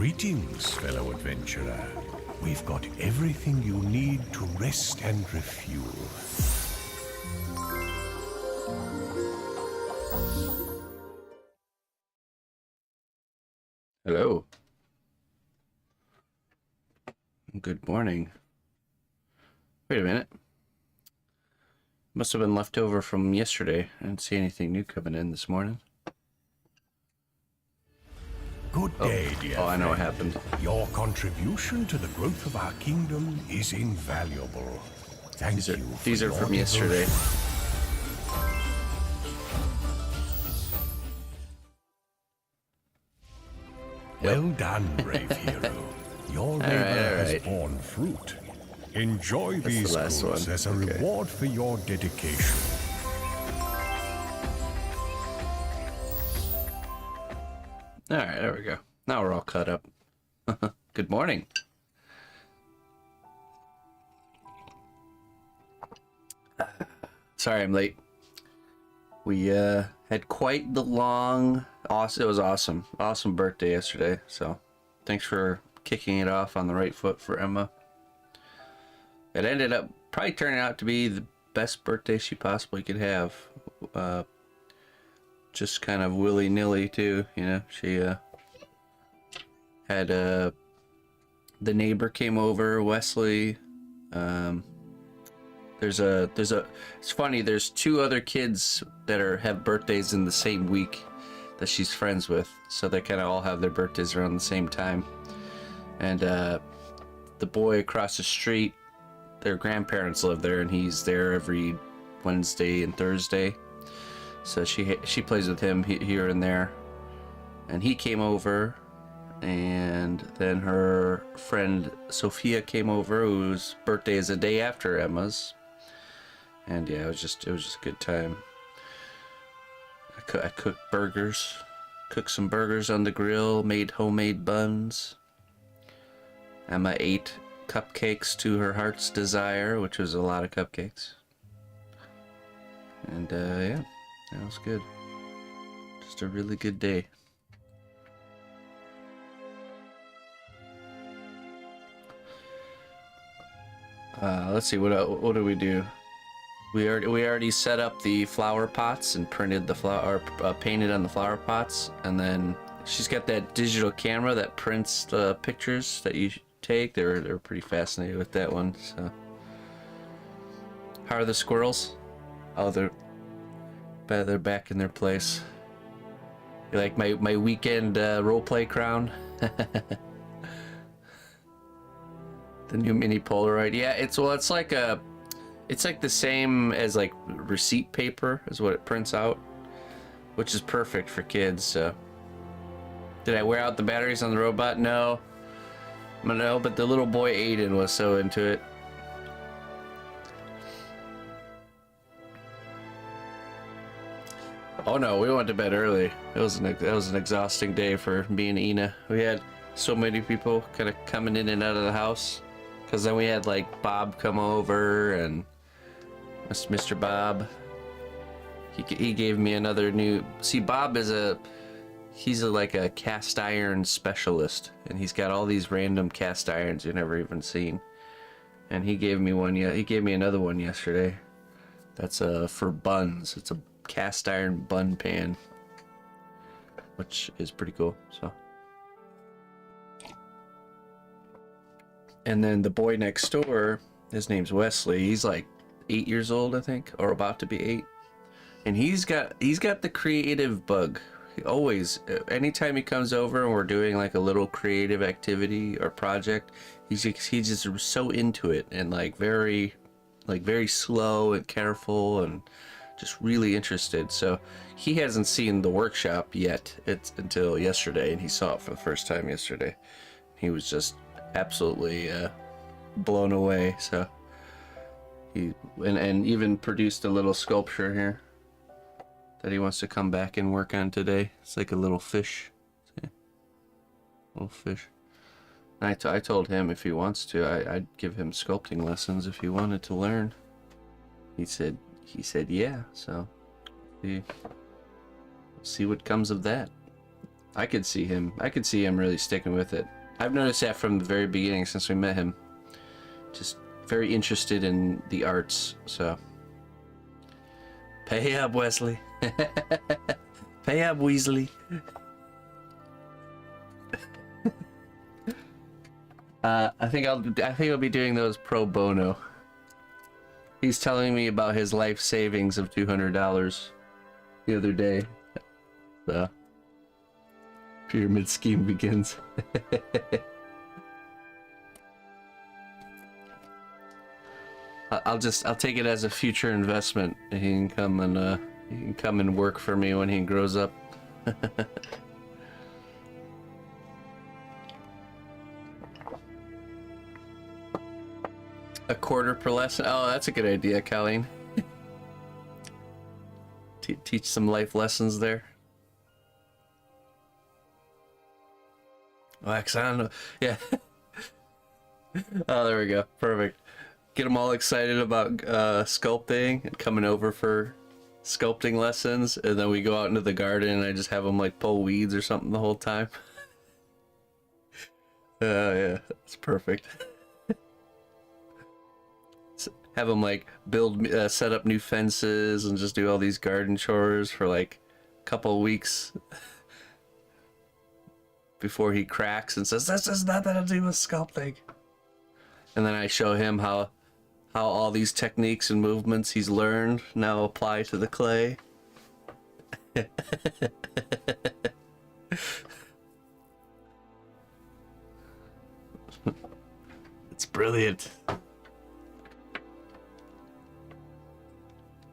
Greetings, fellow adventurer. We've got everything you need to rest and refuel. Hello. Good morning. Wait a minute. Must have been left over from yesterday. I didn't see anything new coming in this morning. Good day, dear I know what friend. happened. Your contribution to the growth of our kingdom is invaluable. Thank you for These are your from yesterday. devotion. Well done, brave hero. Your labor has borne fruit. Enjoy these the last goods one. as a Okay. reward for your dedication. Alright, there we go. Now we're all caught up. Good morning. Sorry I'm late. We had quite the long... It was awesome. Awesome birthday yesterday. So thanks for kicking it off on the right foot for Emma. It ended up probably turning out to be the best birthday she possibly could have. Just kind of willy-nilly too, you know. She had the neighbor came over, Wesley. It's funny, there's two other kids that have birthdays in the same week that she's friends with, so they kind of all have their birthdays around the same time. And the boy across the street, their grandparents live there, and he's there every Wednesday and Thursday. So she plays with him here and there. And he came over, and then her friend Sophia came over, whose birthday is a day after Emma's. And yeah, it was just a good time. I cooked burgers, cooked some burgers on the grill, made homemade buns. Emma ate cupcakes to her heart's desire, which was a lot of cupcakes. And yeah, that was good. Just a really good day. Let's see, what do we do? We already set up the flower pots and printed the painted on the flower pots, and then she's got that digital camera that prints the pictures that you take. They're pretty fascinated with that one. So, how are the squirrels? Oh, they're back in their place. You like my weekend roleplay crown? The new mini Polaroid. Yeah, it's like the same as like receipt paper is what it prints out, which is perfect for kids. So, did I wear out the batteries on the robot? No, but the little boy Aiden was so into it. Oh no, we went to bed early. It was an exhausting day for me and Ina. We had so many people kind of coming in and out of the house, because then we had like Bob come over, and Mr. Bob. He gave me another new. See, Bob is he's like a cast iron specialist, and he's got all these random cast irons you've never even seen. And he gave me one. Yeah, he gave me another one yesterday. That's for buns. It's a cast iron bun pan, which is pretty cool. So. And then the boy next door, his name's Wesley. He's like 8 years old, I think, or about to be 8. And he's got the creative bug. He always, anytime he comes over and we're doing like a little creative activity or project, he's just so into it, and like very slow and careful and just really interested. So he hasn't seen the workshop yet. It's until yesterday, and he saw it for the first time yesterday. He was just absolutely blown away. So he and even produced a little sculpture here that he wants to come back and work on today. It's like a little fish. See? Little fish. And I told him if he wants to, I'd give him sculpting lessons if he wanted to learn. He said yeah. So see what comes of that. I could see him really sticking with it. I've noticed that from the very beginning since we met him. Just very interested in the arts, so. Pay up, Wesley. Pay up, Weasley. I think I'll be doing those pro bono. He's telling me about his life savings of $200 the other day. The pyramid scheme begins. I'll take it as a future investment. He can come and work for me when he grows up. A quarter per lesson. Oh, that's a good idea, Colleen. Teach some life lessons there. Oh, actually, I don't know. Yeah. Oh, there we go. Perfect. Get them all excited about sculpting and coming over for sculpting lessons, and then we go out into the garden and I just have them like pull weeds or something the whole time. Yeah, that's perfect. Have them like build, set up new fences and just do all these garden chores for like a couple of weeks before he cracks and says, "This has nothing to do with sculpting." And then I show him how all these techniques and movements he's learned now apply to the clay. It's brilliant.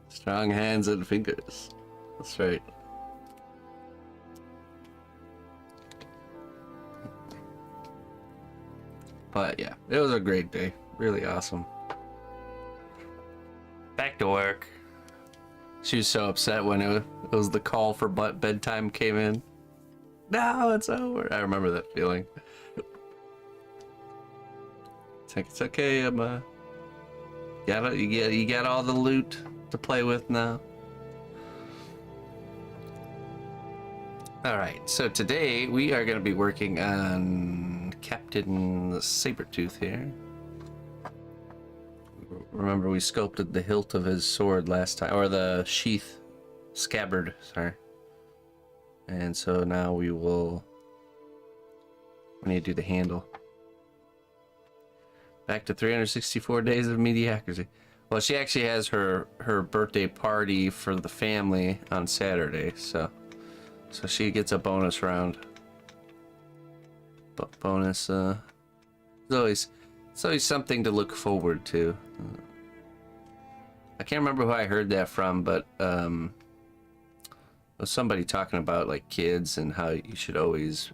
Strong hands and fingers. That's right. But yeah, it was a great day. Really awesome. Back to work. She was so upset when it was the call for bedtime came in. No, it's over. I remember that feeling. It's like, it's okay, Emma. You got all the loot to play with now. Alright, so today we are going to be working on Captain Sabertooth here. Remember, we sculpted the hilt of his sword last time, or the sheath, scabbard, sorry. And so now we need to do the handle. Back to 364 days of mediocrity. Well, she actually has her birthday party for the family on Saturday, so she gets a bonus round. But bonus, it's always something to look forward to. I can't remember who I heard that from, but it was somebody talking about like kids and how you should always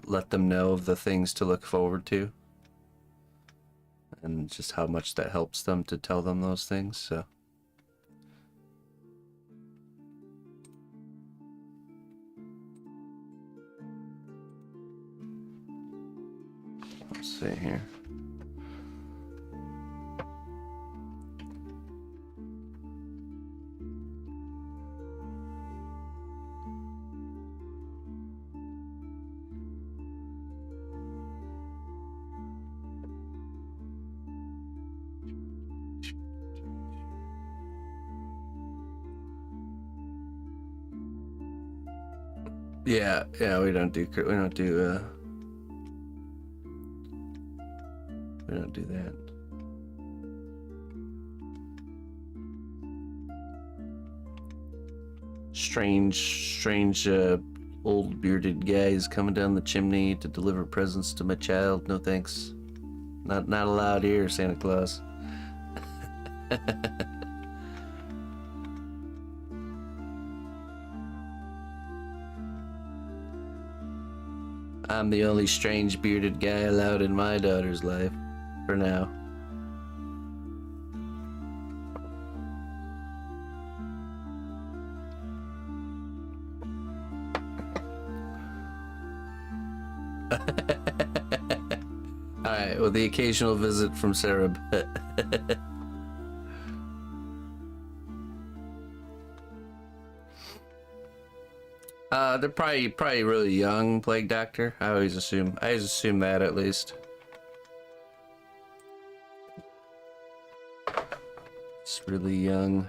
let them know of the things to look forward to. And just how much that helps them to tell them those things, so. Let's see here. Yeah, we don't do that. Strange old bearded guys coming down the chimney to deliver presents to my child. No thanks. Not allowed here, Santa Claus. I'm the only strange bearded guy allowed in my daughter's life, for now. Alright, with the occasional visit from Saber. They're probably really young, Plague Doctor. I always assume that at least. It's really young,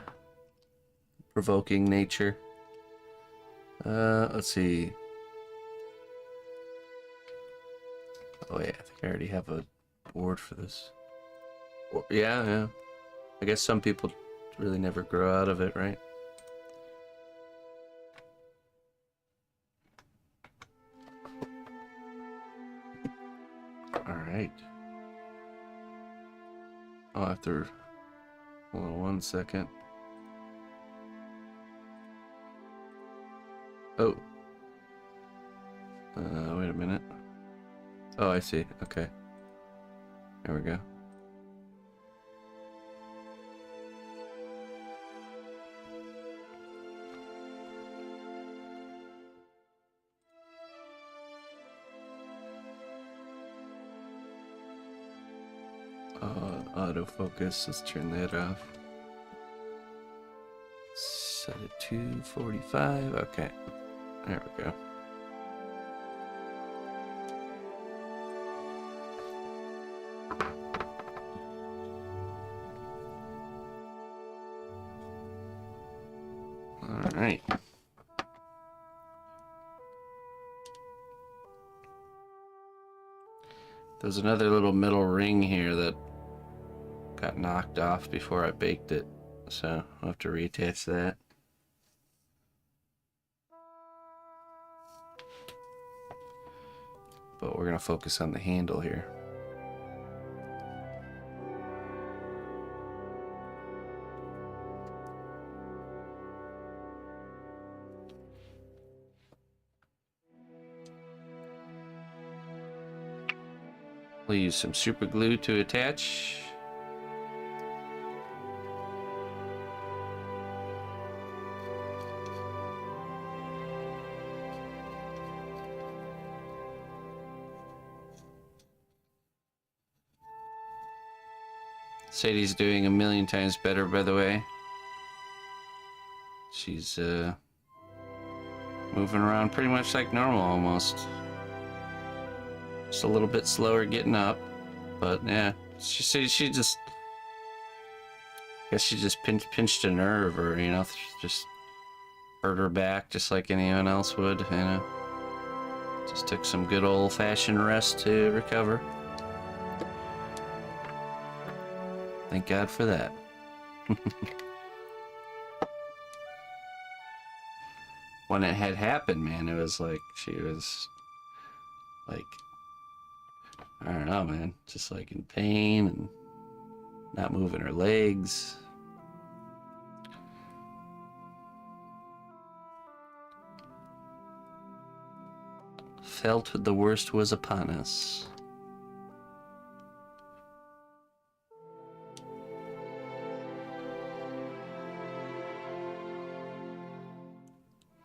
provoking nature. Let's see. Oh yeah, I think I already have a board for this. Yeah. I guess some people really never grow out of it, right? Alright. I'll have to... Hold on 1 second. Oh. Wait a minute. Oh, I see. Okay. There we go. Autofocus, let's turn that off. Set it to 45, okay. There we go. Alright. There's another little metal ring here that got knocked off before I baked it, so I'll have to reattach that. But we're gonna focus on the handle here. We'll use some super glue to attach. Sadie's doing a million times better, by the way. She's moving around pretty much like normal almost. Just a little bit slower getting up, but yeah, she just, I guess she just pinched a nerve, or you know, just hurt her back just like anyone else would, you know. Just took some good old-fashioned rest to recover. Thank God for that. When it had happened, man, it was like she was like, I don't know, man, just like in pain and not moving her legs. Felt the worst was upon us.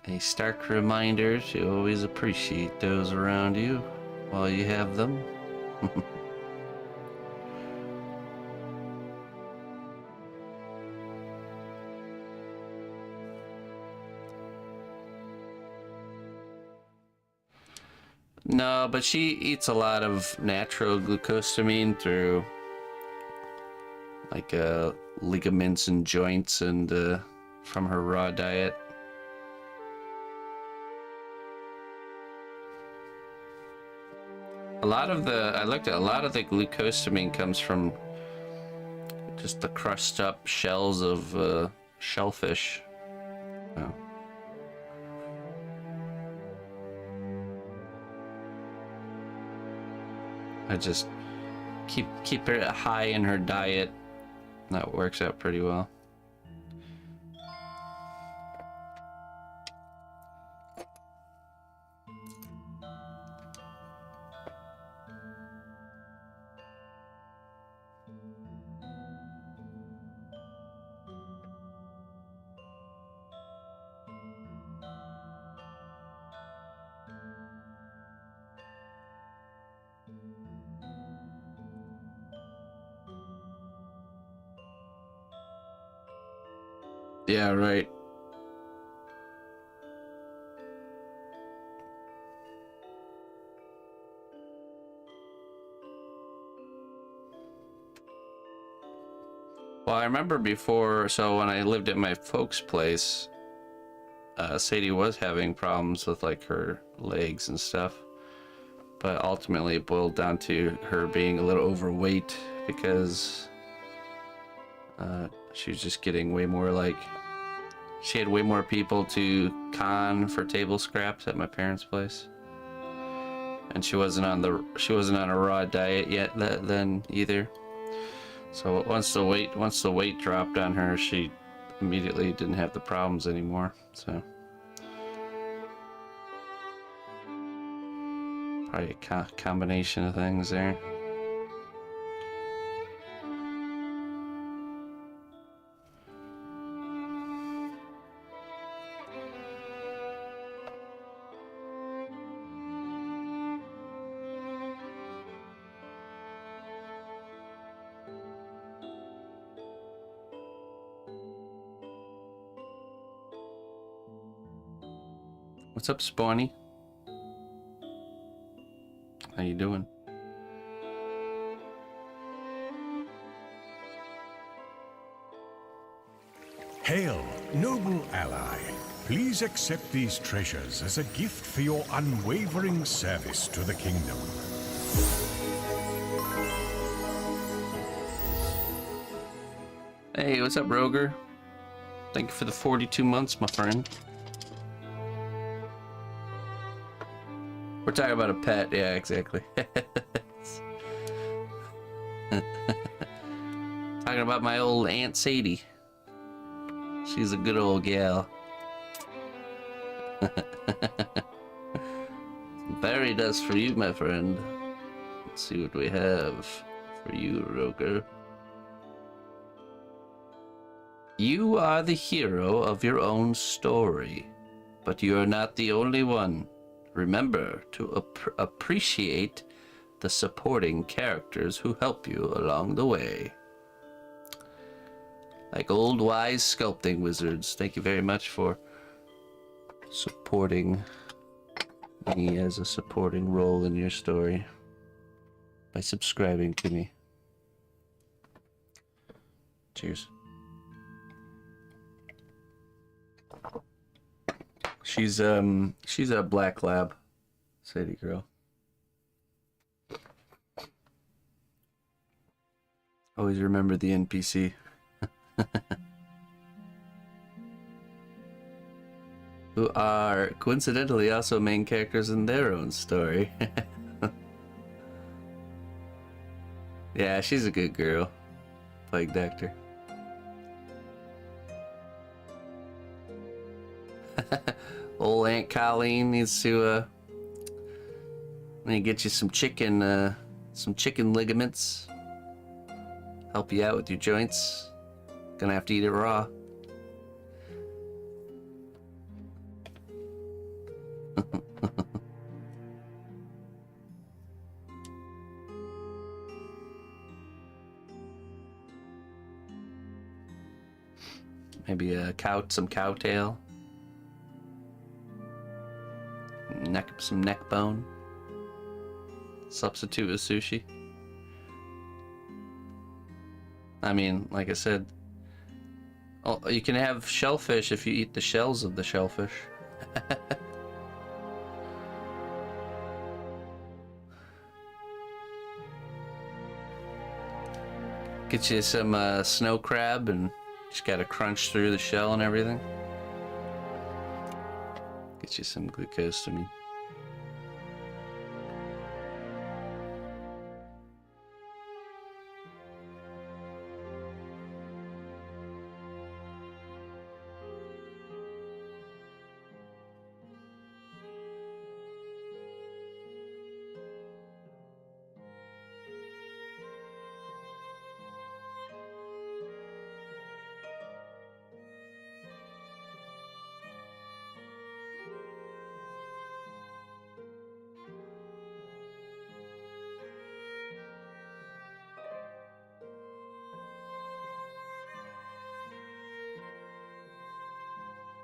A stark reminder to always appreciate those around you while you have them. No, but she eats a lot of natural glucosamine through like ligaments and joints and from her raw diet. I looked at a lot of the glucosamine comes from just the crushed up shells of shellfish. Oh. I just keep her high in her diet. That works out pretty well. Yeah, right. Well, I remember before, so when I lived at my folks' place, Sadie was having problems with like her legs and stuff, but ultimately it boiled down to her being a little overweight because she was just getting way more like, she had way more people to con for table scraps at my parents' place, and she wasn't on a raw diet yet then either. So once the weight dropped on her, she immediately didn't have the problems anymore. So probably a combination of things there. What's up, Spawny? How you doing? Hail, noble ally. Please accept these treasures as a gift for your unwavering service to the kingdom. Hey, what's up, Roger? Thank you for the 42 months, my friend. We're talking about a pet, yeah, exactly. Talking about my old Aunt Sadie. She's a good old gal. Very does for you, my friend. Let's see what we have for you, Roger. You are the hero of your own story, but you are not the only one. Remember to appreciate the supporting characters who help you along the way. Like old wise sculpting wizards, thank you very much for supporting me as a supporting role in your story by subscribing to me. Cheers. She's a black lab, Sadie girl. Always remember the NPC. Who are coincidentally also main characters in their own story. Yeah, she's a good girl. Plague Doctor. Old Aunt Colleen needs to get you some chicken ligaments. Help you out with your joints. Gonna have to eat it raw. Maybe some cow tail. Some neck bone. Substitute with sushi. I mean, like I said, oh, you can have shellfish if you eat the shells of the shellfish. Get you some snow crab and just gotta crunch through the shell and everything. Get you some glucosamine.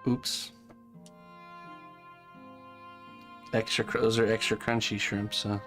Oops. Those are extra crunchy shrimps, so.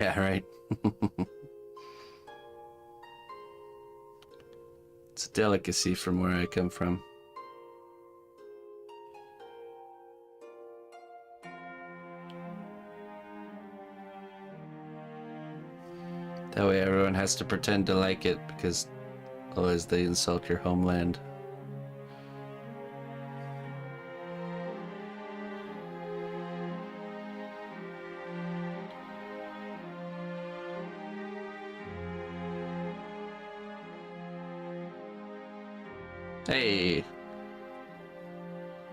Yeah, right. It's a delicacy from where I come from. That way everyone has to pretend to like it, because otherwise they insult your homeland. Hey!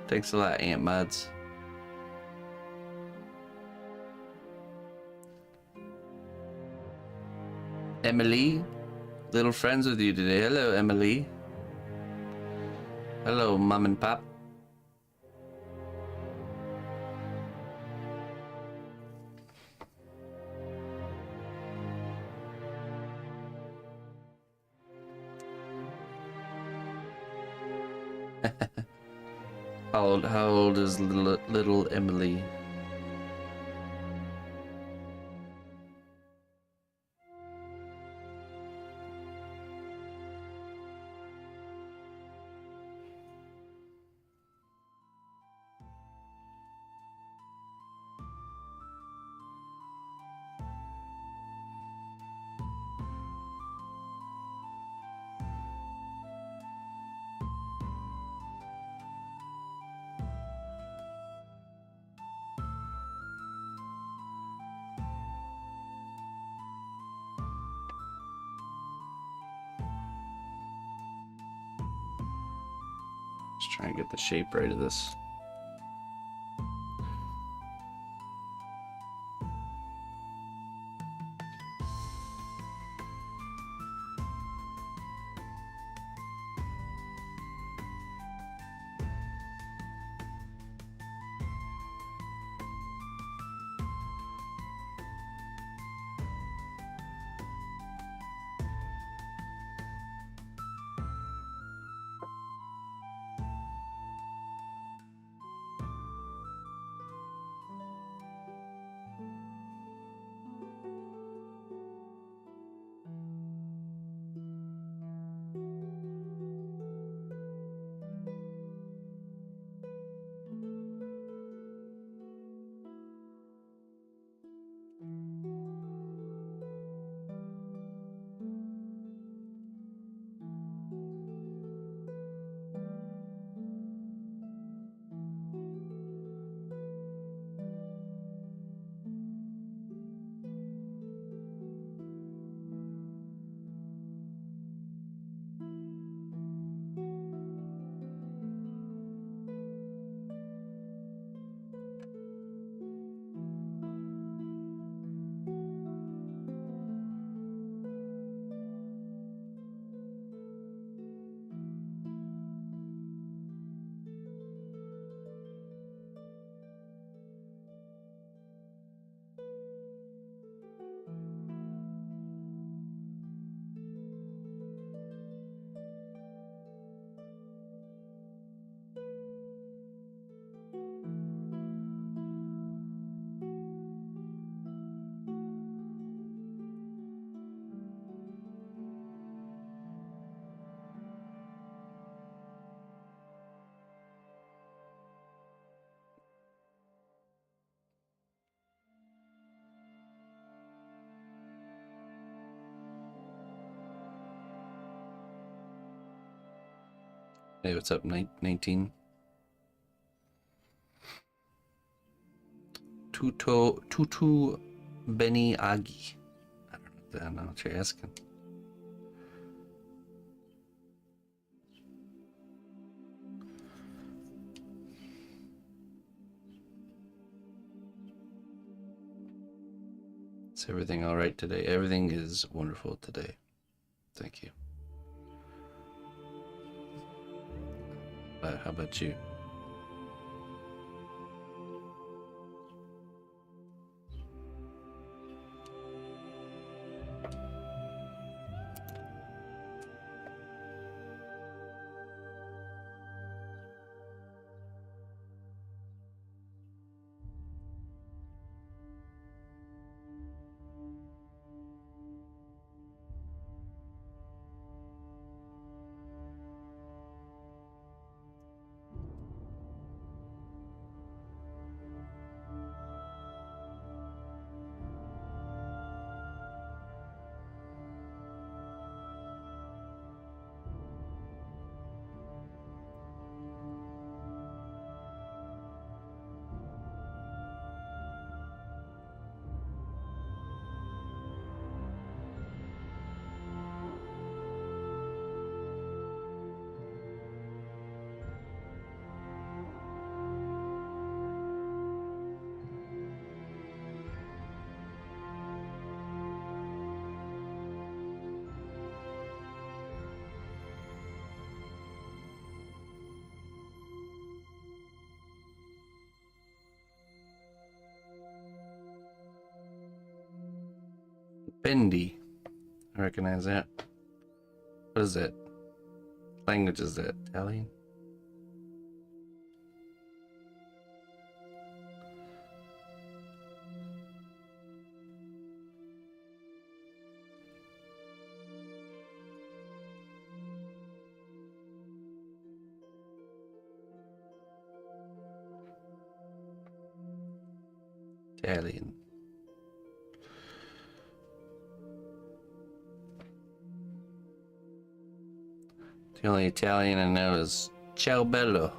Thanks a lot, Aunt Mods. Emily? Little friends with you today. Hello, Emily. Hello, Mom and Pop. How old is little Emily? Just trying to get the shape right of this. Hey, what's up, 19? Tutu Beni Agi. I don't know what you're asking. Is everything all right today? Everything is wonderful today. Thank you. How about you? Bendy. I recognize that. What is that? Language is that? Italian? Italian. The only Italian I know is Ciao Bello.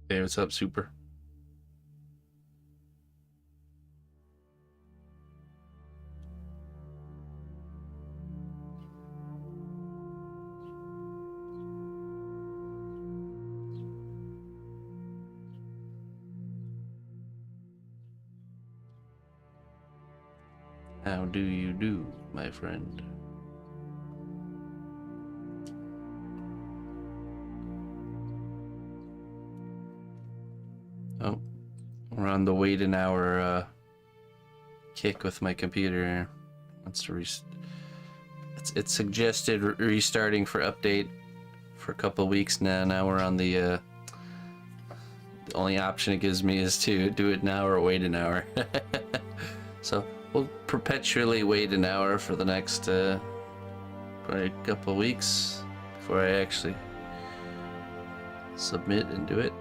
Hey, what's up, Super? How do you do, my friend? Oh, we're on the wait an hour kick with my computer. Wants to it's suggested restarting for update for a couple weeks now. Now we're on the only option it gives me is to do it now or wait an hour. So we'll perpetually wait an hour for the next probably a couple weeks before I actually submit and do it.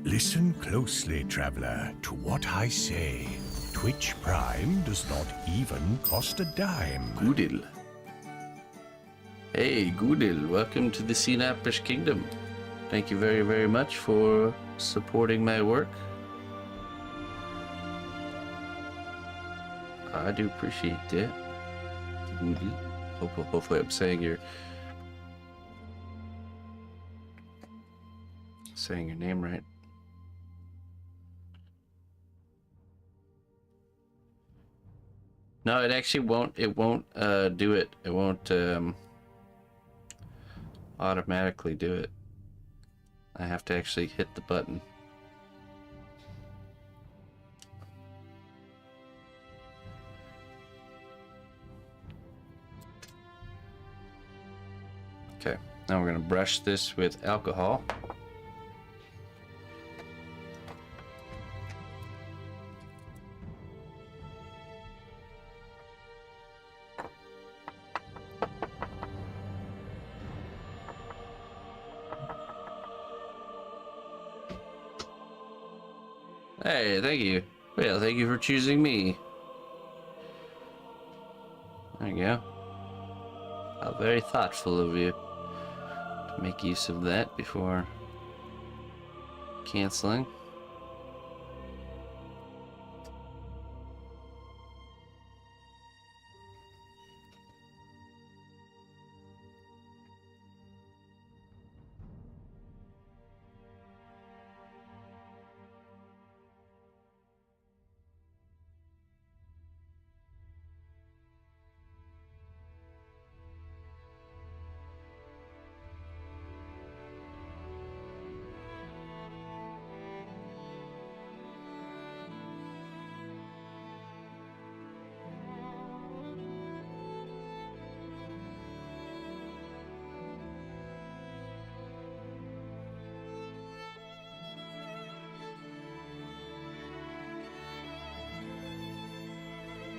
Listen closely, traveler, to what I say. Twitch Prime does not even cost a dime. Goodil. Hey, Goodil, welcome to the cnotbusch Kingdom. Thank you very, very much for supporting my work. I do appreciate that. Goodil. Hopefully I'm saying your name right. No, it actually won't. It won't do it. It won't automatically do it. I have to actually hit the button. Okay, now we're gonna brush this with alcohol. Hey, thank you. Well, thank you for choosing me. There you go. How very thoughtful of you to make use of that before canceling.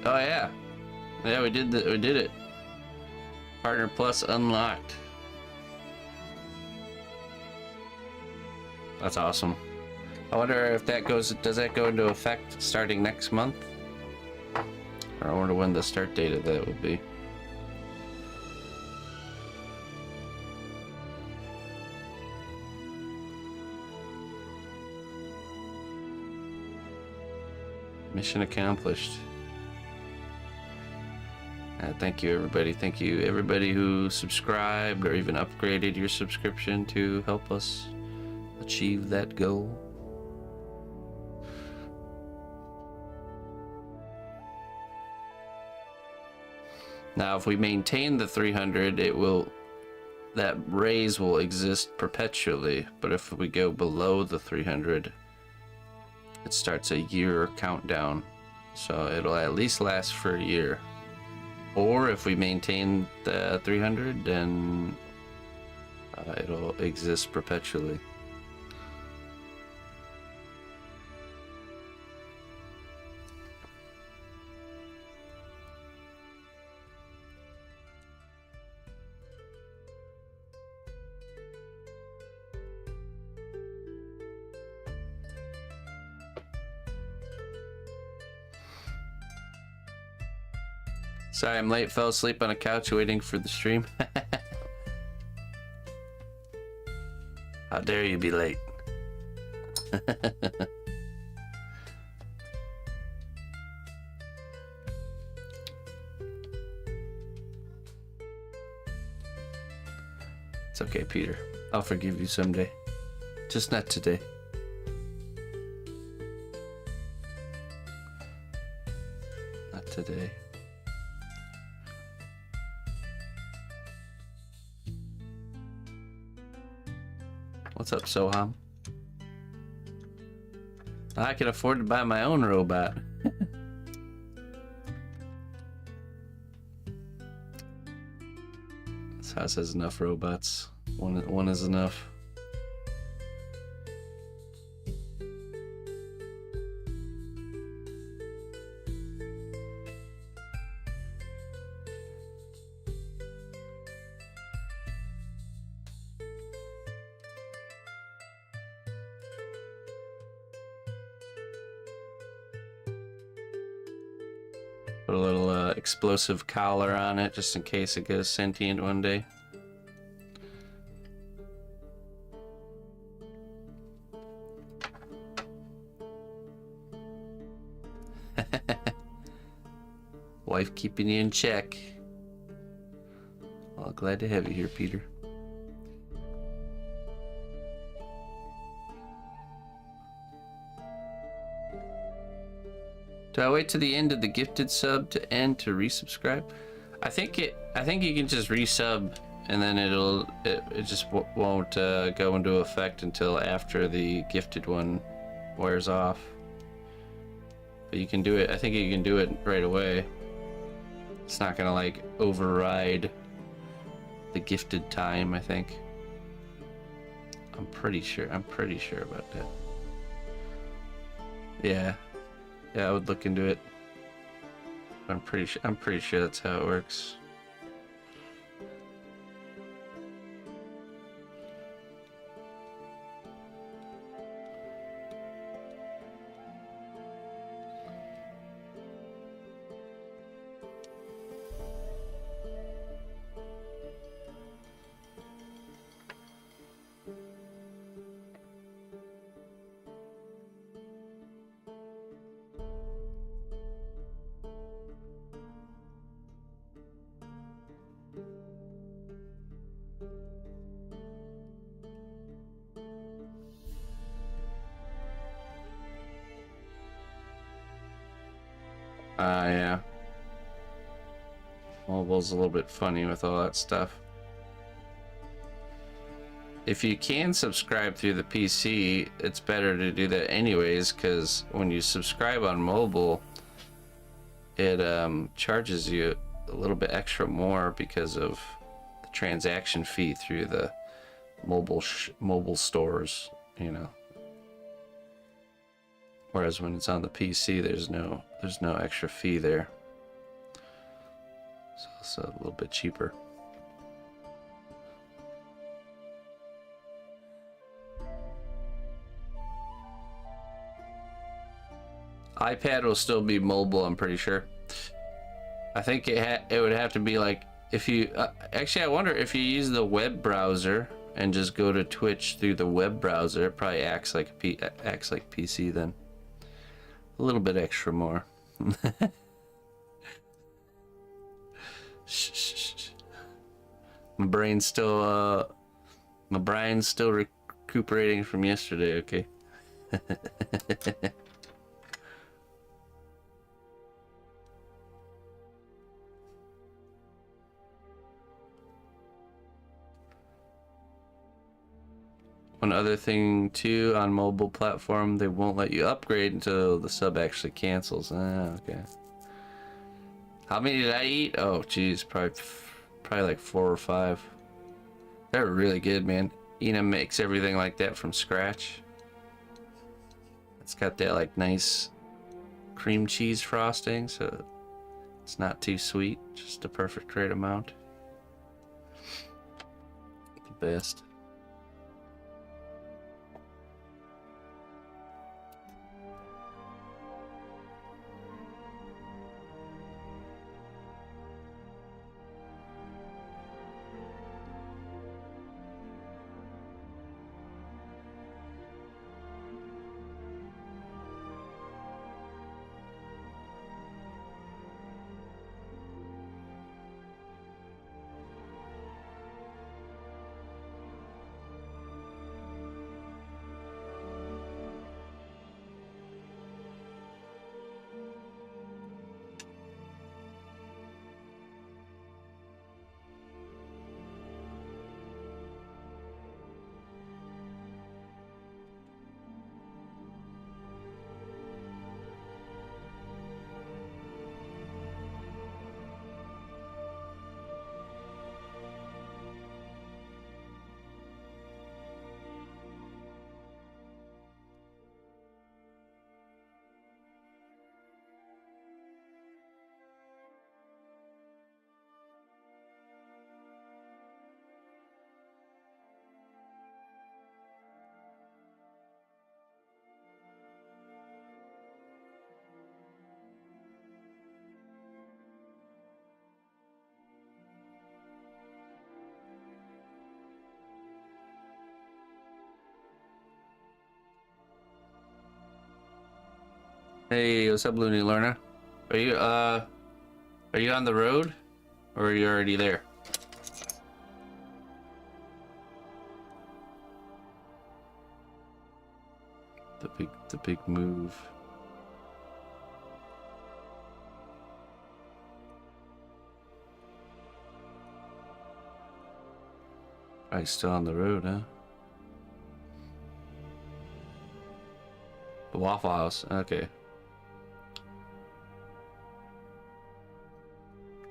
Oh yeah. Yeah, we did it. Partner Plus unlocked. That's awesome. I wonder if that does that go into effect starting next month? Or I wonder when the start date of that would be. Mission accomplished. Thank you, everybody. Thank you, everybody who subscribed or even upgraded your subscription to help us achieve that goal. Now, if we maintain the 300, that raise will exist perpetually. But if we go below the 300, it starts a year countdown. So it'll at least last for a year. Or if we maintain the 300, then it'll exist perpetually. Sorry, I'm late. Fell asleep on a couch waiting for the stream. How dare you be late? It's okay, Peter. I'll forgive you someday. Just not today. Not today. What's up, Soham? I can afford to buy my own robot. This house has enough robots. One is enough. Put a little explosive collar on it just in case it goes sentient one day. Wife keeping you in check. Well, glad to have you here, Peter. Do I wait to the end of the gifted sub to end to resubscribe? I think you can just resub and then it just won't go into effect until after the gifted one wears off. But you can do it. I think you can do it right away. It's not gonna like override the gifted time, I think. I'm pretty sure about that. Yeah, I would look into it. I'm pretty sure that's how it works. Yeah. Mobile's a little bit funny with all that stuff. If you can subscribe through the PC, it's better to do that anyways, because when you subscribe on mobile, it charges you a little bit extra more because of the transaction fee through the mobile stores, you know. Whereas when it's on the PC, there's no extra fee there. so a little bit cheaper. iPad will still be mobile, I'm pretty sure. I think it would have to be like if you actually I wonder if you use the web browser and just go to Twitch through the web browser, it probably acts like PC then. A little bit extra more. Shh, shh, shh. My brain's still recuperating from yesterday, okay? One other thing too, on mobile platform, they won't let you upgrade until the sub actually cancels. Okay. How many did I eat? Oh, geez, probably like 4 or 5. They're really good, man. Ina makes everything like that from scratch. It's got that like nice cream cheese frosting, so it's not too sweet, just the perfect right amount. The best. Hey, what's up, Looney Learner? Are you on the road, or are you already there? The big move. Probably still on the road, huh? The Waffle House, okay.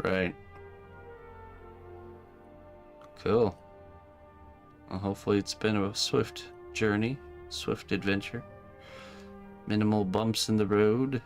Right. Cool. Well, hopefully it's been a swift journey, swift adventure. Minimal bumps in the road.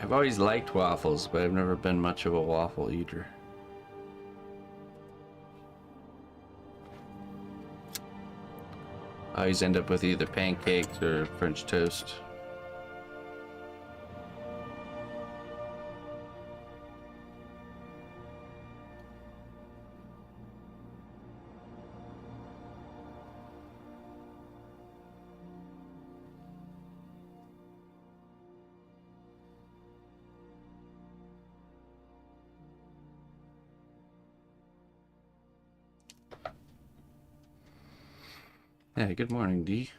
I've always liked waffles, but I've never been much of a waffle eater. I always end up with either pancakes or French toast. Yeah, good morning, Dee.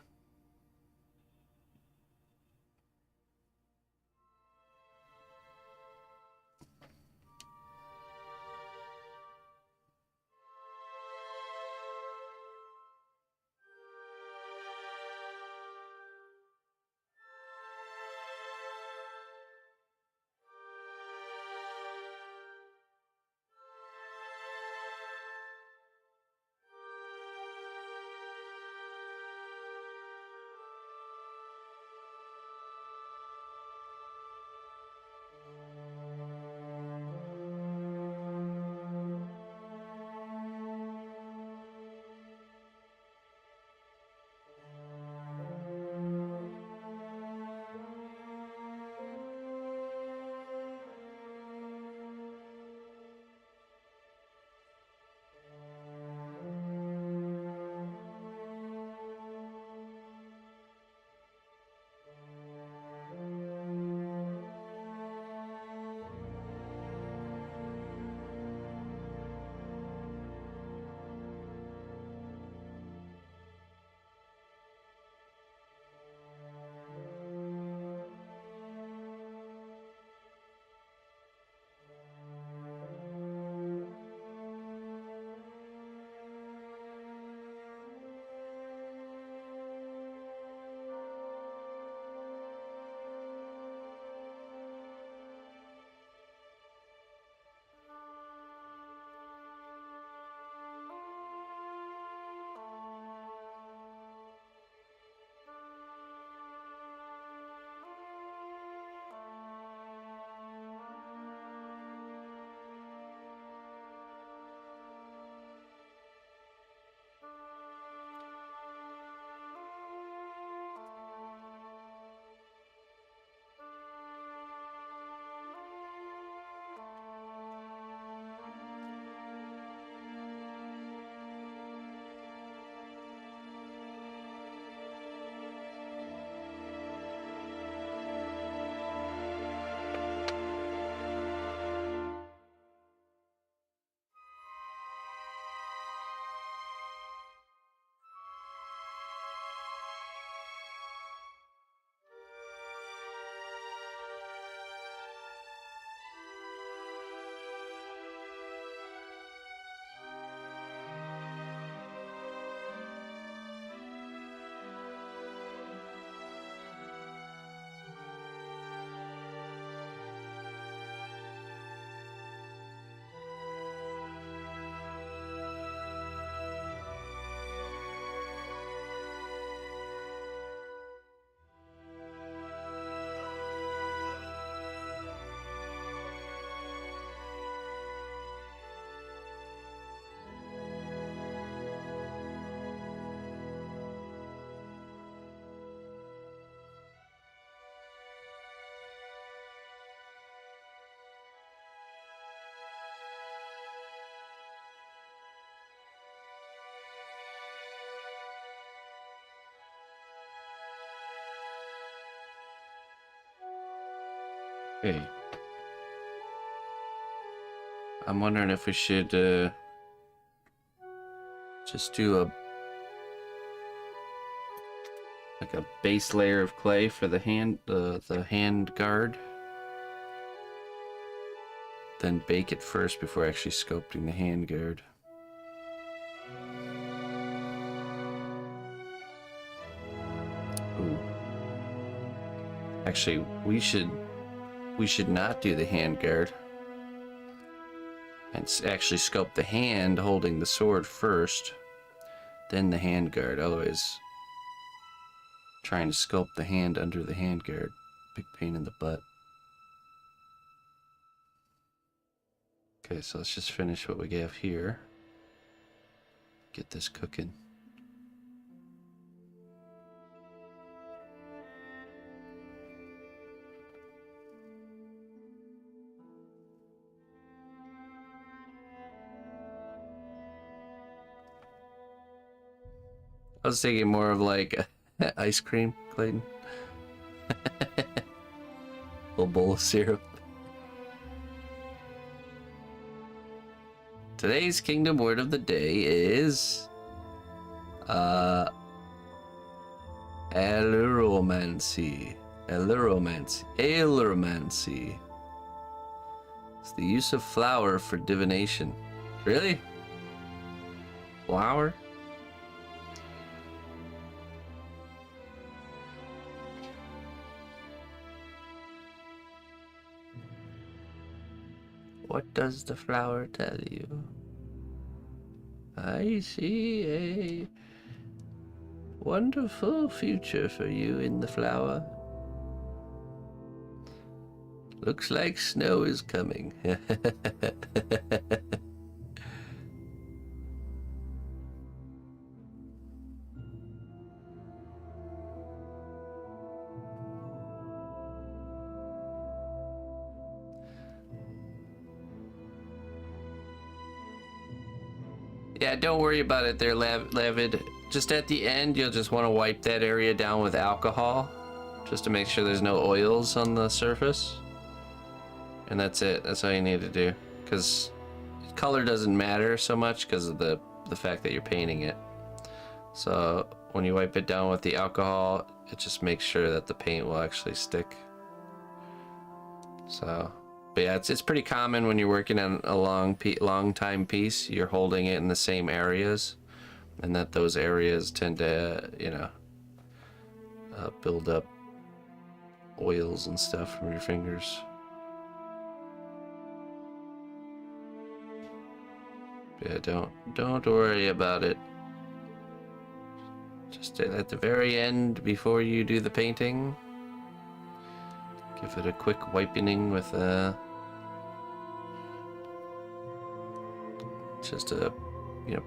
Okay. I'm wondering if we should just do a base layer of clay for the hand guard, then bake it first before actually sculpting the hand guard. Ooh. Actually, we should not do the hand guard and actually sculpt the hand holding the sword first, then the hand guard. Otherwise, trying to sculpt the hand under the hand guard, big pain in the butt. Okay, so let's just finish what we have here. Get this cooking. I was thinking more of like ice cream, Clayton. Little bowl of syrup. Today's kingdom word of the day is alluromancy. Alluromancy. It's the use of flour for divination. Really? Flour? What does the flower tell you? I see a wonderful future for you in the flower. Looks like snow is coming. Yeah, don't worry about it there, Lavid. Just at the end, you'll just want to wipe that area down with alcohol, just to make sure there's no oils on the surface. And that's it. That's all you need to do. Because color doesn't matter so much because of the fact that you're painting it. So when you wipe it down with the alcohol, it just makes sure that the paint will actually stick. So... But yeah, it's pretty common when you're working on a long time piece, you're holding it in the same areas, and that those areas tend to, you know, build up oils and stuff from your fingers. Yeah, don't worry about it. Just at the very end, before you do the painting, give it a quick wiping with just a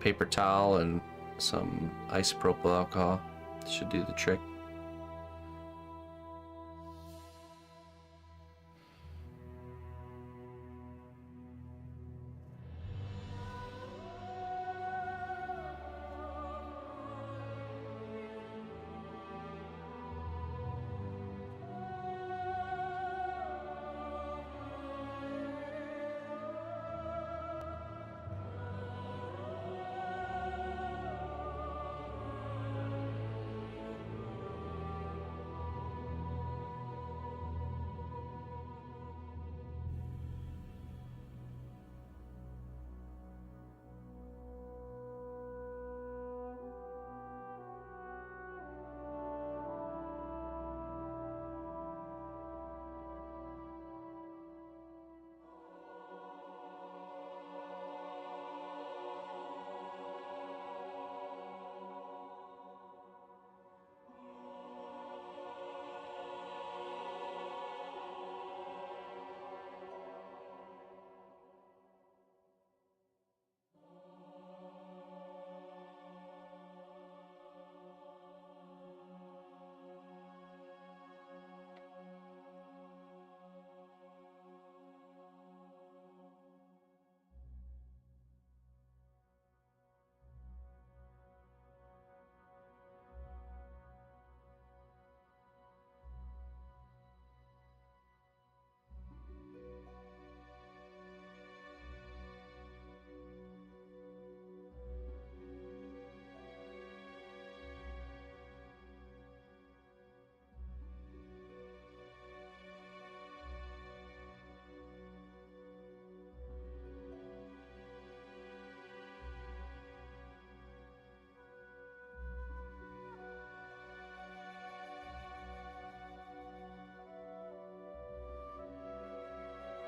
paper towel and some isopropyl alcohol. Should do the trick.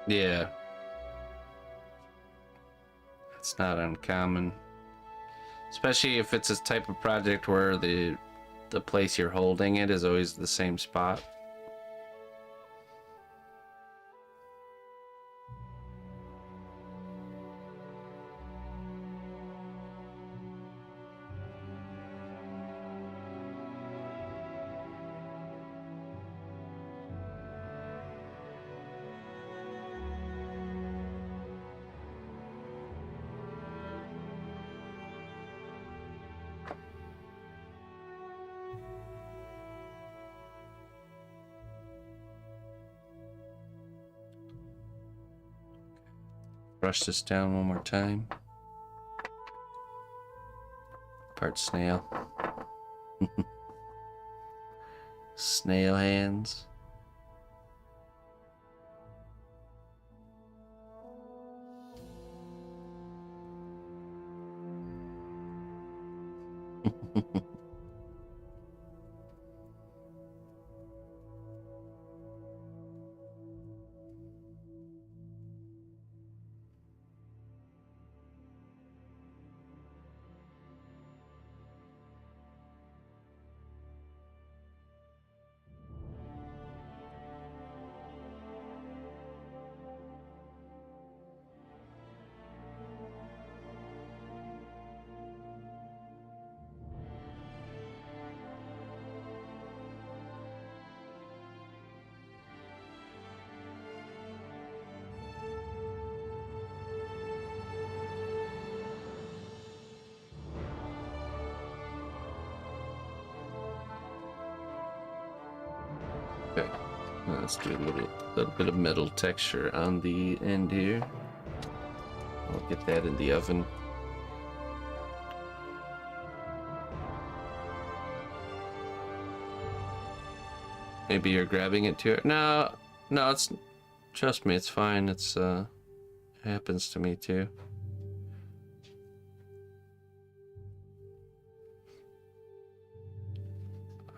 Yeah. It's not uncommon. Especially if it's a type of project where the place you're holding it is always the same spot. Brush this down one more time. Part snail. Snail hands. Okay, now let's do a little bit of metal texture on the end here. I'll get that in the oven. Maybe you're grabbing it too. No, it's, trust me, it's fine. It's it happens to me too.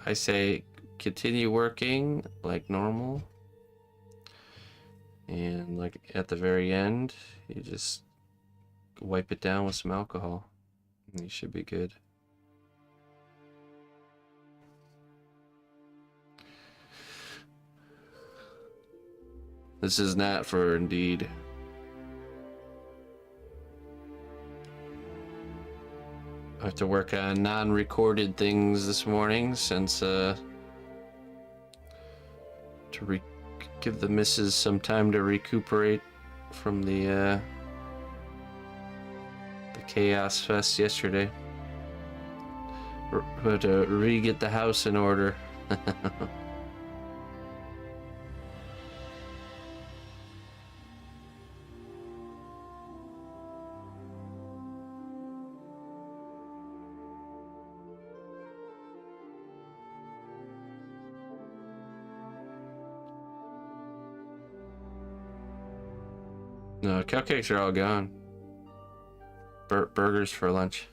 I say continue working like normal, and like at the very end you just wipe it down with some alcohol and you should be good. This is not for Indeed. I have to work on non-recorded things this morning since give the missus some time to recuperate from the chaos fest yesterday. We had to re-get the house in order. No, cupcakes are all gone. Burgers for lunch.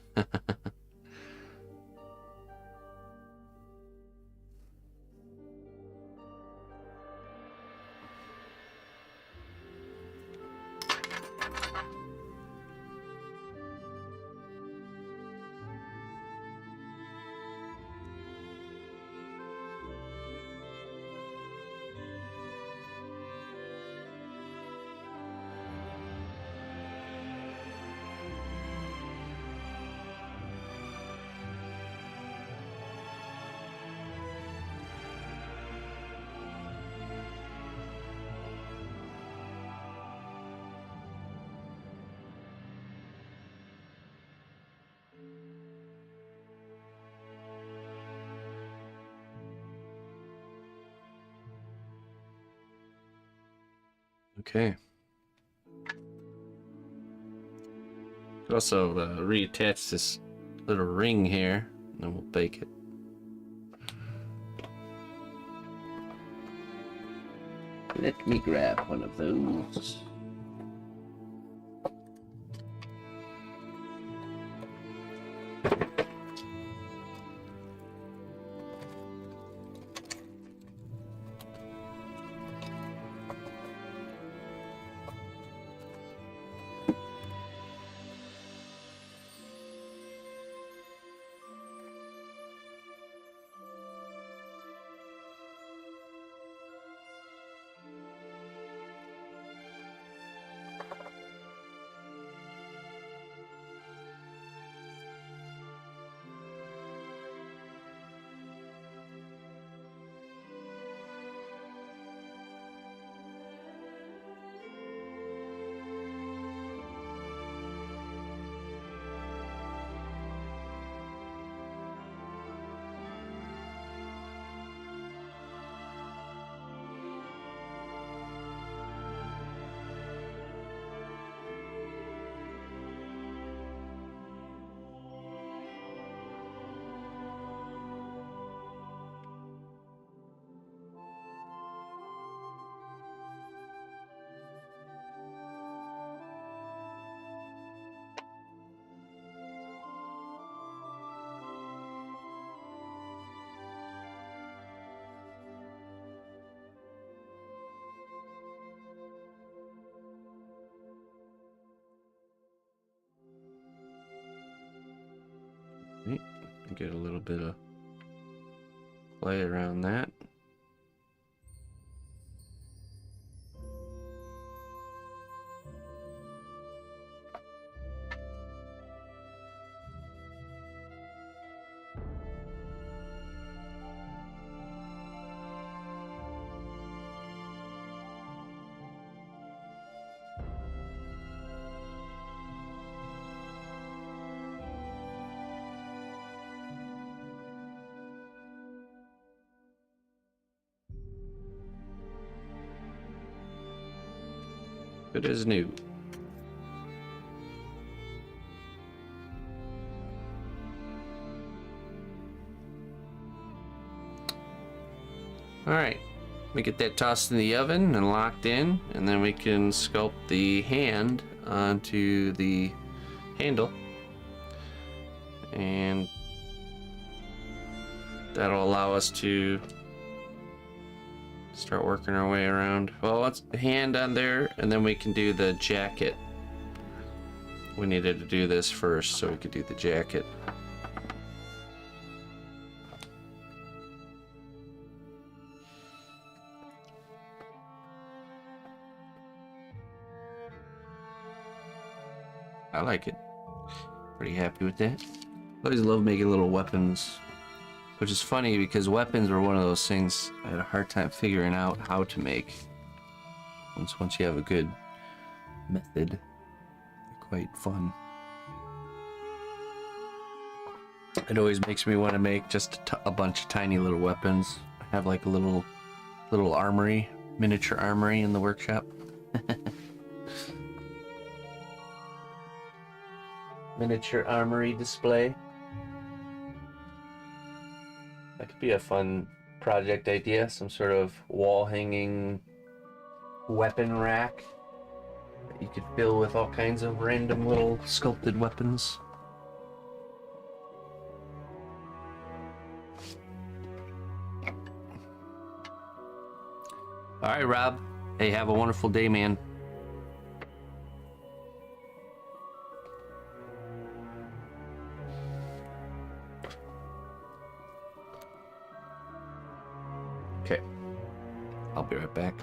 Okay. Could also reattach this little ring here, and then we'll bake it. Let me grab one of those. Get a little bit of play around that. It is new. All right, we get that tossed in the oven and locked in, and then we can sculpt the hand onto the handle, and that'll allow us to start working our way around. Well, let's hand on there, and then we can do the jacket. We needed to do this first so we could do the jacket. I like it. Pretty happy with that. I always love making little weapons. Which is funny because weapons were one of those things I had a hard time figuring out how to make. Once you have a good method, they're quite fun. It always makes me want to make just a bunch of tiny little weapons. I have like a little armory, miniature armory in the workshop. Miniature armory display. That could be a fun project idea, some sort of wall hanging weapon rack that you could fill with all kinds of random little sculpted weapons. All right, Rob. Hey, have a wonderful day, man. Okay, I'll be right back.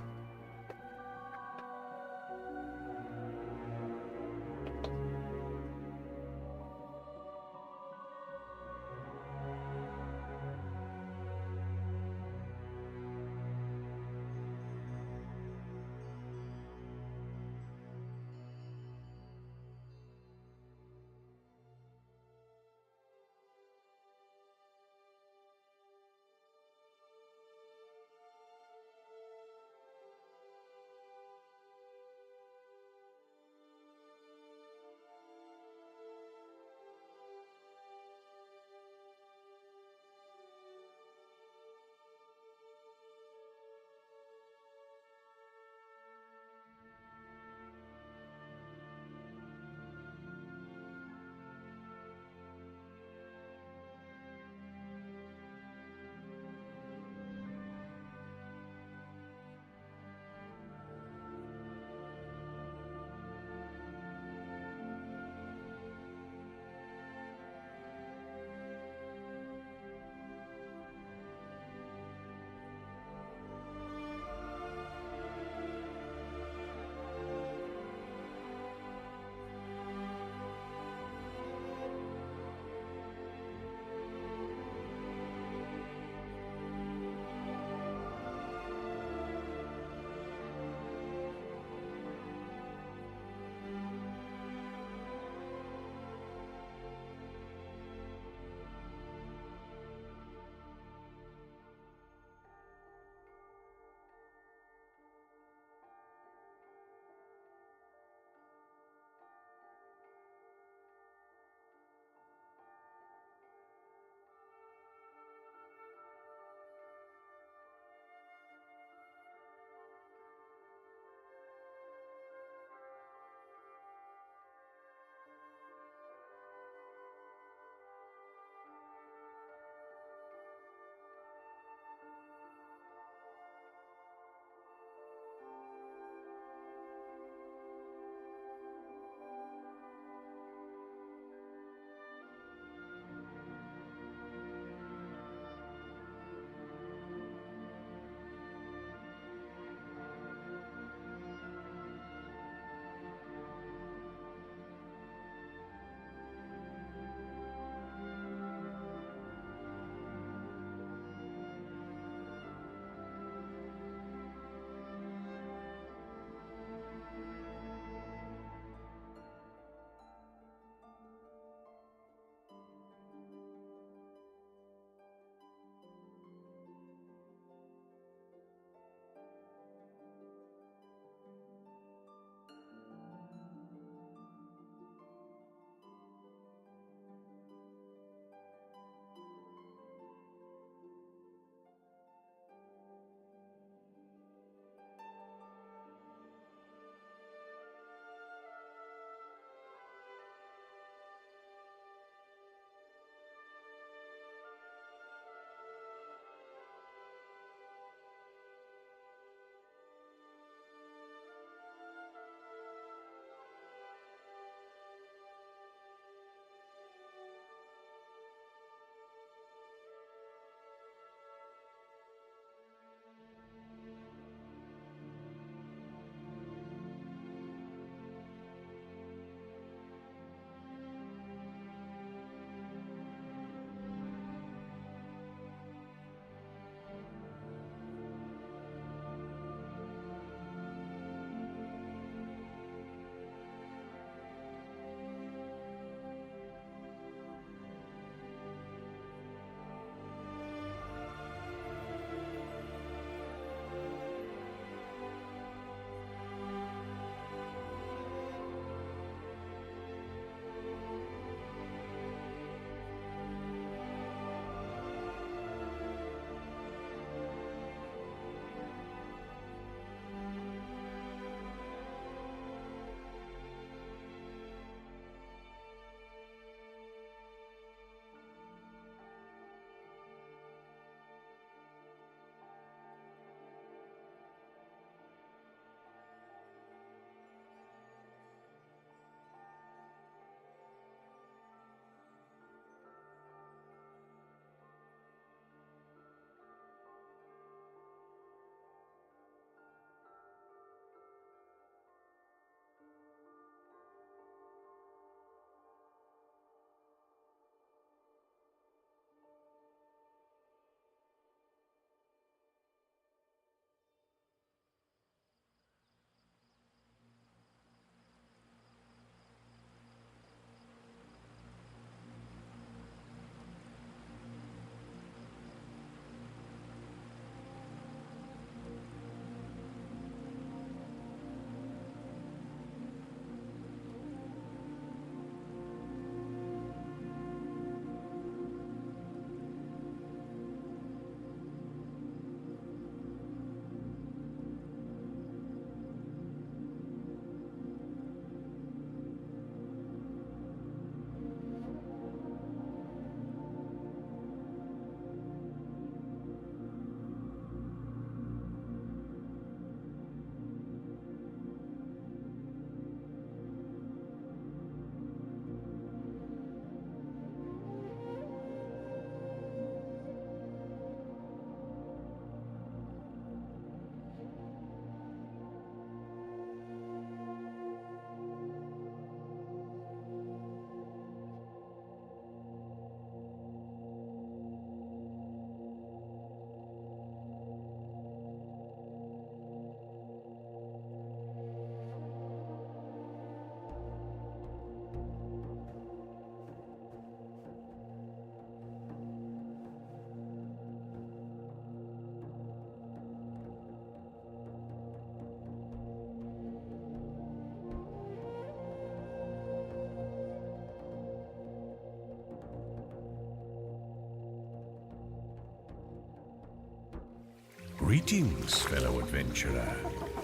Greetings, fellow adventurer.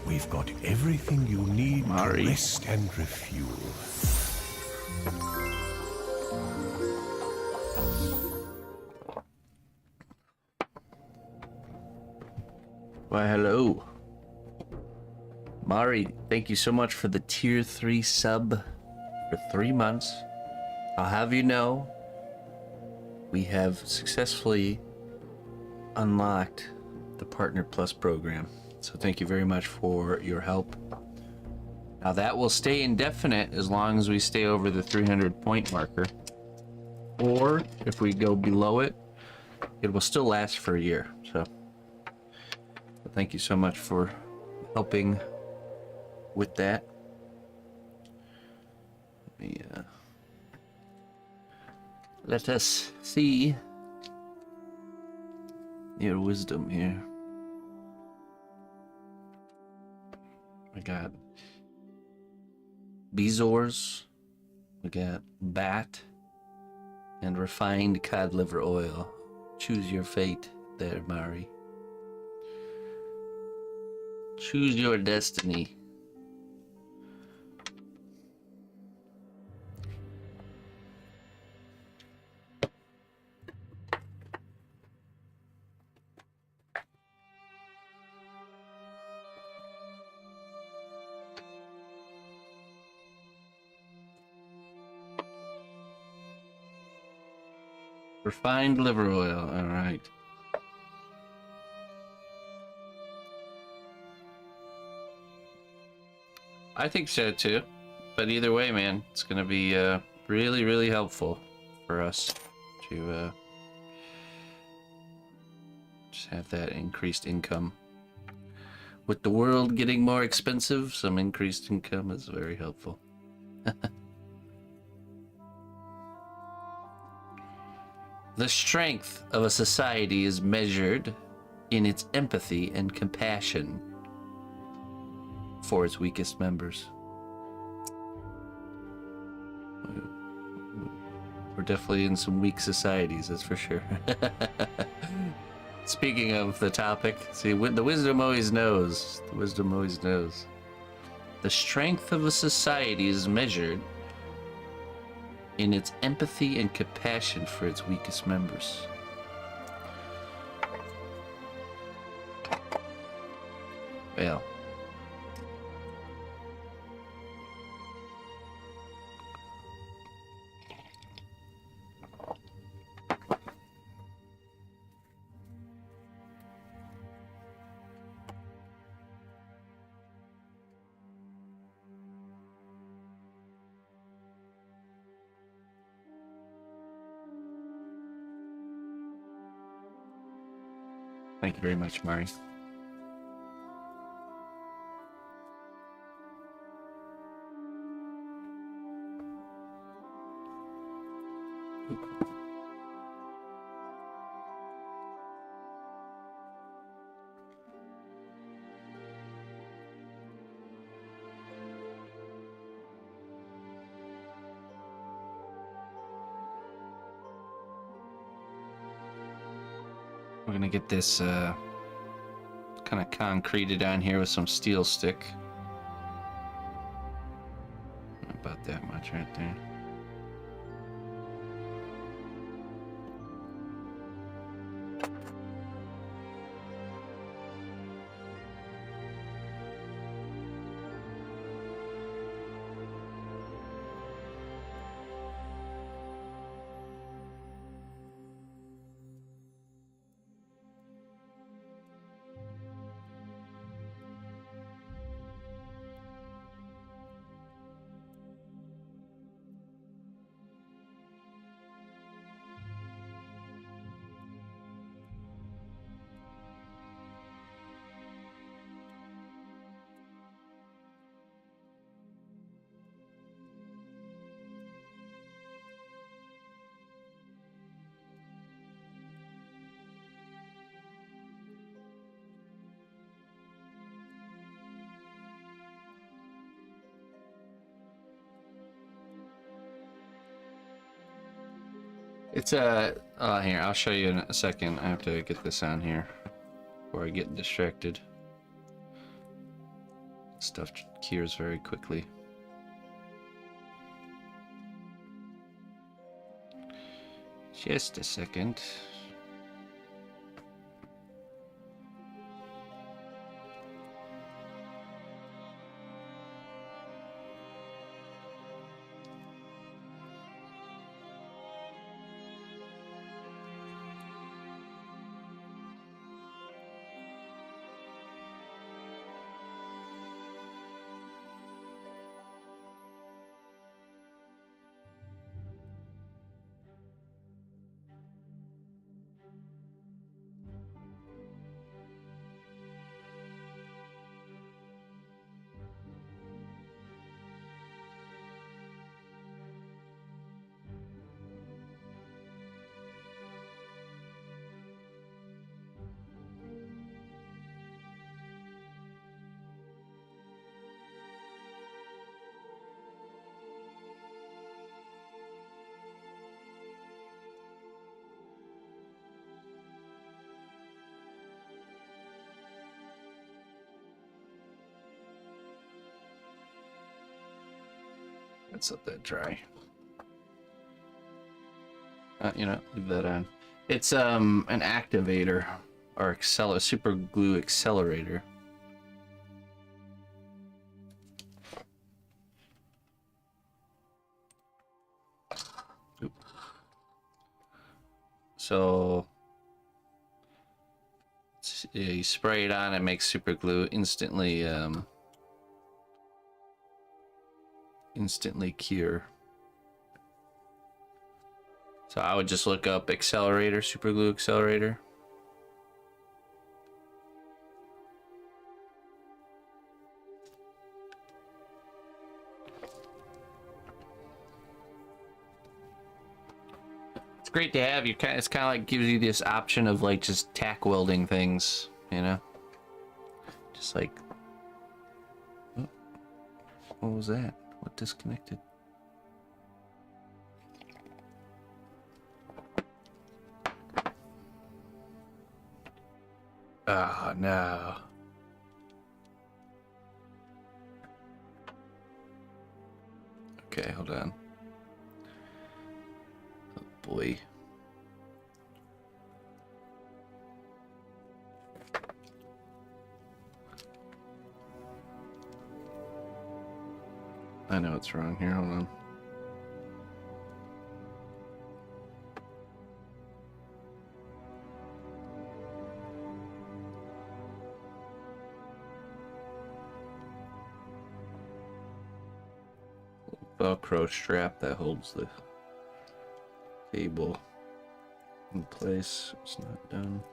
We've got everything you need Mari. to rest and refuel. Why, hello. Mari, thank you so much for the tier 3 sub for 3 months. I'll have you know, we have successfully unlocked the Partner Plus program. So thank you very much for your help. Now that will stay indefinite as long as we stay over the 300 point marker. Or if we go below it, it will still last for a year. So thank you so much for helping with that. Let us see your wisdom here. I got Bezors, we got Bat, and refined cod liver oil. Choose your fate there, Mari. Choose your destiny. Refined liver oil, alright. I think so too. But either way, man, it's gonna be really, really helpful for us to just have that increased income. With the world getting more expensive, some increased income is very helpful. The strength of a society is measured in its empathy and compassion for its weakest members. We're definitely in some weak societies, that's for sure. Speaking of the topic, see, the wisdom always knows. The wisdom always knows. The strength of a society is measured in its empathy and compassion for its weakest members. Well, thank you very much, Mari. We're gonna get this kind of concreted on here with some steel stick. About that much right there. It's here, I'll show you in a second. I have to get this on here. before I get distracted. Stuff cures very quickly. Just a second. Let's let that dry. You know, leave that on. It's an activator or super glue accelerator. Oop. So you spray it on, it makes super glue instantly cure. So I would just look up accelerator, super glue accelerator. It's great to have. It's kind of like gives you this option of like just tack welding things, you know? Just like, oh, what was that? What disconnected? Oh no. Okay, hold on. Oh boy. I know what's wrong here, hold on. Velcro strap that holds the cable in place. It's not done.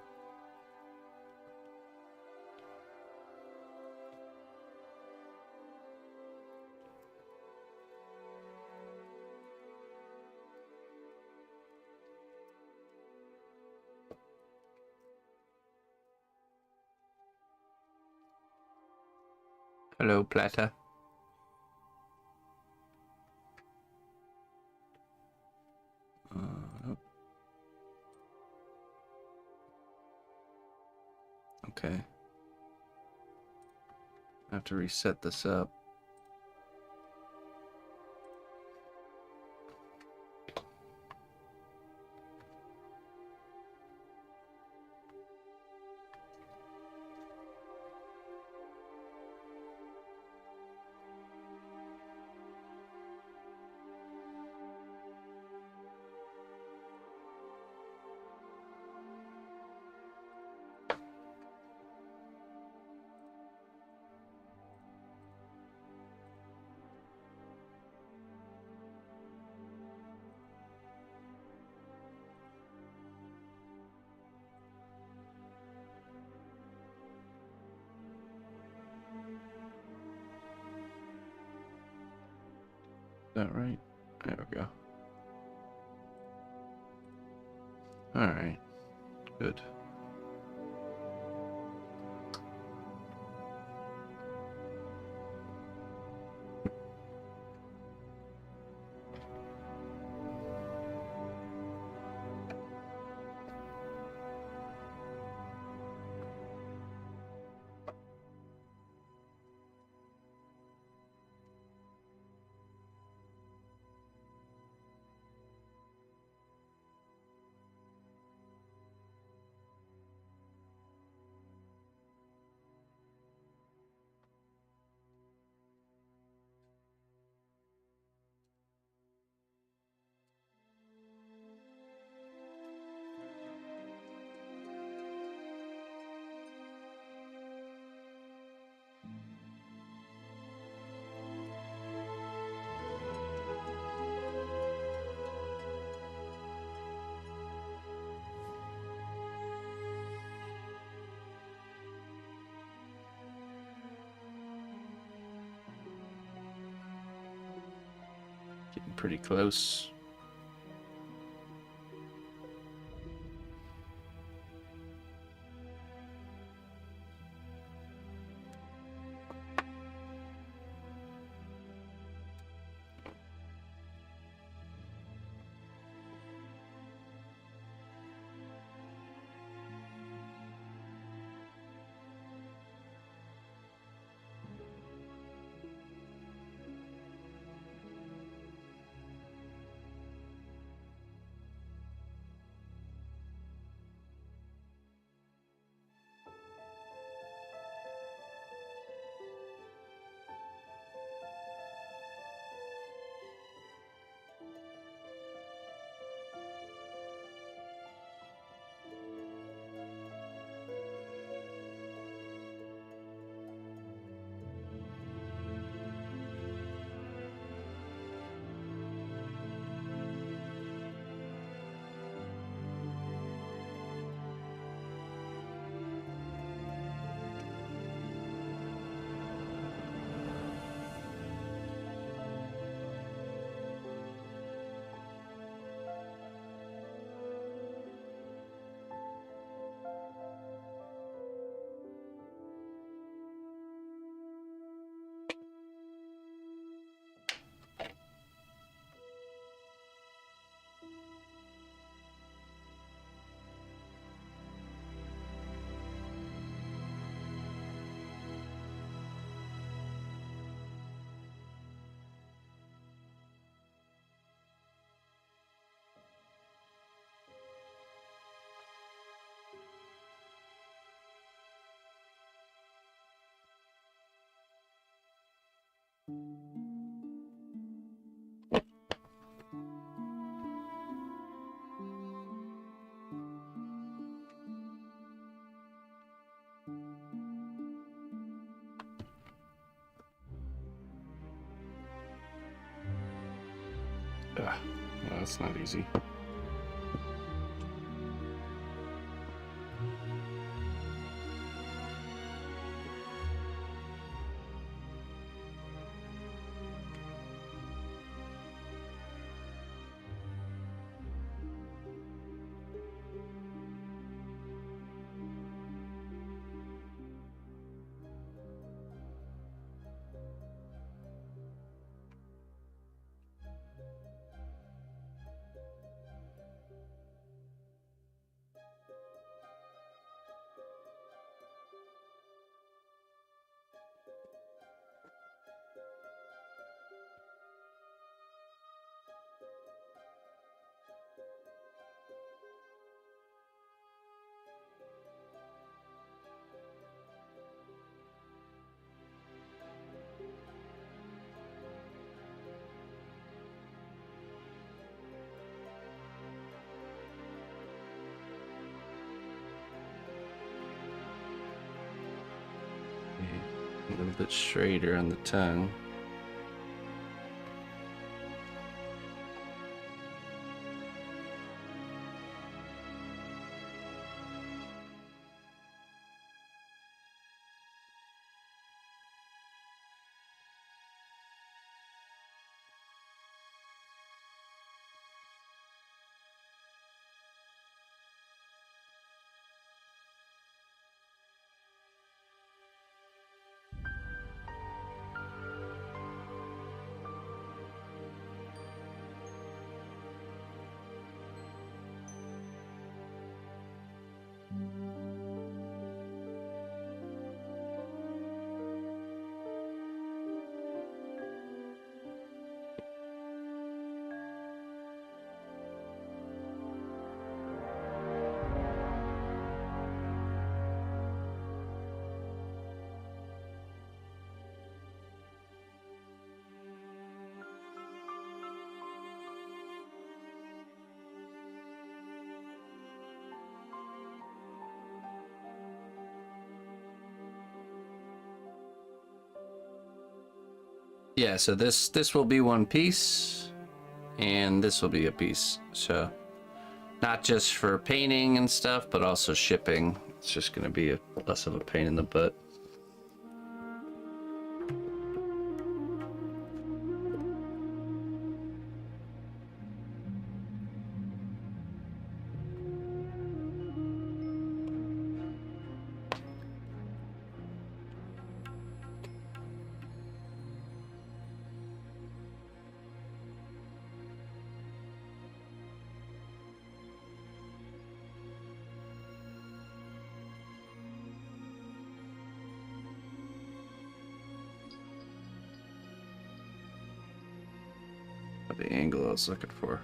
Hello, Plata. Okay. I have to reset this up. Is that right? There we go. All right. Good. Pretty close. Well, that's not easy. A little bit straighter on the tongue. Yeah, so this will be one piece, and this will be a piece. So not just for painting and stuff, but also shipping. It's just going to be less of a pain in the butt. The angle I was looking for.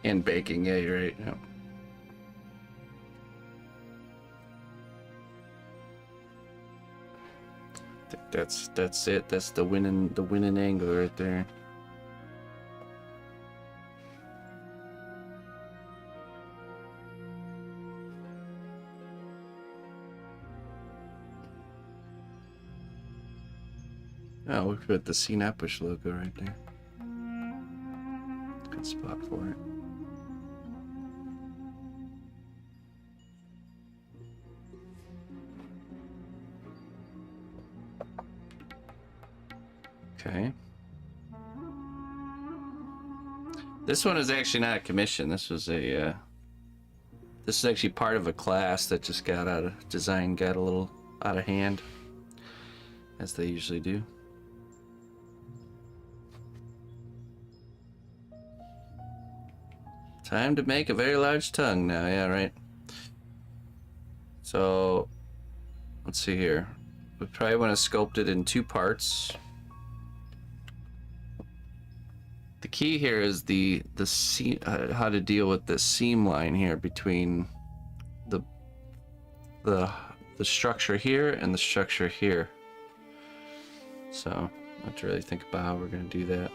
And baking, yeah, you're right. Yeah. I think that's it. That's the winning angle right there. Oh, we put the cnotbusch logo right there. Good spot for it. Okay. This one is actually not a commission. This was a this is actually part of a class that just got out of design, got a little out of hand, as they usually do. Time to make a very large tongue now, yeah, right. So let's see here. We probably want to sculpt it in 2 parts. The key here is the seam, how to deal with the seam line here between the structure here and the structure here. So I have to really think about how we're going to do that.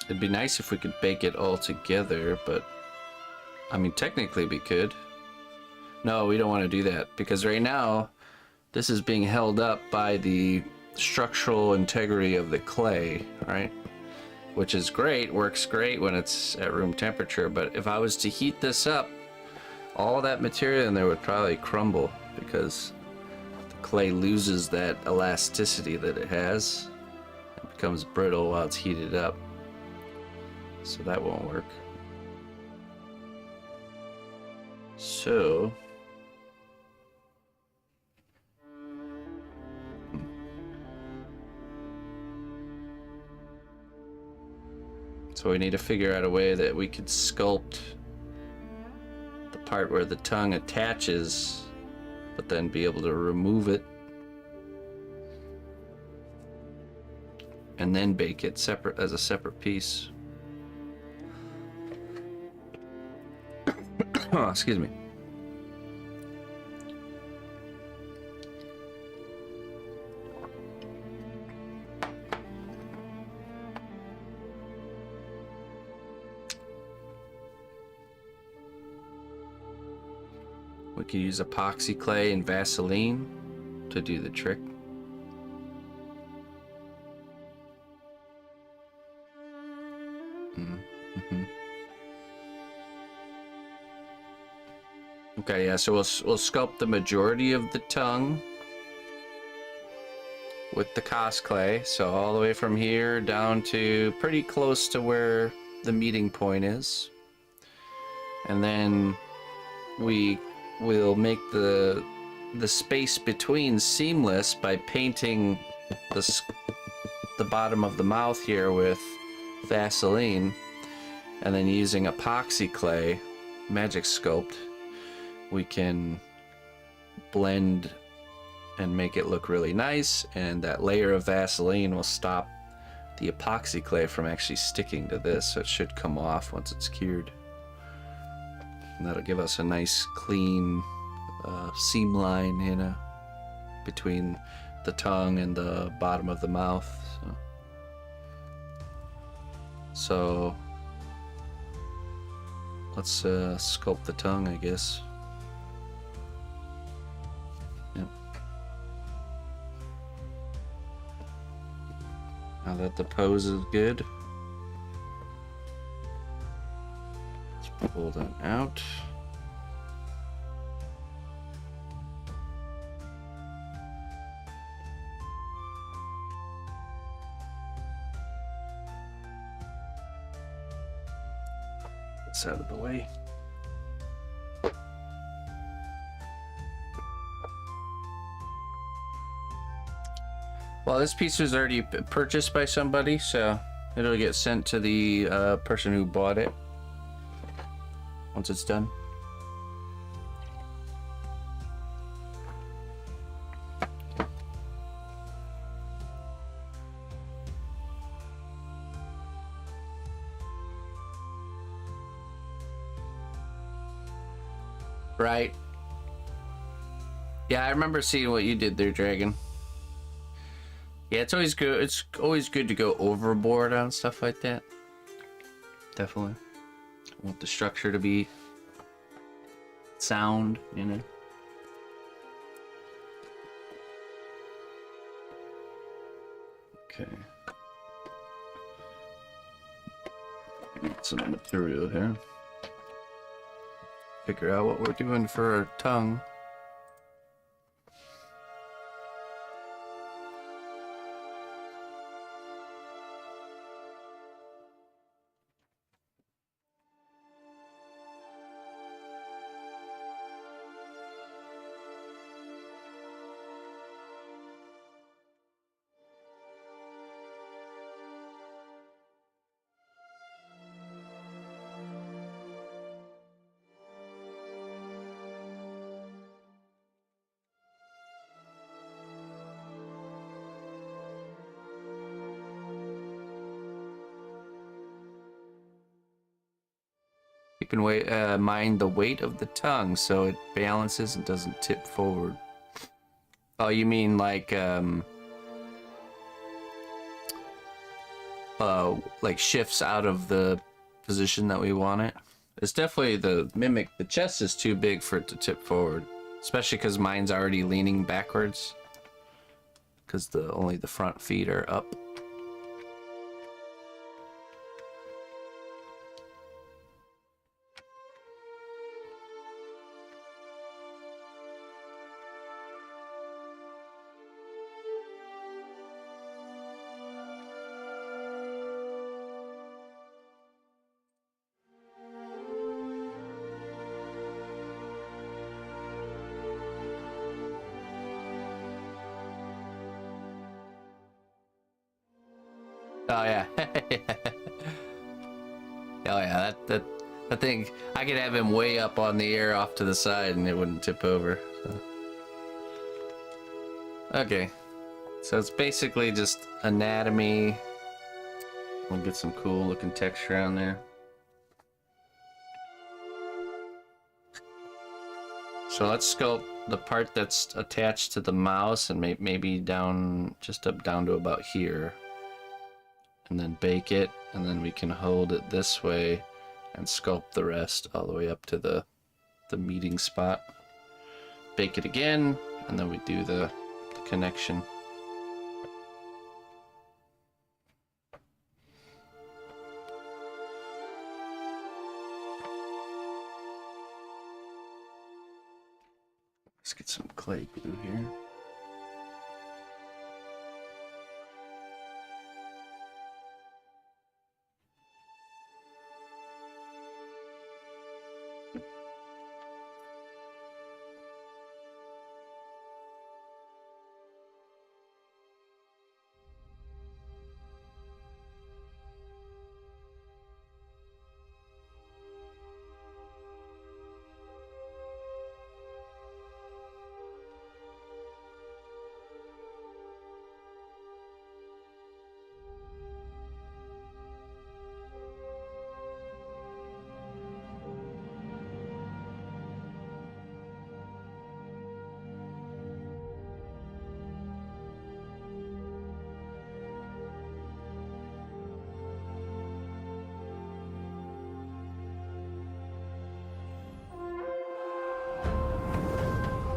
It'd be nice if we could bake it all together, but I mean, technically we could. No, we don't want to do that because right now this is being held up by the structural integrity of the clay, right? Which is great, works great when it's at room temperature, but if I was to heat this up, all that material in there would probably crumble because the clay loses that elasticity that it has. It becomes brittle while it's heated up. So that won't work. So we need to figure out a way that we could sculpt the part where the tongue attaches, but then be able to remove it and then bake it separate as a separate piece. Oh, excuse me. We could use epoxy clay and Vaseline to do the trick. Okay, yeah, so we'll sculpt the majority of the tongue with the cast clay. So all the way from here down to pretty close to where the meeting point is. And then we will make the space between seamless by painting the bottom of the mouth here with Vaseline, and then using epoxy clay, Magic Sculpt, we can blend and make it look really nice, and that layer of Vaseline will stop the epoxy clay from actually sticking to this, so it should come off once it's cured. And that'll give us a nice clean seam line, you know, between the tongue and the bottom of the mouth. So let's sculpt the tongue, I guess. Yep. Now that the pose is good, let's pull that out. This out of the way. Well, this piece was already purchased by somebody, so it'll get sent to the person who bought it. once it's done. Right. Yeah, I remember seeing what you did there, Dragon. Yeah, it's always good. It's always good to go overboard on stuff like that. Definitely. I want the structure to be sound, you know. Okay. Need some material here. Figure out what we're doing for our tongue. Keep in mind the weight of the tongue so it balances and doesn't tip forward. Oh, you mean like shifts out of the position that we want it? It's definitely the mimic. The chest is too big for it to tip forward, especially because mine's already leaning backwards because only the front feet are up. Oh yeah. Oh yeah, that I think I could have him way up on the air off to the side and it wouldn't tip over. So. Okay. So it's basically just anatomy. We'll get some cool looking texture on there. So let's sculpt the part that's attached to the mouse and maybe down to about here. And then bake it, and then we can hold it this way and sculpt the rest all the way up to the meeting spot. Bake it again, and then we do the connection. Let's get some clay glue here.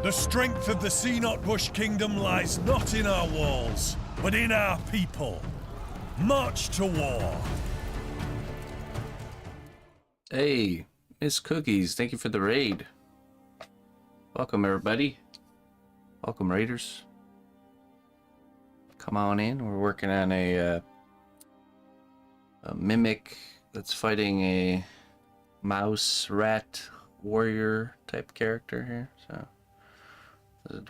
The strength of the cnotbusch kingdom lies not in our walls, but in our people. March to war. Hey, Miss Cookies, thank you for the raid. Welcome, everybody. Welcome, raiders. Come on in. We're working on a mimic that's fighting a mouse rat warrior type character here. So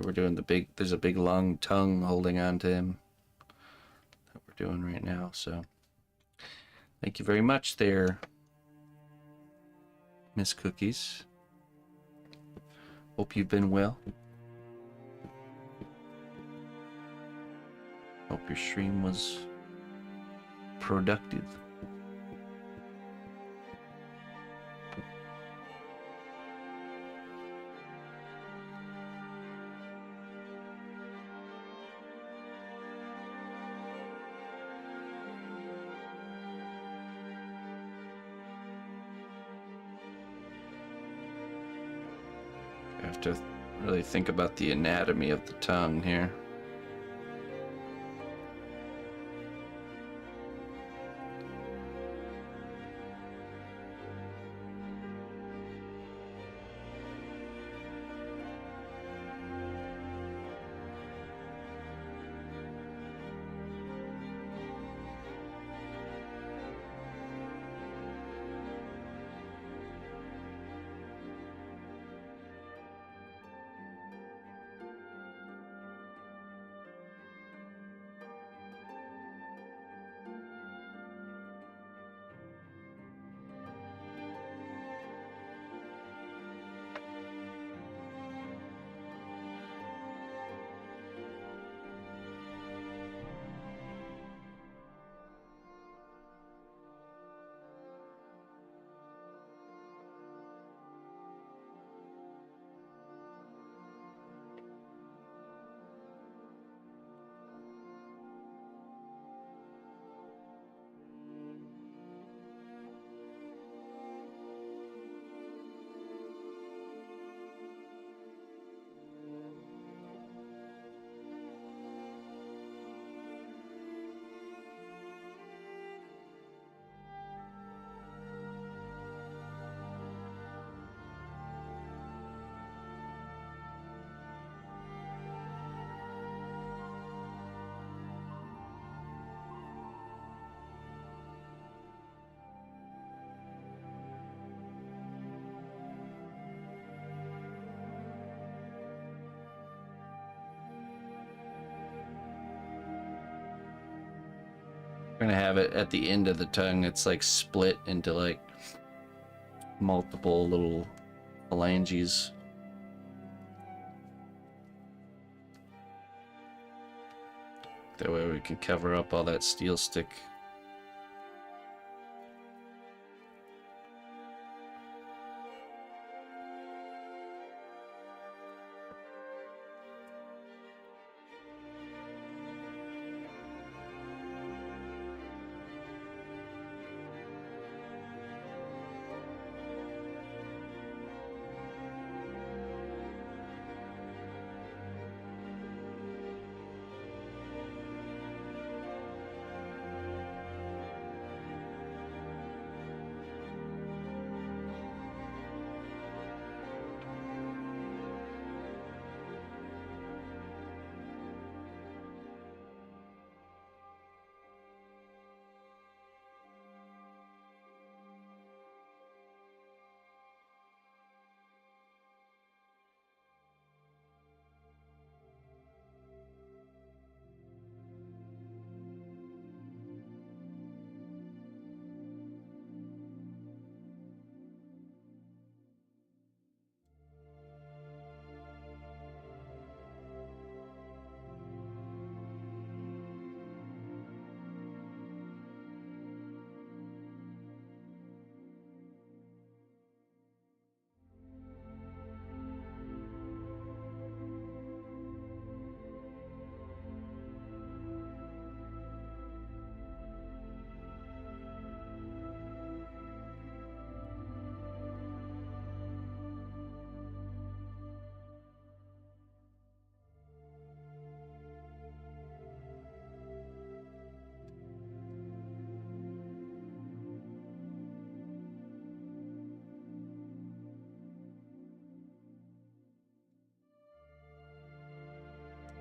we're doing there's a big long tongue holding on to him that we're doing right now. So thank you very much there, Miss Cookies. Hope you've been well. Hope your stream was productive. I have to really think about the anatomy of the tongue here. We're gonna have it at the end of the tongue. It's like split into like multiple little phalanges. That way we can cover up all that steel stick.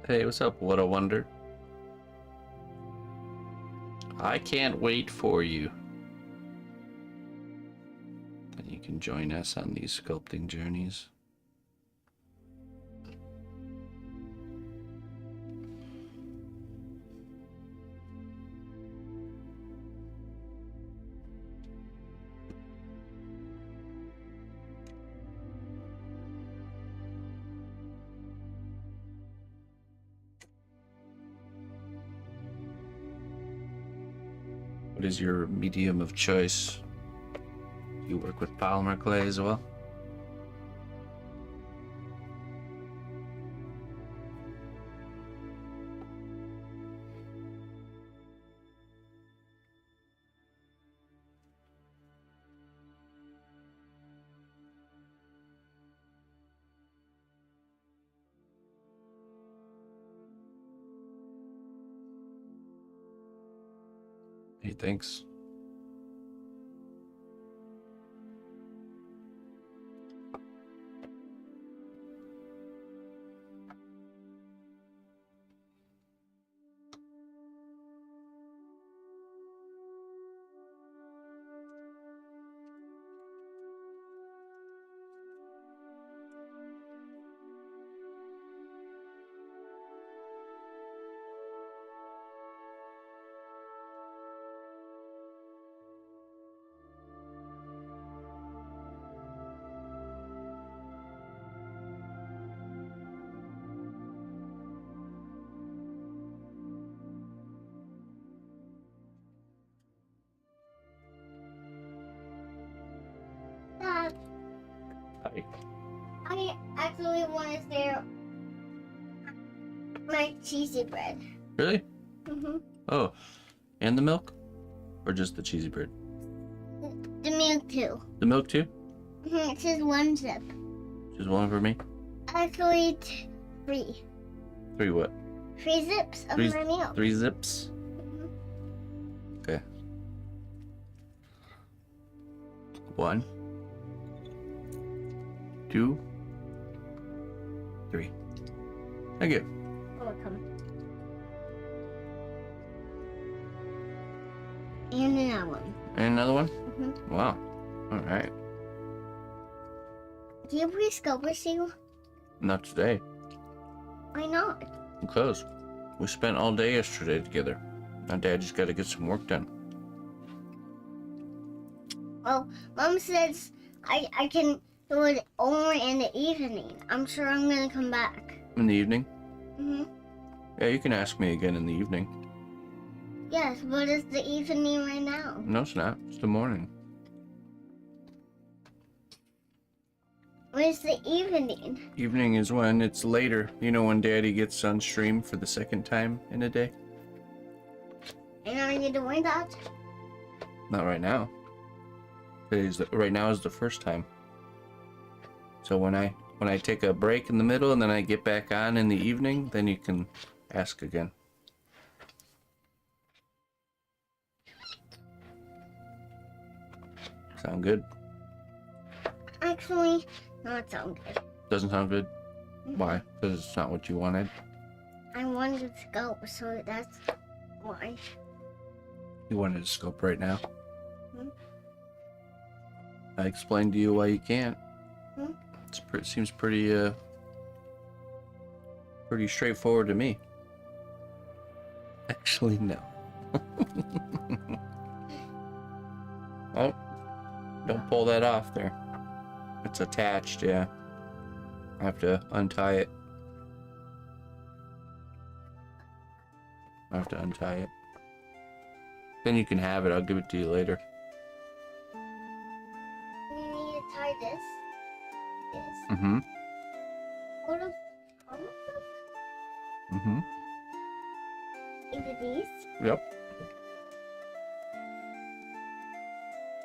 Hey, what's up, What a Wonder? I can't wait for you. And you can join us on these sculpting journeys. What is your medium of choice? You work with polymer clay as well? He thinks. Dad, Hi. I actually want to share my cheesy bread. Really? Mm-hmm. Oh, and the milk? Or just the cheesy bread? The milk too. The milk too? Mm-hmm. It says 1 zip. Just one for me? Actually, 3. 3 what? 3 zips of my milk. 3 zips? Mhm. Okay. 1, 2, 3. Thank you. Welcome. And another one. And another one? Mm-hmm. Wow. Alright. Do you play Sculpting? Not today. Why not? Because we spent all day yesterday together. My dad just got to get some work done. Well, Mom says I can do it over in the evening. I'm sure I'm gonna come back. In the evening? Mm-hmm. Yeah, you can ask me again in the evening. Yes, but it's the evening right now. No, it's not. It's the morning. Where's the evening? Evening is when it's later. You know, when Daddy gets on stream for the second time in a day? And are you doing that? Not right now. Right now is the first time. So when I take a break in the middle and then I get back on in the evening, then you can ask again. Sound good? Actually, not sound good. Doesn't sound good? Why? Because it's not what you wanted? I wanted to go, so that's why. You wanted to scope right now? Hmm? I explained to you why you can't. Hmm? It seems pretty straightforward to me. Actually, no. Oh, don't pull that off there. It's attached, yeah. I have to untie it. I have to untie it. Then you can have it. I'll give it to you later. You need to tie this. This. Mm-hmm. Hold on. Mm-hmm. Into these. Yep.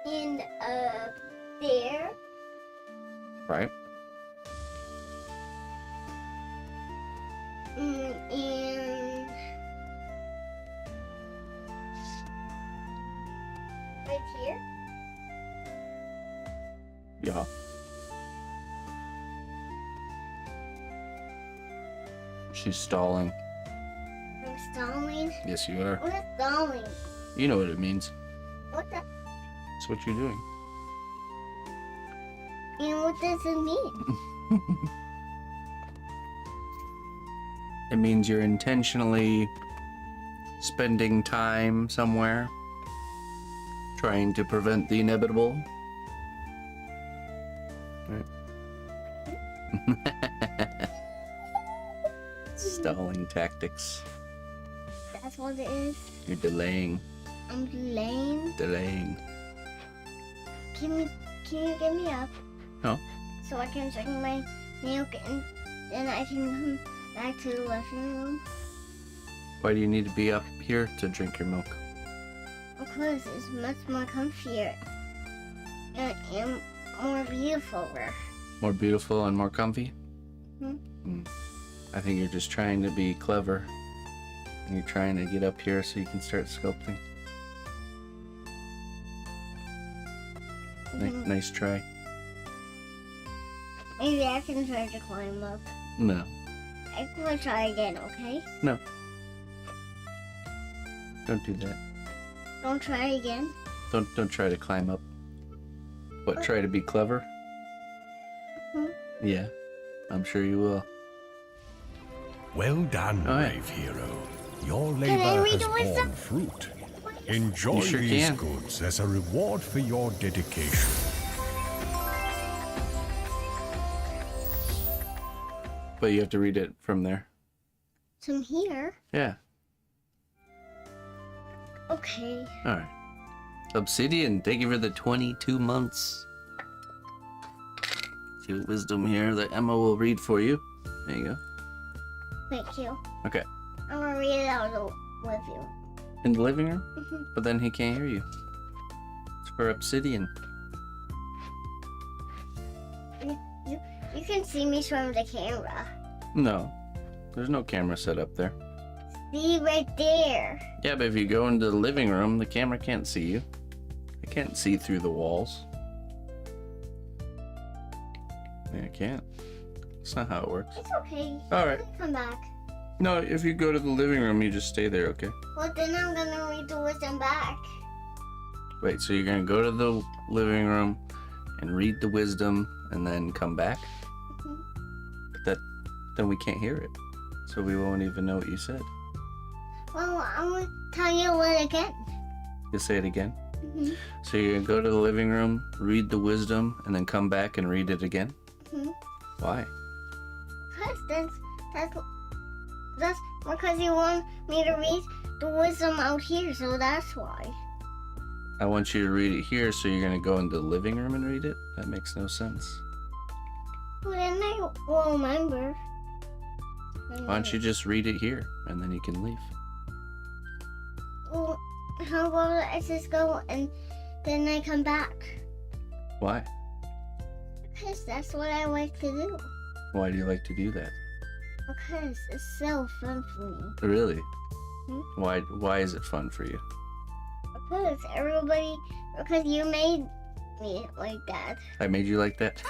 And there. Right. And right here. Yeah. She's stalling. I'm stalling. Yes, you are. What is stalling? You know what it means. What the? That's what you're doing. And what does it mean? It means you're intentionally spending time somewhere, trying to prevent the inevitable. Right. Stalling tactics. That's what it is. You're delaying. I'm delaying. Delaying. Can you get me up? No. So I can drink my milk and then I can come back to the living room? Why do you need to be up here to drink your milk? Because it's much more comfier and more beautiful. More beautiful and more comfy? Hmm? I think you're just trying to be clever. And you're trying to get up here so you can start sculpting. Nice try. Maybe I can try to climb up. No. I will try again, okay? No. Don't do that. Don't try again? Don't try to climb up. What, try to be clever? Yeah, I'm sure you will. Well done, brave hero. Your labor has borne fruit. Enjoy sure these can. goods as a reward for your dedication. But you have to read it from there. From here? Yeah. Okay. Alright. Obsidian, thank you for the 22 months. See what wisdom here that Emma will read for you. There you go. Thank you. Okay. I'm gonna read it out with you. In the living room? But then he can't hear you. It's for Obsidian. You can see me from the camera. No. There's no camera set up there. See right there. Yeah, but if you go into the living room, the camera can't see you. It can't see through the walls. Yeah, it can't. That's not how it works. It's okay. Alright. Come back. No, if you go to the living room, you just stay there, okay? Well, then I'm gonna read the wisdom back. Wait, so you're gonna go to the living room and read the wisdom and then come back? Then we can't hear it. So we won't even know what you said. Well, I'm gonna tell you it again. You'll say it again? So you're gonna go to the living room, read the wisdom, and then come back and read it again? Why? Because that's because you want me to read the wisdom out here, so that's why. I want you to read it here, so you're gonna go into the living room and read it? That makes no sense. Well, then I will remember. Why don't you just read it here, and then you can leave? Well, how about I just go and then I come back? Why? Because that's what I like to do. Why do you like to do that? Because it's so fun for me. Really? Why is it fun for you? Because you made me like that. I made you like that?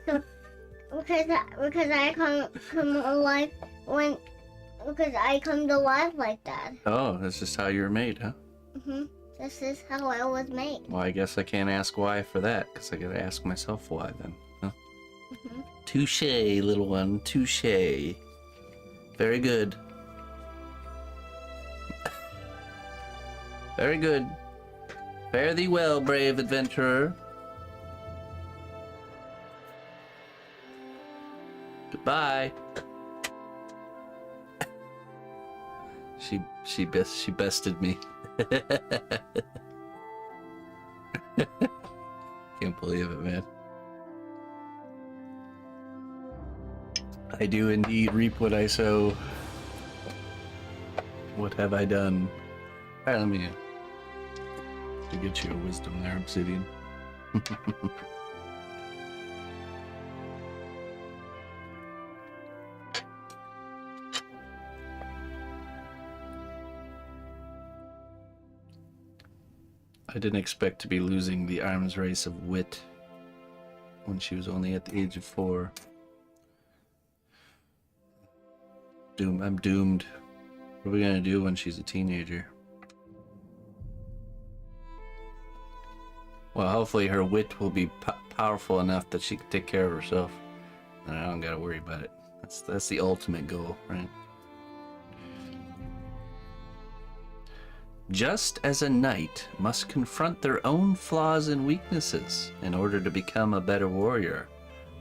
Because I come alive because I come to life like that. Oh, that's just how you were made, huh? This is how I was made. Well, I guess I can't ask why for that, because I gotta ask myself why then. Huh? Touche, little one, touche. Very good. Very good. Fare thee well, brave adventurer. Goodbye. She bested me. Can't believe it, man. I do indeed reap what I sow. What have I done? Alright, let me to get you a wisdom there, Obsidian. I didn't expect to be losing the arms race of wit when she was only at the age of 4. I'm doomed. What are we gonna do when she's a teenager? Well, hopefully her wit will be powerful enough that she can take care of herself. And I don't gotta worry about it. That's the ultimate goal, right? Just as a knight must confront their own flaws and weaknesses in order to become a better warrior,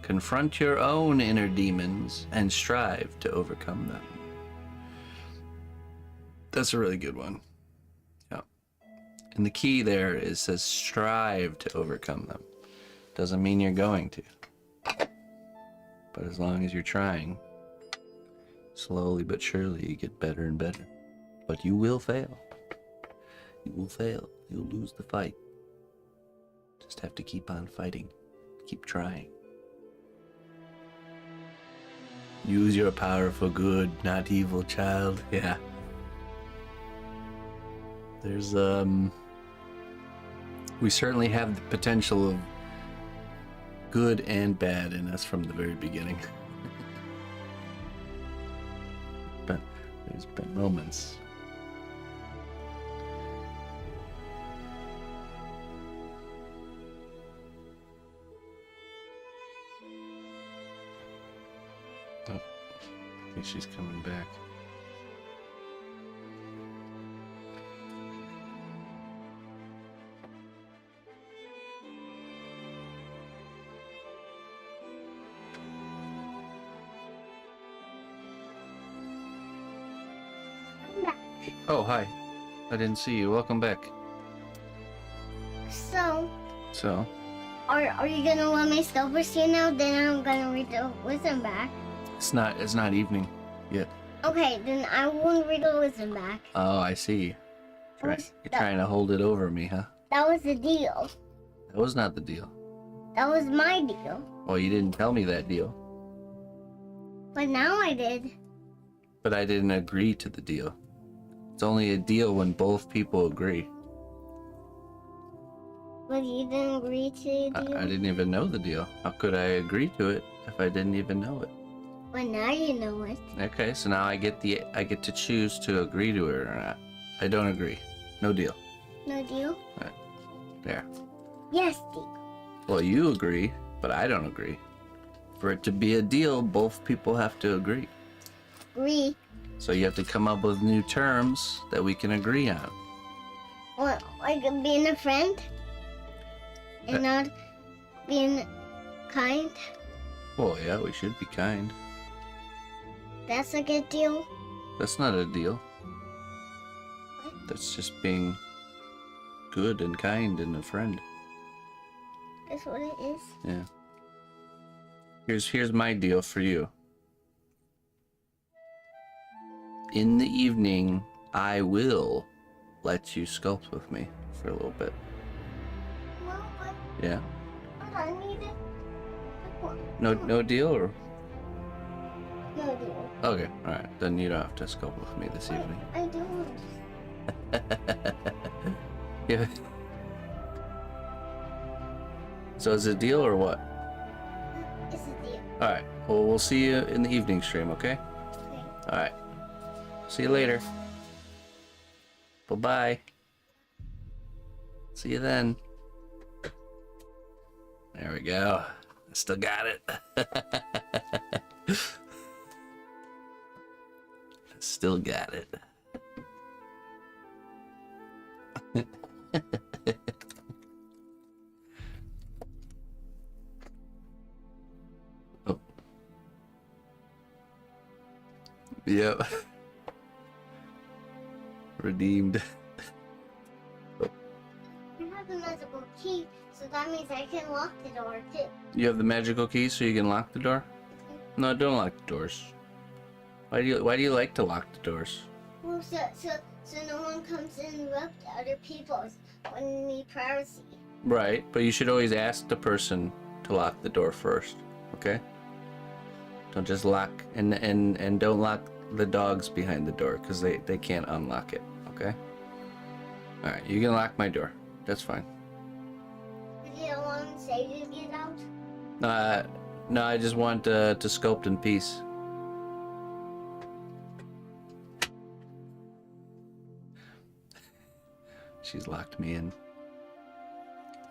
confront your own inner demons and strive to overcome them. That's a really good one. And the key there is says strive to overcome them. Doesn't mean you're going to. But as long as you're trying, slowly but surely you get better and better. But you will fail. You will fail. You'll lose the fight. Just have to keep on fighting. Keep trying. Use your power for good, not evil, child. Yeah. There's, we certainly have the potential of good and bad in us from the very beginning. But there's been moments. Oh, I think she's coming back. Oh, hi. I didn't see you. Welcome back. So, are you gonna let me sculpt you now? Then I'm gonna read the wisdom back. It's not evening yet. Okay, then I won't read the wisdom back. Oh, I see. You're That trying to hold it over me, huh? was the deal. That was not the deal. That was my deal. Well, you didn't tell me that deal. But now I did. But I didn't agree to the deal. It's only a deal when both people agree. But you didn't agree to the deal? I didn't even know the deal. How could I agree to it if I didn't even know it? Well, now you know it. Okay, so now I get to choose to agree to it or not. I don't agree. No deal. No deal? There. Yes, deal. Well, you agree, but I don't agree. For it to be a deal, both people have to agree. Agree. So you have to come up with new terms that we can agree on. What, like being a friend? And not being kind? Well, yeah, we should be kind. That's a good deal. That's not a deal. That's just being good and kind and a friend. That's what it is. Yeah. Here's my deal for you. In the evening, I will let you sculpt with me for a little bit. Well, Yeah? but I need it. No deal or? No deal. Okay, alright. Then you don't have to sculpt with me this evening. I don't. Yeah. So is it a deal or what? It's a deal. Alright. Well, we'll see you in the evening stream, okay? Okay. Alright. See you later. Bye-bye. See you then. There we go. I still got it. Still got it. Oh. Yep. Redeemed. I have a magical key, so that means I can lock the door too. You have the magical key so you can lock the door? No, don't lock the doors. Why do you like to lock the doors? Well, so no one comes and interrupt other people's when they need privacy. Right, but you should always ask the person to lock the door first, okay? Don't just lock and don't lock the dogs behind the door because they can't unlock it, okay? All right, you can lock my door. That's fine. You don't want to say to get out? No, I just want to sculpt in peace. She's locked me in.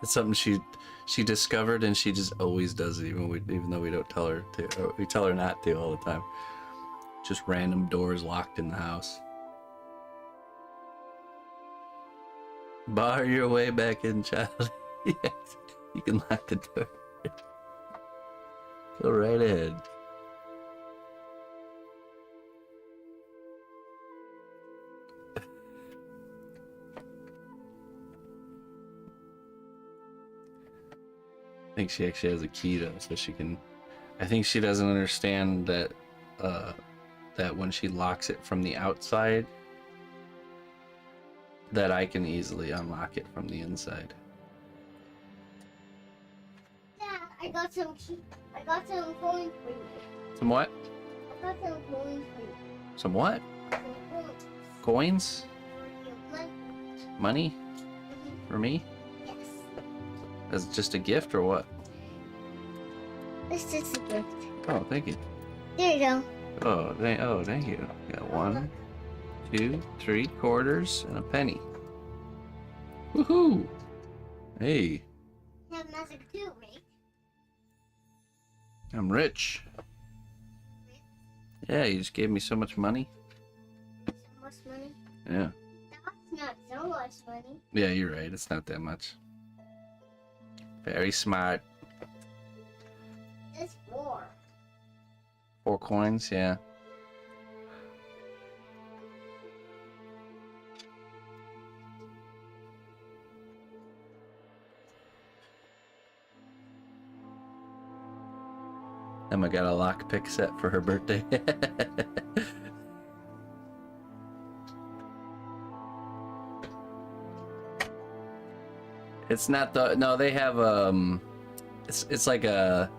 It's something she discovered, and she just always does it, even though we don't tell her to. Or we tell her not to all the time. Just random doors locked in the house. Bar your way back in, child. Yes, you can lock the door. Go right ahead. think she actually has a key though, so she can. I think she doesn't understand that that when she locks it from the outside, that I can easily unlock it from the inside. Dad, I got some coins for you. Some what? I got some coins for you. Some what? Some coins. Coins? For your money. Money? For me? Yes. As just a gift or what? It's just a gift. Oh, thank you. There you go. Oh, thank you. Got 1, 2, 3 quarters and a penny. Woohoo! Hey, You have magic too, right? I'm rich. Yeah, you just gave me so much money. So much money. Yeah. That's not so much money. Yeah, you're right. It's not that much. Very smart. It's 4. 4 coins, yeah. Emma got a lockpick set for her birthday. It's not the no. They have it's like a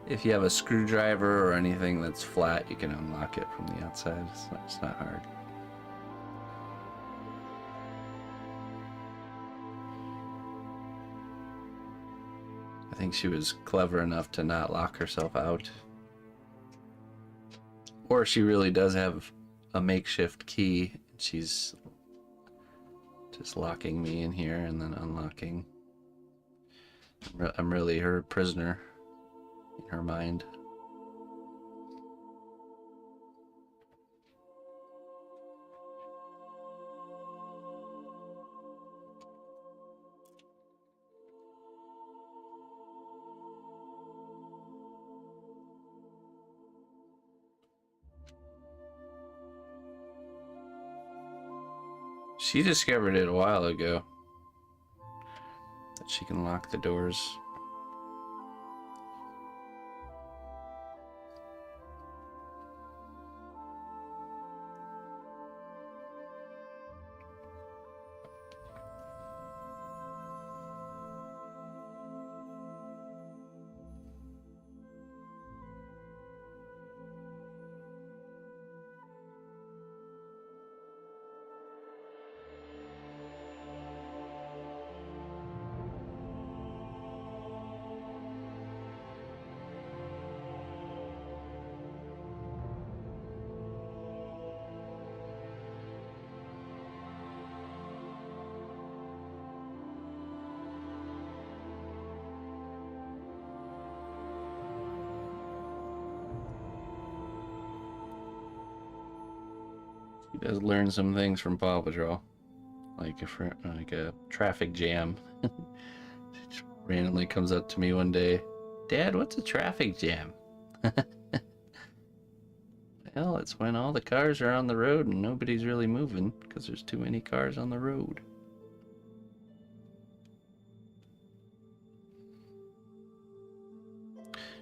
if you have a screwdriver or anything that's flat, you can unlock it from the outside. It's not hard. I think she was clever enough to not lock herself out. Or she really does have a makeshift key. She's just locking me in here and then unlocking. I'm really her prisoner in her mind. She discovered it a while ago, that she can lock the doors. She does learn some things from Paw Patrol, like a traffic jam. She just randomly comes up to me one day, "Dad, what's a traffic jam?" Well, it's when all the cars are on the road and nobody's really moving because there's too many cars on the road.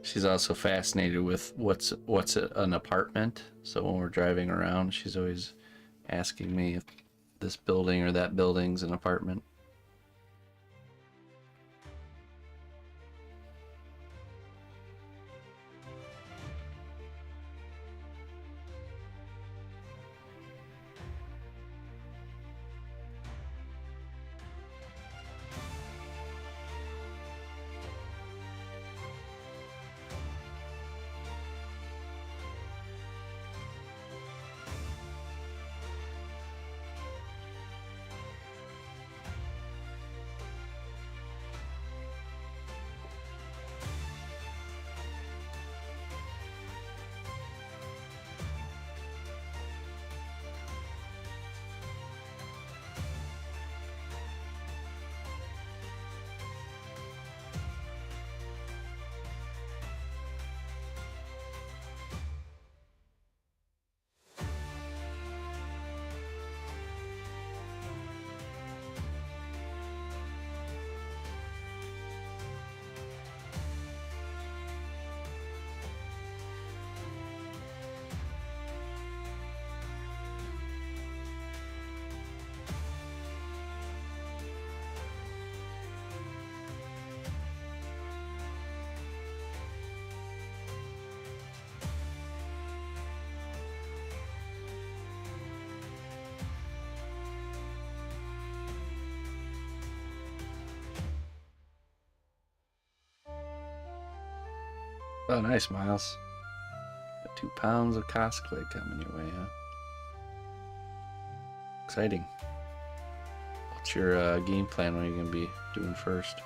She's also fascinated with what's an apartment. So when we're driving around, she's always asking me if this building or that building's an apartment. Oh, nice, Miles. Got 2 pounds of cosplay coming your way, huh? Exciting. What's your game plan? What are you going to be doing first?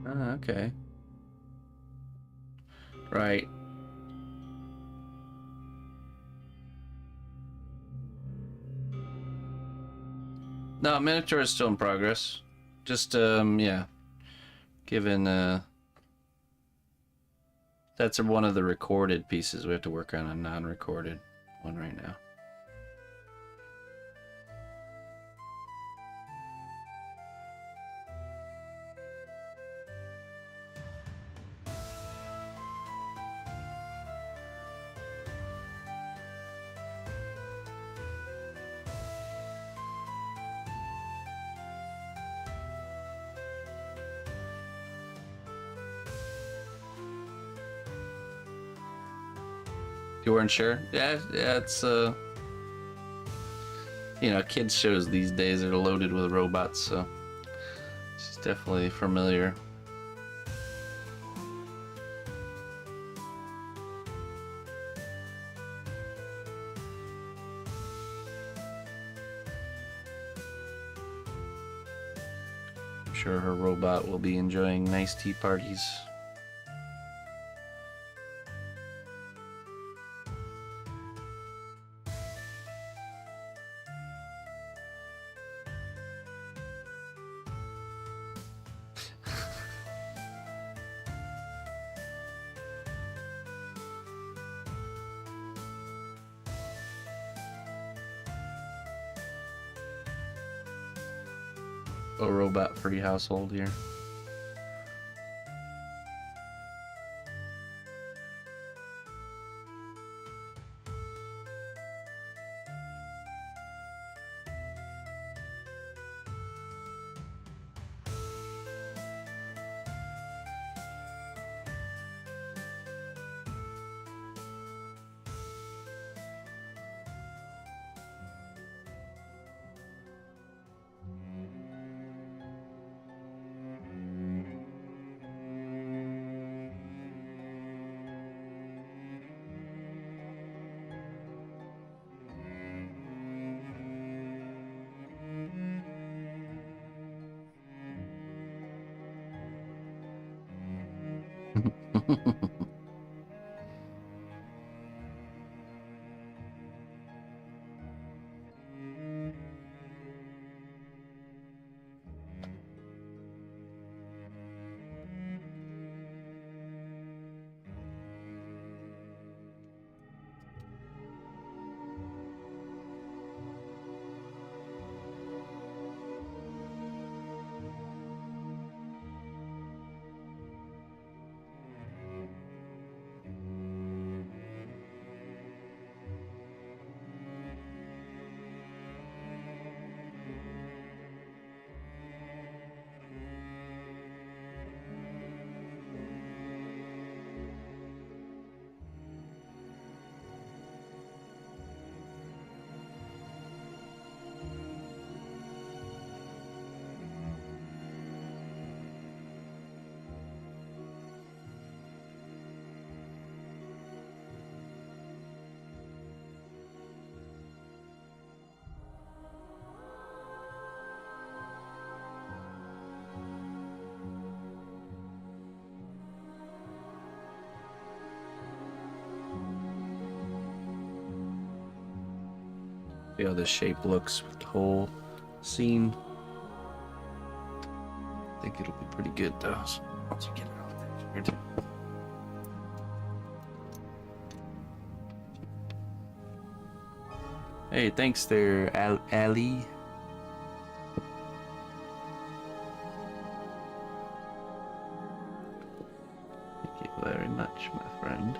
Ah, okay. Right. No, miniature is still in progress. Just, yeah. Given, that's one of the recorded pieces. We have to work on a non-recorded one right now. You weren't sure? Yeah, it's you know, kids shows these days are loaded with robots, so she's definitely familiar. I'm sure her robot will be enjoying nice tea parties. A robot-free household here. See how this shape looks with the whole scene. I think it'll be pretty good though. So once you get it on there. Hey, thanks there, Ali. Thank you very much, my friend.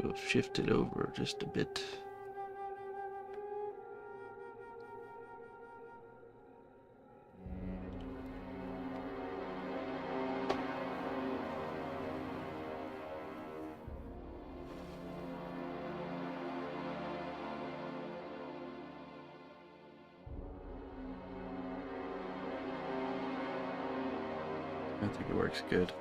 We'll shift it over just a bit. I think it works good.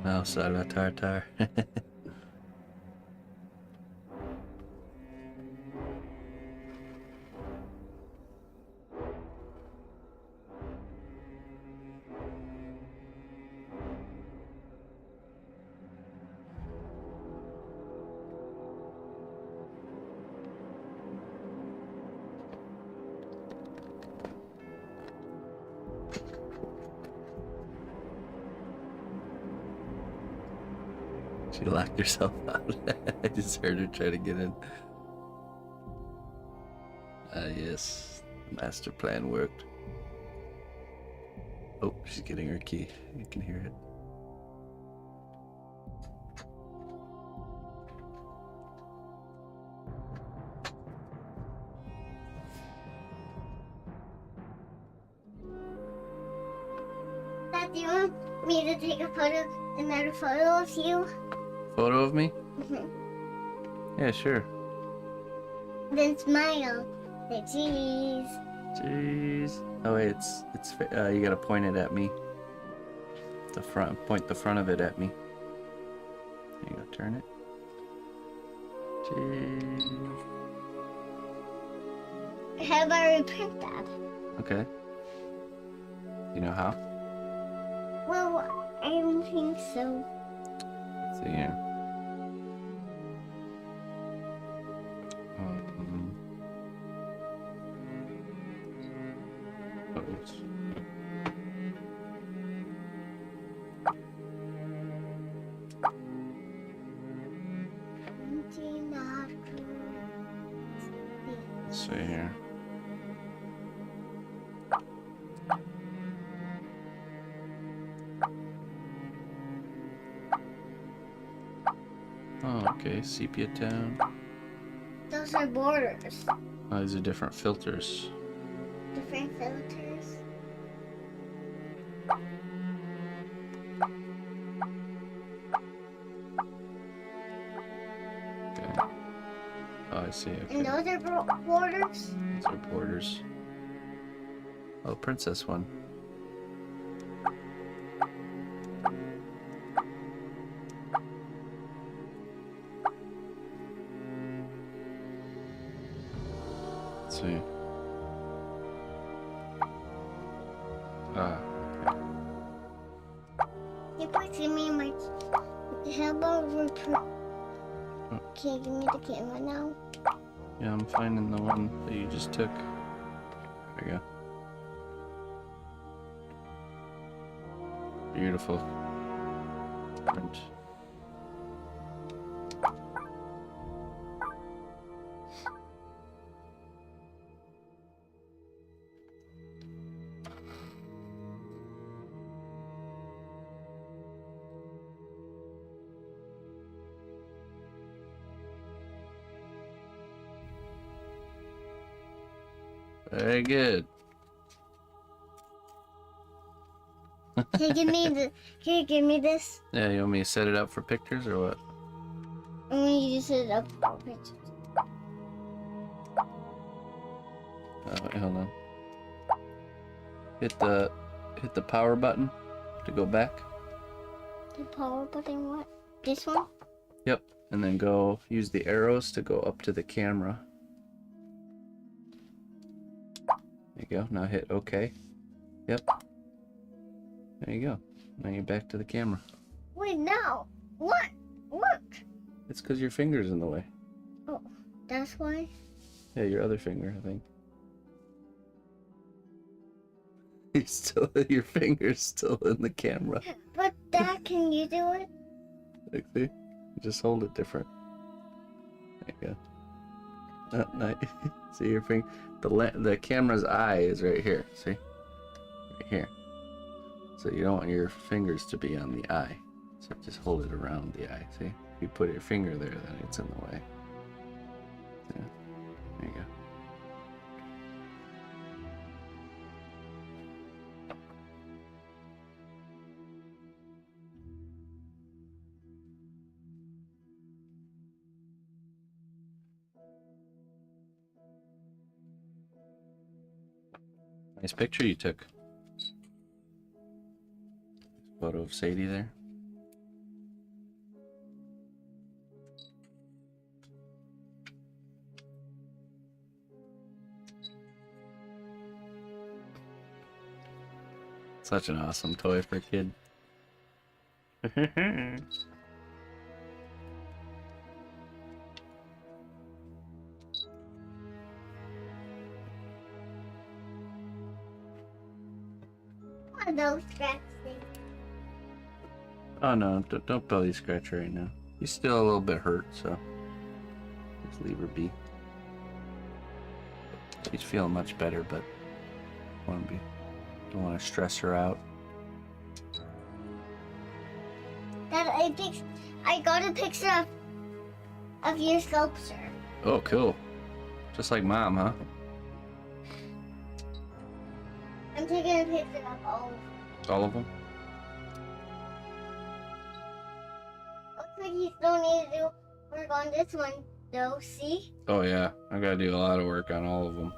Mouse a la tartare. She locked herself out. I just heard her try to get in. Yes, the master plan worked. Oh, she's getting her key. You can hear it. Dad, do you want me to take another photo of you? Photo of me? Mm-hmm. Yeah, sure. Then smile. Say cheese. Jeez. Oh wait, you gotta point it at me. The front, point the front of it at me. There you go, turn it. Jeez. How about we print that? Okay. You know how? Well, I don't think so. Let's see here. Oops. Let's see here. Oh, okay, sepia tone. Those are borders. Oh, these are different filters. Different filters. Okay. Oh, I see. Okay. And those are borders? Those are borders. Oh, princess one. Let's see. Ah, okay. You put me in my. How about we Can you give me the camera now? Yeah, I'm finding the one that you just took. There we go. Beautiful. Print. Very good. Can you give me the? Can you give me this? Yeah, you want me to set it up for pictures or what? I want you to set it up for pictures. Wait, hold on. Hit the power button to go back. The power button, what? This one? Yep. And then go use the arrows to go up to the camera. There you go. Now hit OK. Yep. There you go. Now you're back to the camera. Wait, no. What? Look. It's because your finger's in the way. Oh, that's why? Yeah, your other finger, I think. Your finger's still in the camera. But Dad, can you do it? Like, see? Just hold it different. There you go. Nice. See your finger? The camera's eye is right here. See? Right here. So you don't want your fingers to be on the eye. So just hold it around the eye. See? If you put your finger there, then it's in the way. Yeah. There you go. Nice picture you took. Photo of Sadie there. Such an awesome toy for a kid. One of those scratch things. Oh no, don't belly scratch her right now. He's still a little bit hurt, so just leave her be. She's feeling much better, but don't want to stress her out. Dad, I got a picture of your sculpture. Oh, cool. Just like Mom, huh? I'm taking a picture of all of them. All of them? Looks like you still need to do work on this one, though. See? Oh yeah, I gotta do a lot of work on all of them.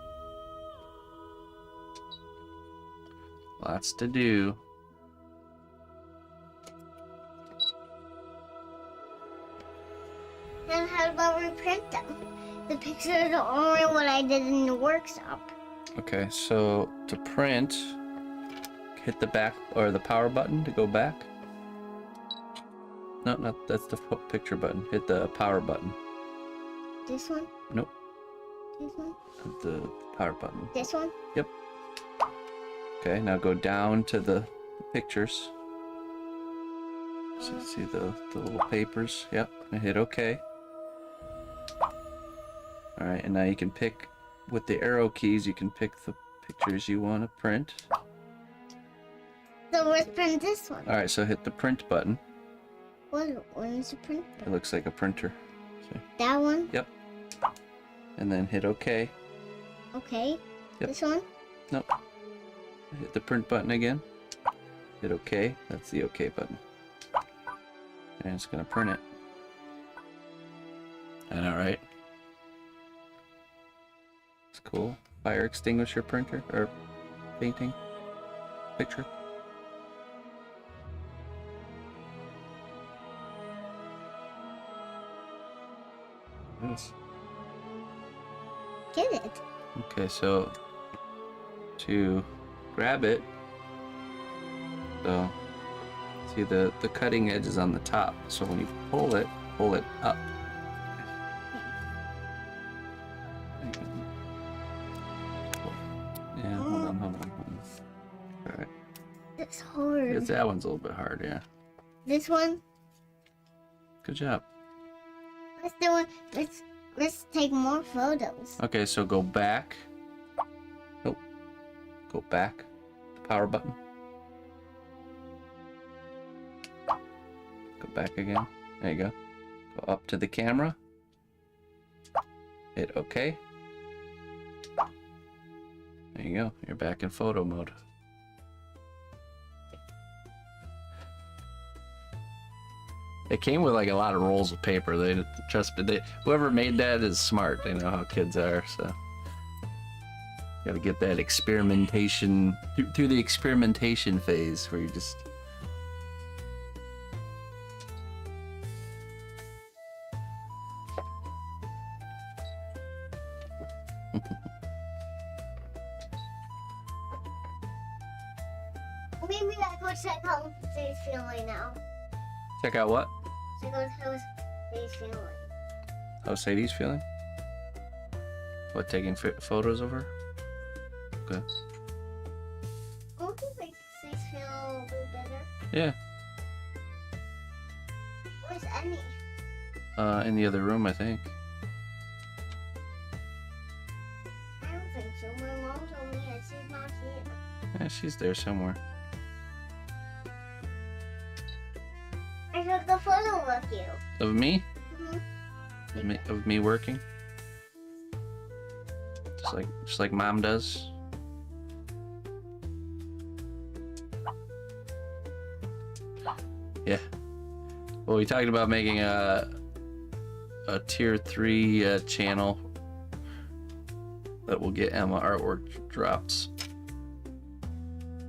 Lots to do. Then how about we print them? The pictures are only what I did in the workshop. Okay, so to print, hit the back or the power button to go back. No, that's the picture button. Hit the power button. This one? Nope. This one? Hit the power button. This one? Yep. Okay, now go down to the pictures. See the little papers? Yep. And hit OK. Alright, and now you can pick, with the arrow keys, you can pick the pictures you want to print. So let's print this one. Alright, so hit the print button. What is the print It button? looks like a printer. See? That one? Yep. And then hit OK. Okay. Yep. This one? Nope. Hit the print button again. Hit OK. That's the OK button. And it's going to print it. And alright. It's cool. Fire extinguisher printer, or painting, picture. Yes. Get it. Okay, so to grab it, so see the cutting edge is on the top. So when you pull it up. Yeah, hold on. All right. It's hard. Yes, that one's a little bit hard, yeah. This one? Good job. Let's do it. Let's take more photos. Okay, so go back. Nope. Go back. The power button. Go back again. There you go. Go up to the camera. Hit OK. There you go. You're back in photo mode. It came with like a lot of rolls of paper. They trust me. Whoever made that is smart. They know how kids are. So got to get that experimentation through the experimentation phase where you just. Maybe I could check how he's feeling now. Check out what? Check out how he's feeling. How Sadie's feeling? What, taking photos of her? Okay. Don't you think he's feeling a little bit better? Yeah. Where's Emmy? In the other room, I think. I don't think so. My mom told me that she's not here. Yeah, she's there somewhere. I took a photo of you. Of me? Mm-hmm. Of me working? Just like Mom does. Yeah. Well, we talked about making a tier 3 channel that will get Emma artwork drops.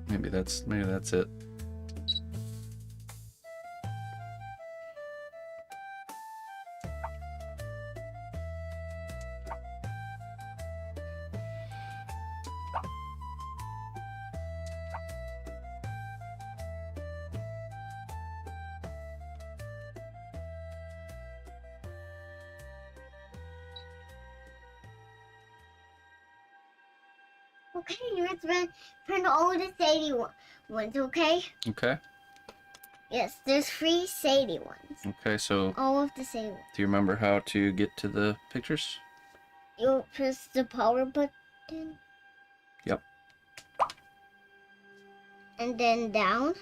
Maybe that's it. Okay, let's print all the Sadie ones, okay? Okay. Yes, there's 3 Sadie ones. Okay, so All of the Sadie ones. do you remember how to get to the pictures? You press the power button. Yep. And then down.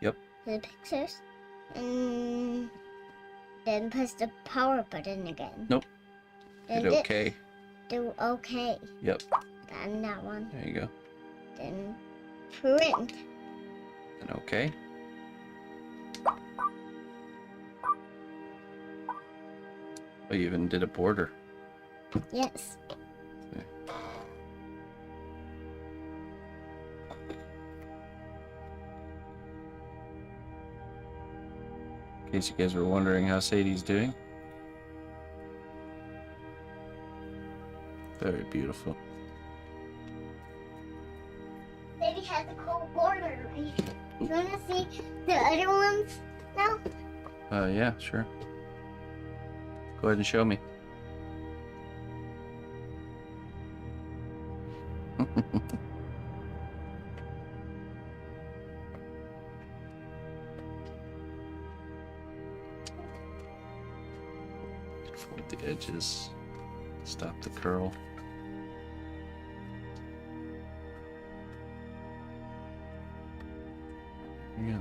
Yep. The pictures. And then press the power button again. Nope. Then Hit okay. Do okay. Yep. And that one. There you go. Then print. And okay. Oh, you even did a border. Yes. Okay. In case you guys were wondering how Sadie's doing. Very beautiful. Sadie has a cool border, right? You wanna see the other ones now? Yeah, sure. Go ahead and show me. Fold the edges. Stop the curl. There you go.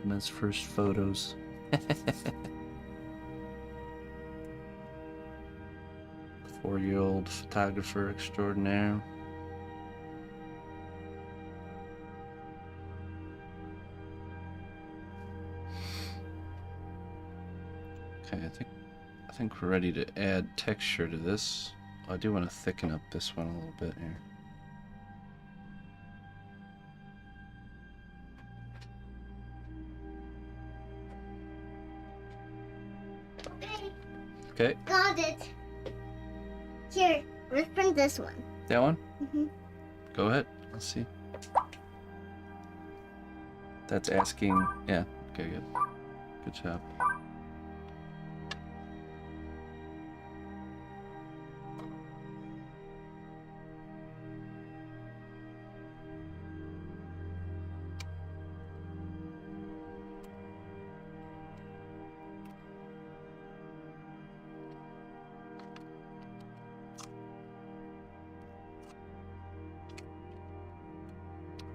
Emma's first photos. 4-year-old photographer extraordinaire. Okay, I think we're ready to add texture to this. I do want to thicken up this one a little bit here. Okay. Got it. Here, let's print this one. That one? Mm-hmm. Go ahead. Let's see. That's asking. Yeah. Okay, good. Good job.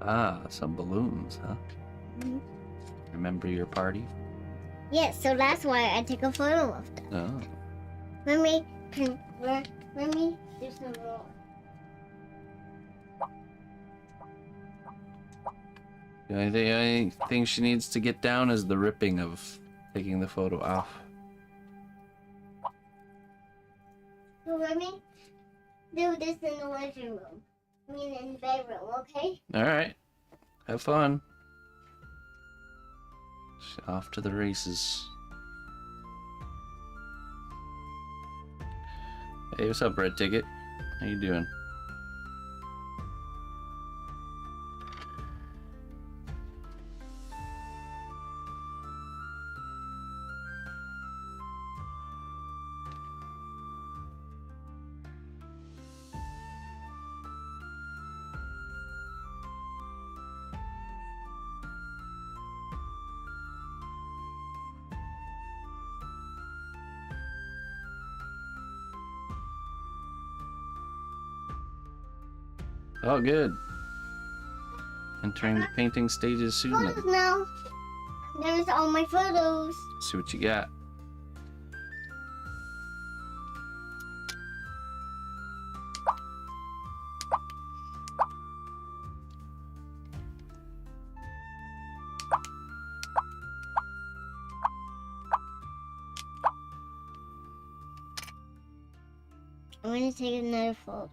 Ah, some balloons, huh? Mm-hmm. Remember your party? Yes, so that's why I took a photo of them. Oh. let me do some more. The only thing she needs to get down is the ripping of taking the photo off. So let me do this in the living room. I mean in the bedroom, okay? Alright. Have fun. Off to the races. Hey, what's up, Red Ticket? How you doing? Oh, good. Entering the painting stages soon. Photos now. There's all my photos. See what you got. I'm gonna take another photo.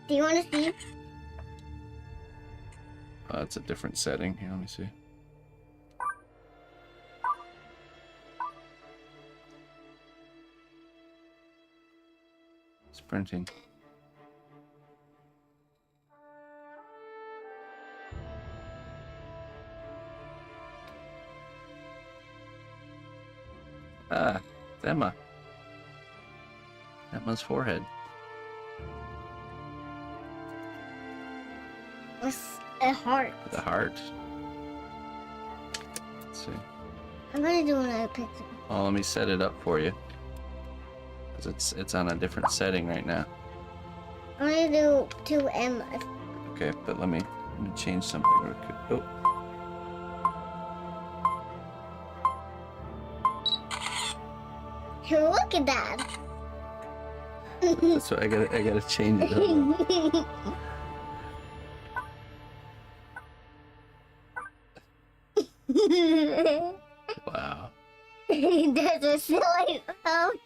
Do you want to see? It's a different setting. Here, let me see. It's printing. Ah, it's Emma. Emma's forehead. It's a heart. The heart. Let's see. I'm gonna do another picture. Oh, let me set it up for you. Because it's on a different setting right now. I'm gonna do two Emmas. Okay, but let me change something real quick. Oh. Look at that. That's what I gotta change it up. Wow. There's a silly photo.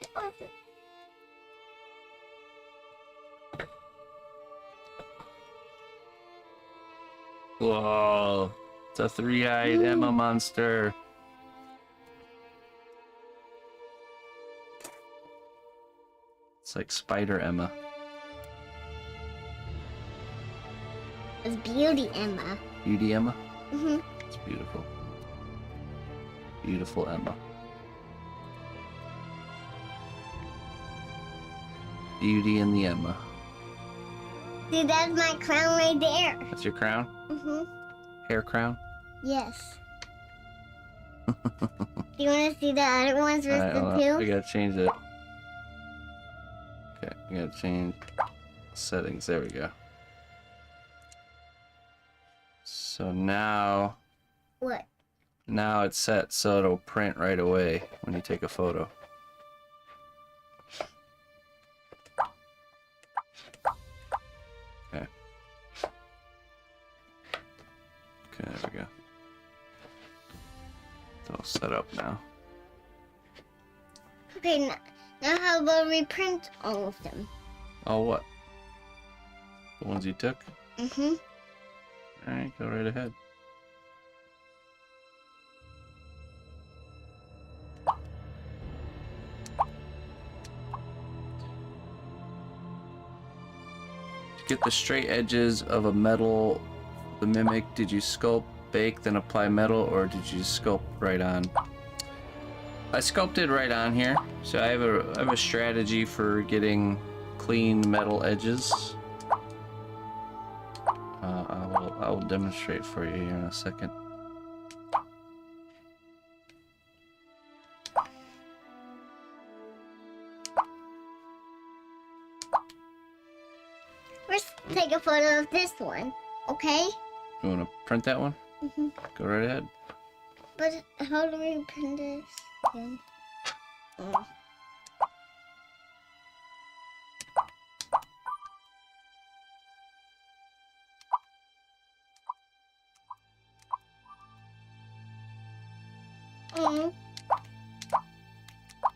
Whoa. It's a three-eyed Emma monster. It's like Spider Emma. It's Beauty Emma. Beauty Emma? Mm-hmm. It's beautiful. Beautiful Emma. Beauty and the Emma. See, that's my crown right there. That's your crown? Mm-hmm. Hair crown? Yes. Do you want to see the other ones with Alright, the hold on. two? We gotta change it. Okay, we gotta change settings. There we go. So now What? Now it's set so it'll print right away when you take a photo. Okay. Okay, there we go. It's all set up now. Okay, now how about we print all of them? Oh, what? The ones you took? Mm-hmm. Alright, go right ahead. To get the straight edges of a metal, the mimic, did you sculpt, bake, then apply metal, or did you sculpt right on? I sculpted right on here, so I have a strategy for getting clean metal edges. I will demonstrate for you here in a second. First, take a photo of this one, okay? You want to print that one? Mm-hmm. Go right ahead. But how do we print this again? Oh. Mm.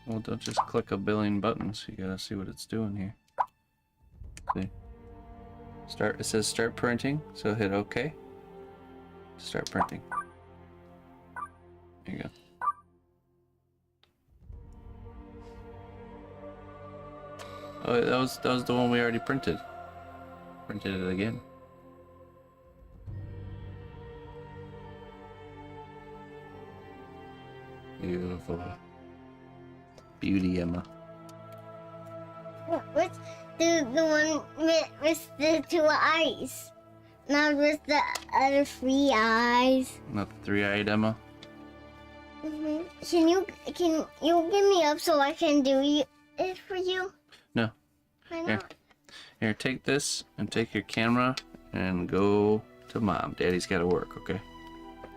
Well, don't just click a billion buttons. You gotta see what it's doing here. See? Start. It says start printing, so hit OK. Start printing. There you go. Oh, that was the one we already printed. Printed it again. Beautiful. Beauty, Emma. What's the one with the 2 eyes? Not with the other 3 eyes. Not the 3-eyed Emma. Mm-hmm. Can you give me up so I can do it for you? No. Why Here. not? Here, take this and take your camera and go to Mom. Daddy's got to work, okay?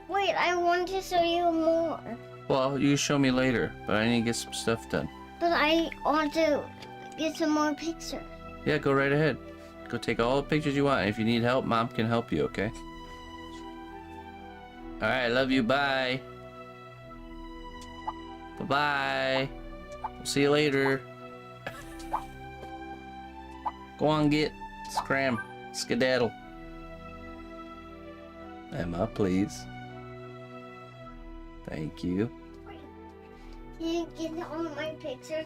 Wait, I want to show you more. Well, you show me later, but I need to get some stuff done. But I want to get some more pictures. Yeah, go right ahead. Go take all the pictures you want. If you need help, Mom can help you, okay? Alright, love you. Bye. Bye-bye. We'll see you later. Go on, get. Scram. Skedaddle. Emma, please. Thank you. Can you get all my pictures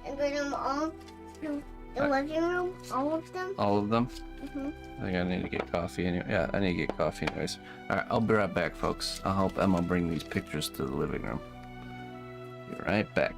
and bring them all to the living room? All of them? All of them? Mm-hmm. I think I need to get coffee anyway. Yeah, I need to get coffee anyways. Alright, I'll be right back, folks. I'll help Emma bring these pictures to the living room. Be right back.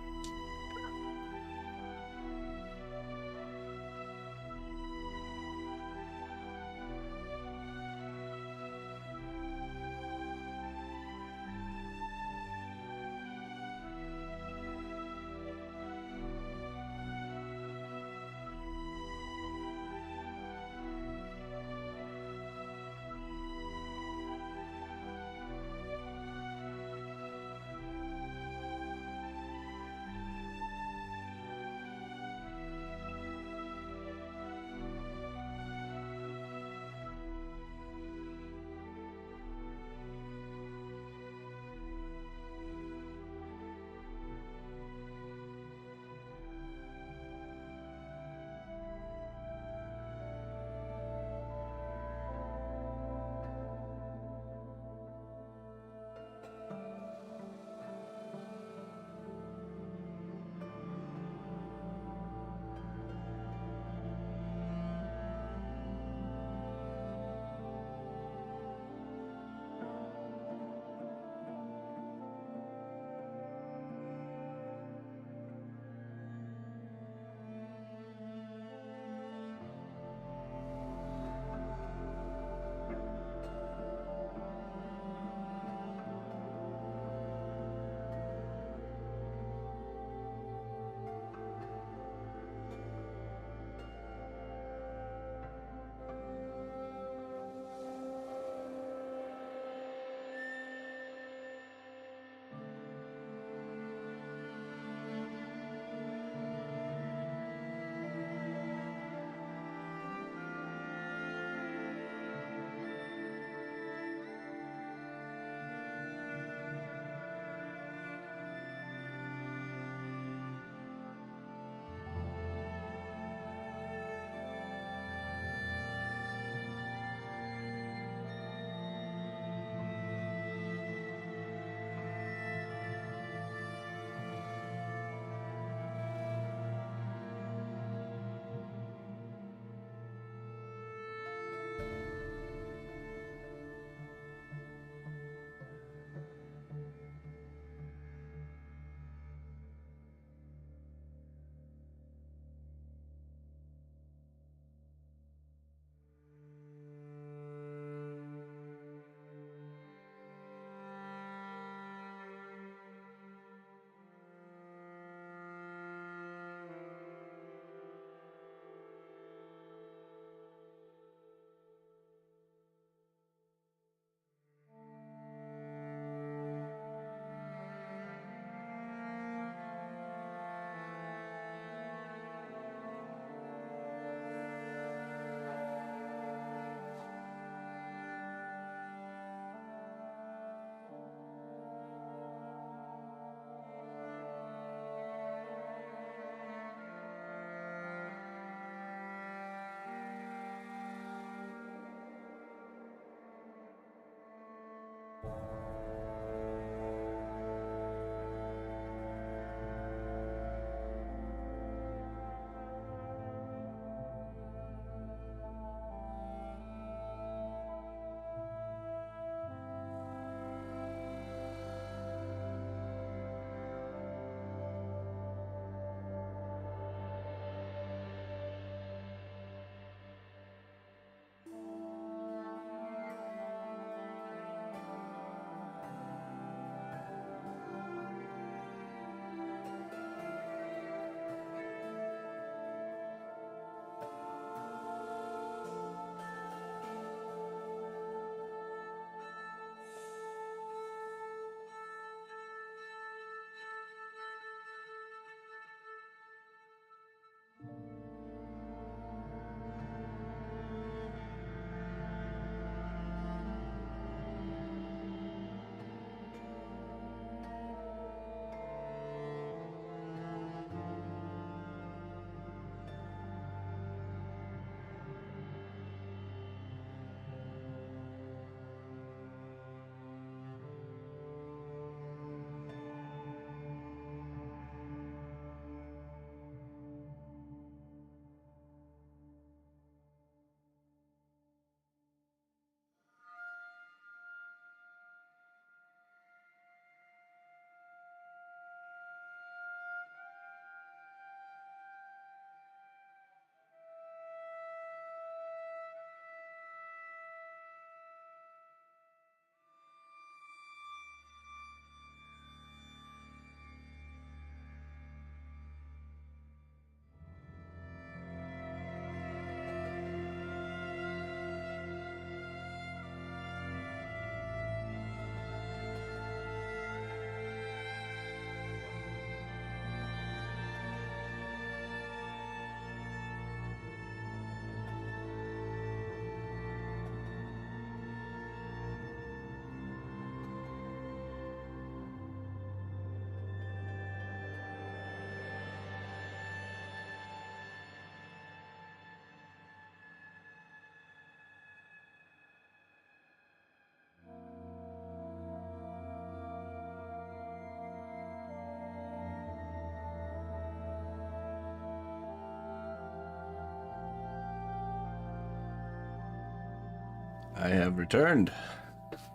I have returned.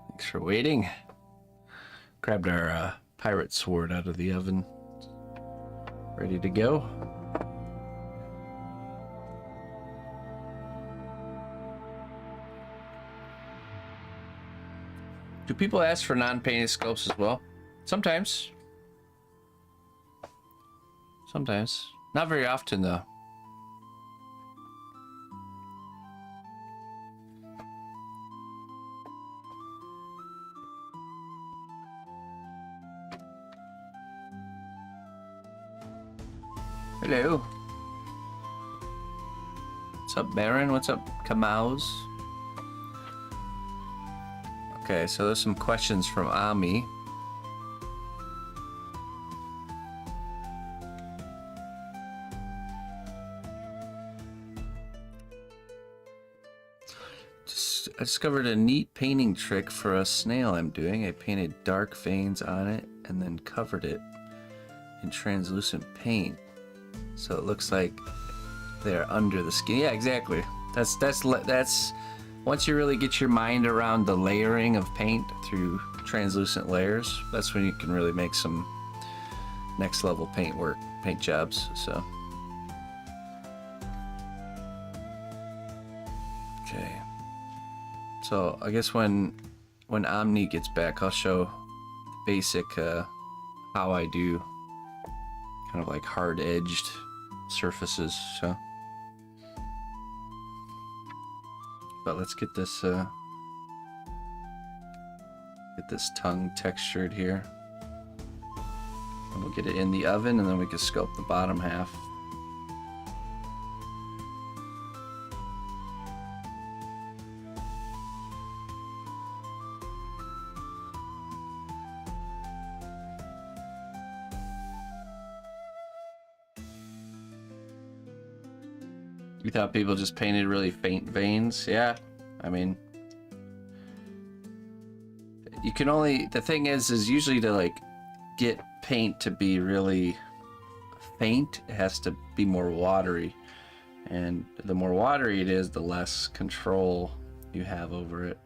Thanks for waiting. Grabbed our pirate sword out of the oven. Ready to go. Do people ask for non-painted sculpts as well? Sometimes. Sometimes. Not very often, though. Hello. What's up, Baron? What's up, Kamaus? Okay, so there's some questions from Ami. I discovered a neat painting trick for a snail I'm doing. I painted dark veins on it and then covered it in translucent paint, so it looks like they're under the skin. Yeah, exactly. That's once you really get your mind around the layering of paint through translucent layers, that's when you can really make some next level paint jobs. So okay, so I guess when Omni gets back, I'll show basic how I do kind of like hard edged surfaces. So but let's get this tongue textured here, and we'll get it in the oven, and then we can sculpt the bottom half. You thought people just painted really faint veins? Yeah, I mean, you can only, the thing is usually to like get paint to be really faint, it has to be more watery, and the more watery it is, the less control you have over it.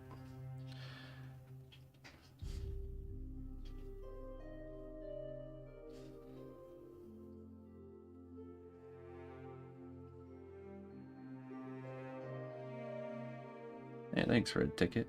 Hey, thanks for a ticket.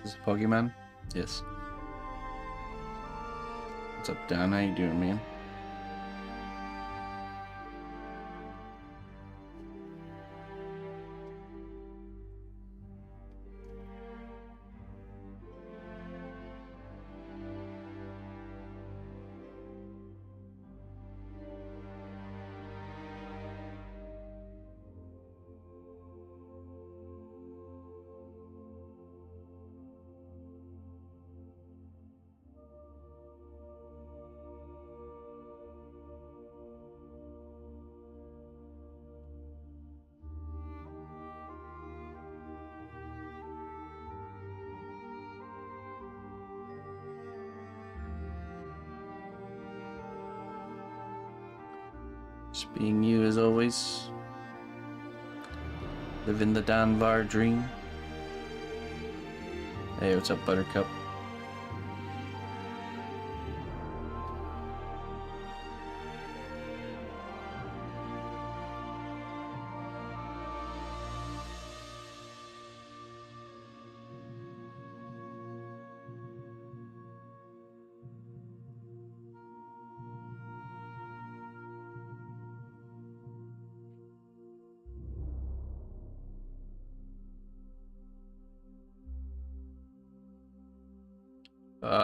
Is this a Pokemon? Yes. What's up, Don? How you doing, man? Just being you as always. Living the Danvar dream. Hey, what's up, Buttercup?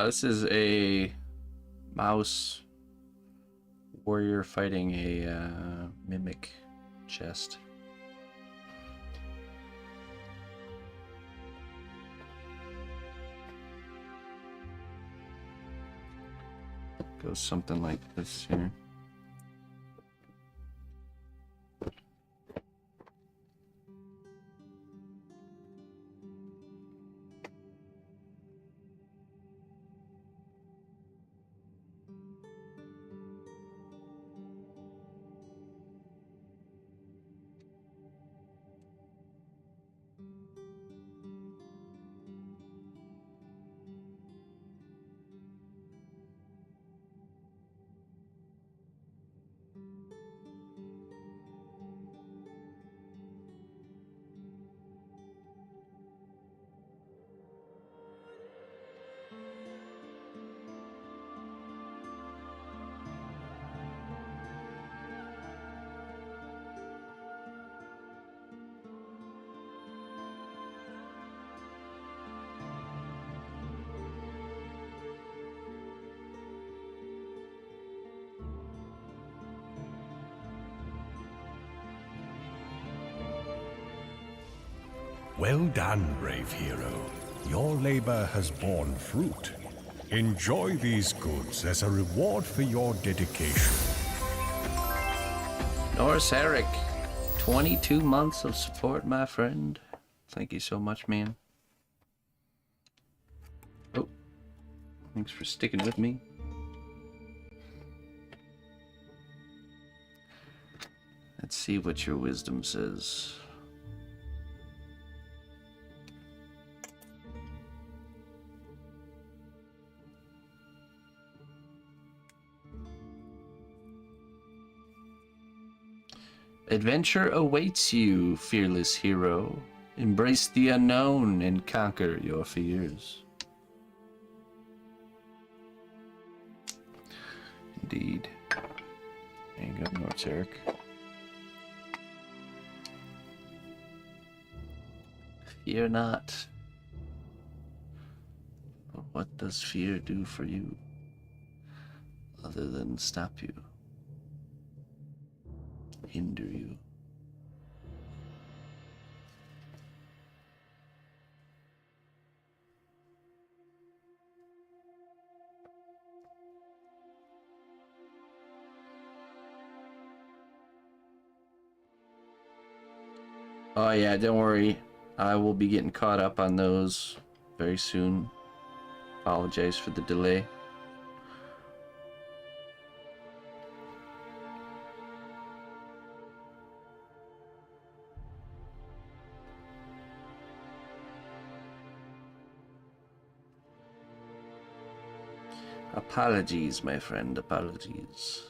This is a mouse warrior fighting a mimic chest. Goes something like this here. Well done, brave hero. Your labor has borne fruit. Enjoy these goods as a reward for your dedication. Norris Eric, 22 months of support, my friend. Thank you so much, man. Oh, thanks for sticking with me. Let's see what your wisdom says. Adventure awaits you, fearless hero. Embrace the unknown and conquer your fears. Indeed. There you go, North Eric. Fear not. But what does fear do for you, other than stop you? Hinder you. Oh yeah, don't worry. I will be getting caught up on those very soon. Apologize for the delay. Apologies, my friend, apologies.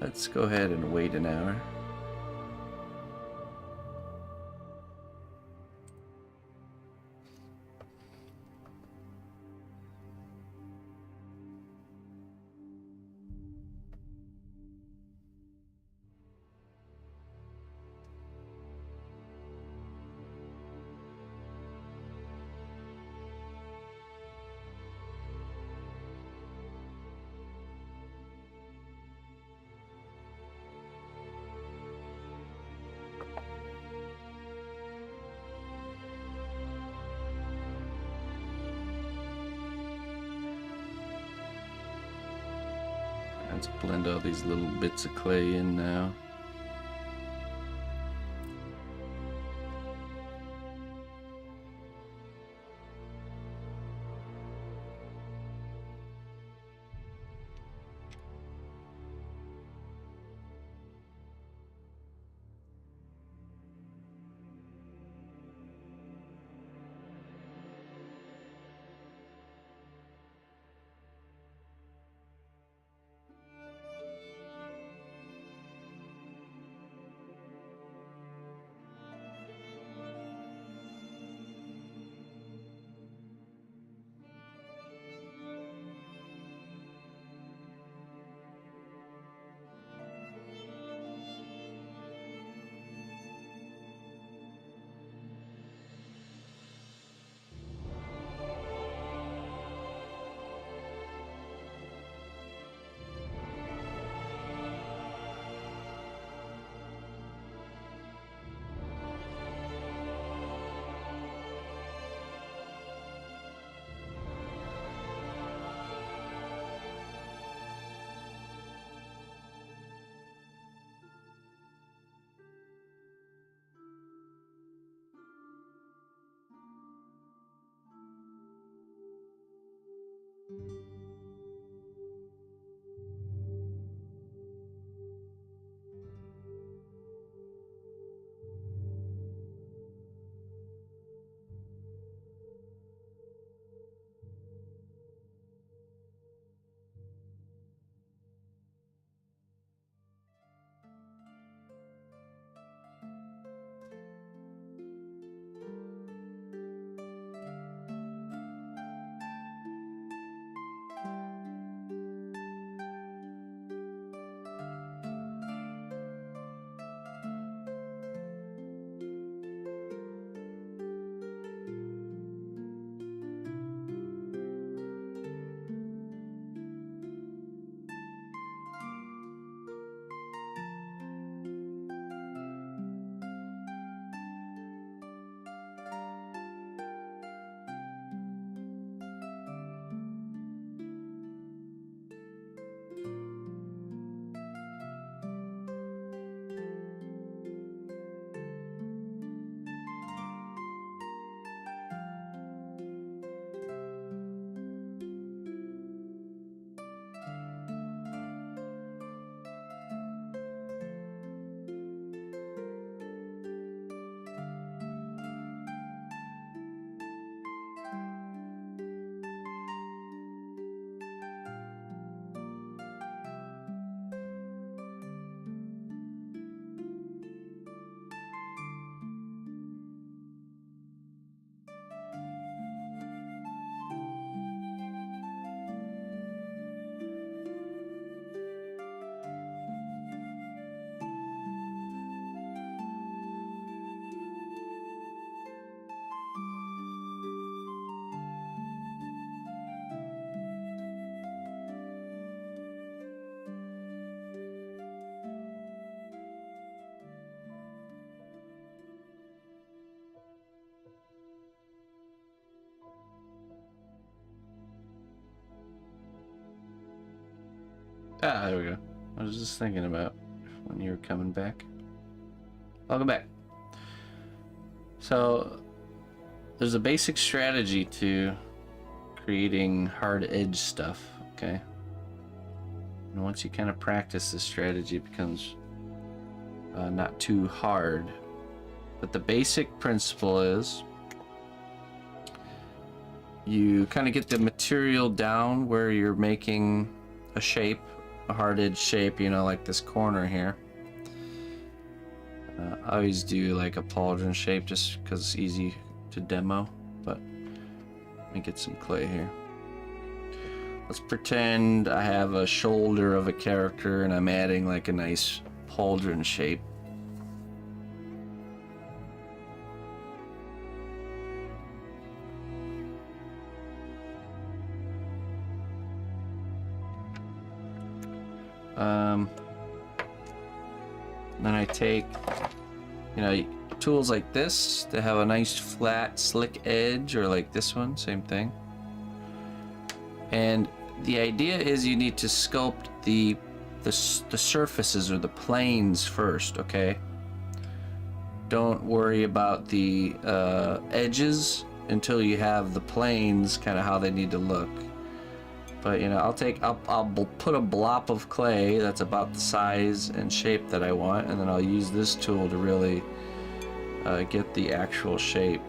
Let's go ahead and wait an hour. Let's blend all these little bits of clay in now. Ah, there we go. I was just thinking about when you were coming back. Welcome back. So, there's a basic strategy to creating hard edge stuff, okay? And once you kind of practice this strategy, it becomes not too hard. But the basic principle is you kind of get the material down where you're making a shape, a hard edge shape, you know, like this corner here. I always do like a pauldron shape just because it's easy to demo, but let me get some clay here. Let's pretend I have a shoulder of a character and I'm adding like a nice pauldron shape. Then I take, you know, tools like this to have a nice flat slick edge, or like this one, same thing. And the idea is you need to sculpt the the surfaces or the planes first, okay? Don't worry about the edges until you have the planes kind of how they need to look. But you know, I'll put a blob of clay that's about the size and shape that I want, and then I'll use this tool to really get the actual shape.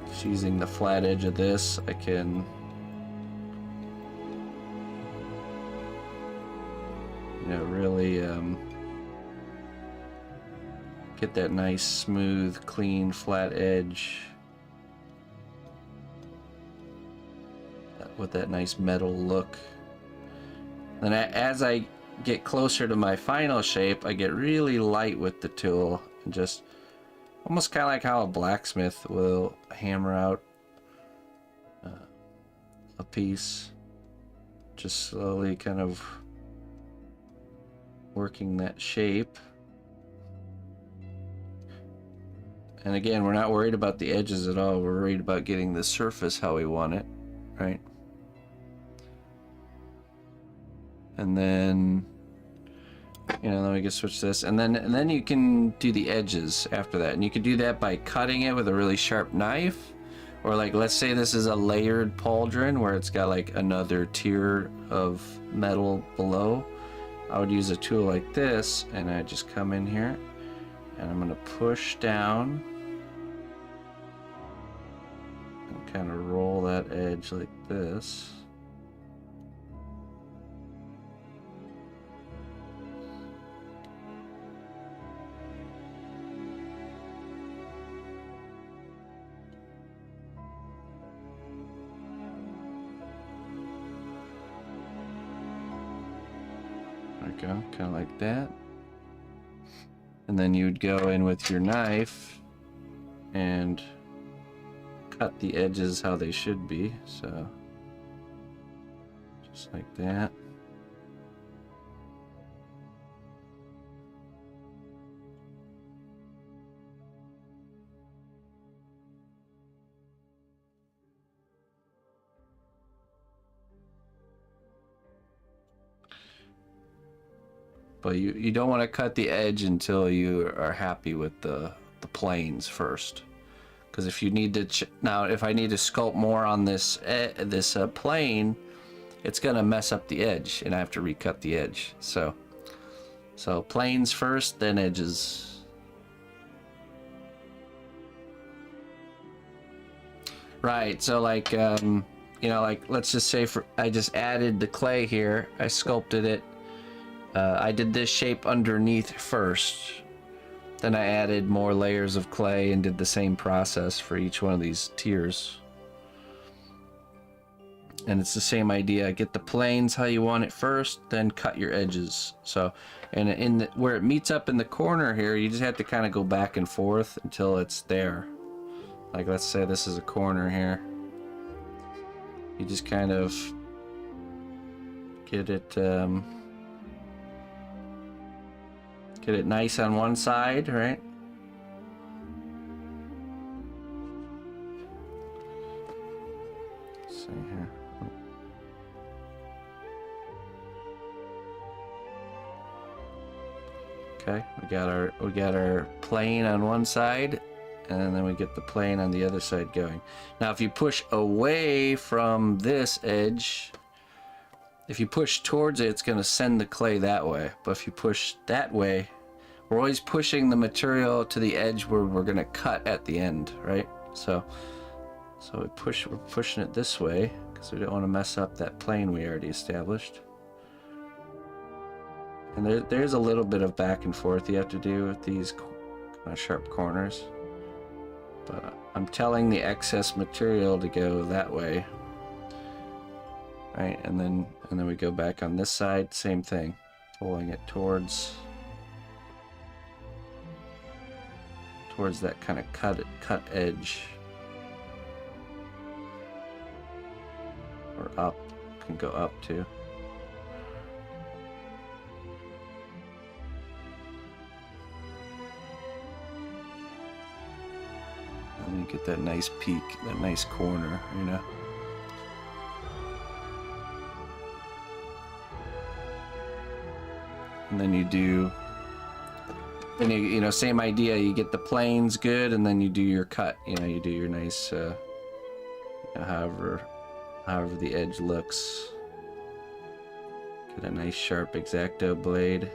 Just using the flat edge of this, I can, you know, really get that nice, smooth, clean, flat edge with that nice metal look. Then as I get closer to my final shape, I get really light with the tool and just almost kind of like how a blacksmith will hammer out a piece, just slowly kind of working that shape. And again, we're not worried about the edges at all. We're worried about getting the surface how we want it, right? And then, you know, then we can switch this, and then you can do the edges after that, and you can do that by cutting it with a really sharp knife, or like, let's say this is a layered pauldron where it's got like another tier of metal below. I would use a tool like this, and I just come in here, and I'm gonna push down and kind of roll that edge like this. Go, kind of like that. And then you would go in with your knife and cut the edges how they should be. So just like that. But you don't want to cut the edge until you are happy with the planes first, because if you need to now if I need to sculpt more on this plane, it's gonna mess up the edge and I have to recut the edge. So planes first, then edges. Right. So like you know, like let's just say I just added the clay here. I sculpted it. I did this shape underneath first, then I added more layers of clay and did the same process for each one of these tiers. And it's the same idea. Get the planes how you want it first, then cut your edges. So, and where it meets up in the corner here, you just have to kind of go back and forth until it's there. Like let's say this is a corner here. You just kind of get it nice on one side, right? Let's see here. Okay, we got our plane on one side, and then we get the plane on the other side going. Now, if you push away from this edge, if you push towards it, it's going to send the clay that way. But if you push that way, we're always pushing the material to the edge where we're going to cut at the end, right? So we're pushing it this way because we don't want to mess up that plane we already established. And there's a little bit of back and forth you have to do with these kind of sharp corners. But I'm telling the excess material to go that way. Right, and then we go back on this side, same thing, pulling it towards that kind of cut edge, or up, can go up too. And you get that nice peak, that nice corner, you know. And then you do, then you know, same idea. You get the planes good, and then you do your cut. You know, you do your nice, you know, however the edge looks. Get a nice sharp X-Acto blade.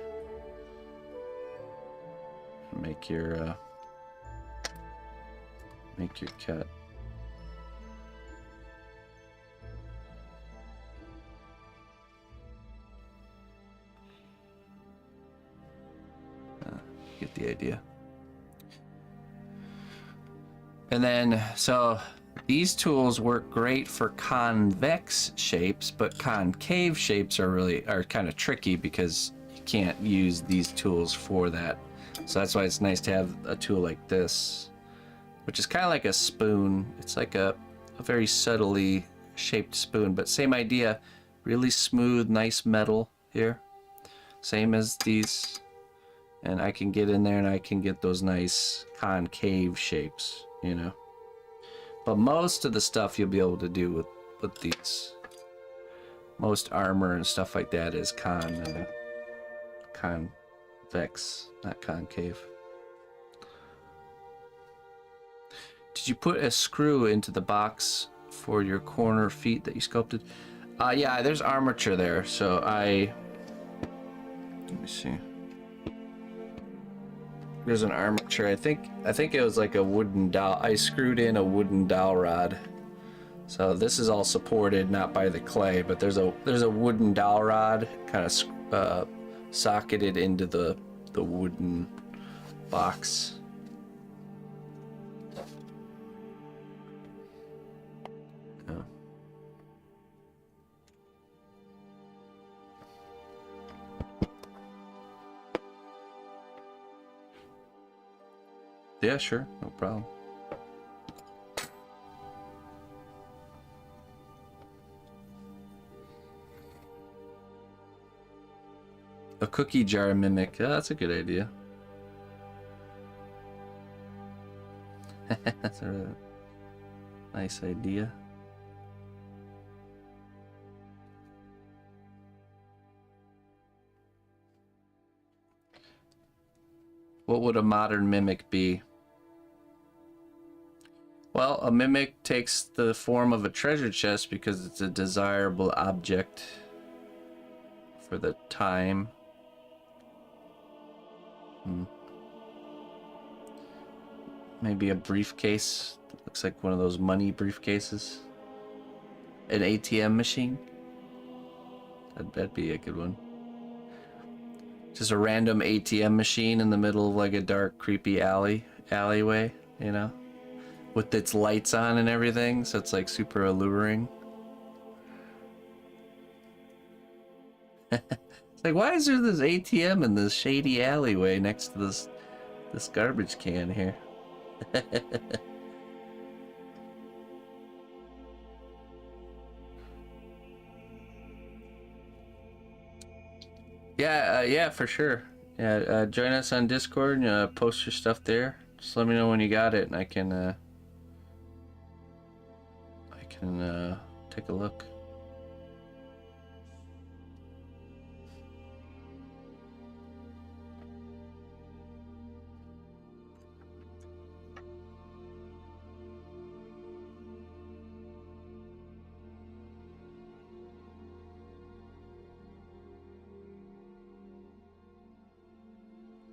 Make your cut. Get the idea. And then, so these tools work great for convex shapes, but concave shapes are kind of tricky because you can't use these tools for that. So that's why it's nice to have a tool like this, which is kind of like a spoon. It's like a very subtly shaped spoon, but same idea. Really smooth, nice metal here. Same as these. And I can get in there and I can get those nice concave shapes, you know. But most of the stuff you'll be able to do with these. Most armor and stuff like that is convex, not concave. Did you put a screw into the box for your corner feet that you sculpted? Yeah, there's armature there, so let me see. There's an armature. I think it was like a wooden dowel. I screwed in a wooden dowel rod. So this is all supported not by the clay, but there's a wooden dowel rod kind of socketed into the wooden box. Yeah. Yeah, sure, no problem. A cookie jar mimic. Yeah, that's a good idea. That's a really nice idea. What would a modern mimic be? Well, a mimic takes the form of a treasure chest because it's a desirable object for the time. Maybe a briefcase that looks like one of those money briefcases. An ATM machine. That'd be a good one. Just a random ATM machine in the middle of like a dark, creepy alleyway, you know, with its lights on and everything, so it's like super alluring. It's like, why is there this ATM in this shady alleyway next to this garbage can here? Yeah, for sure. Yeah, join us on Discord and post your stuff there. Just let me know when you got it, and I can take a look.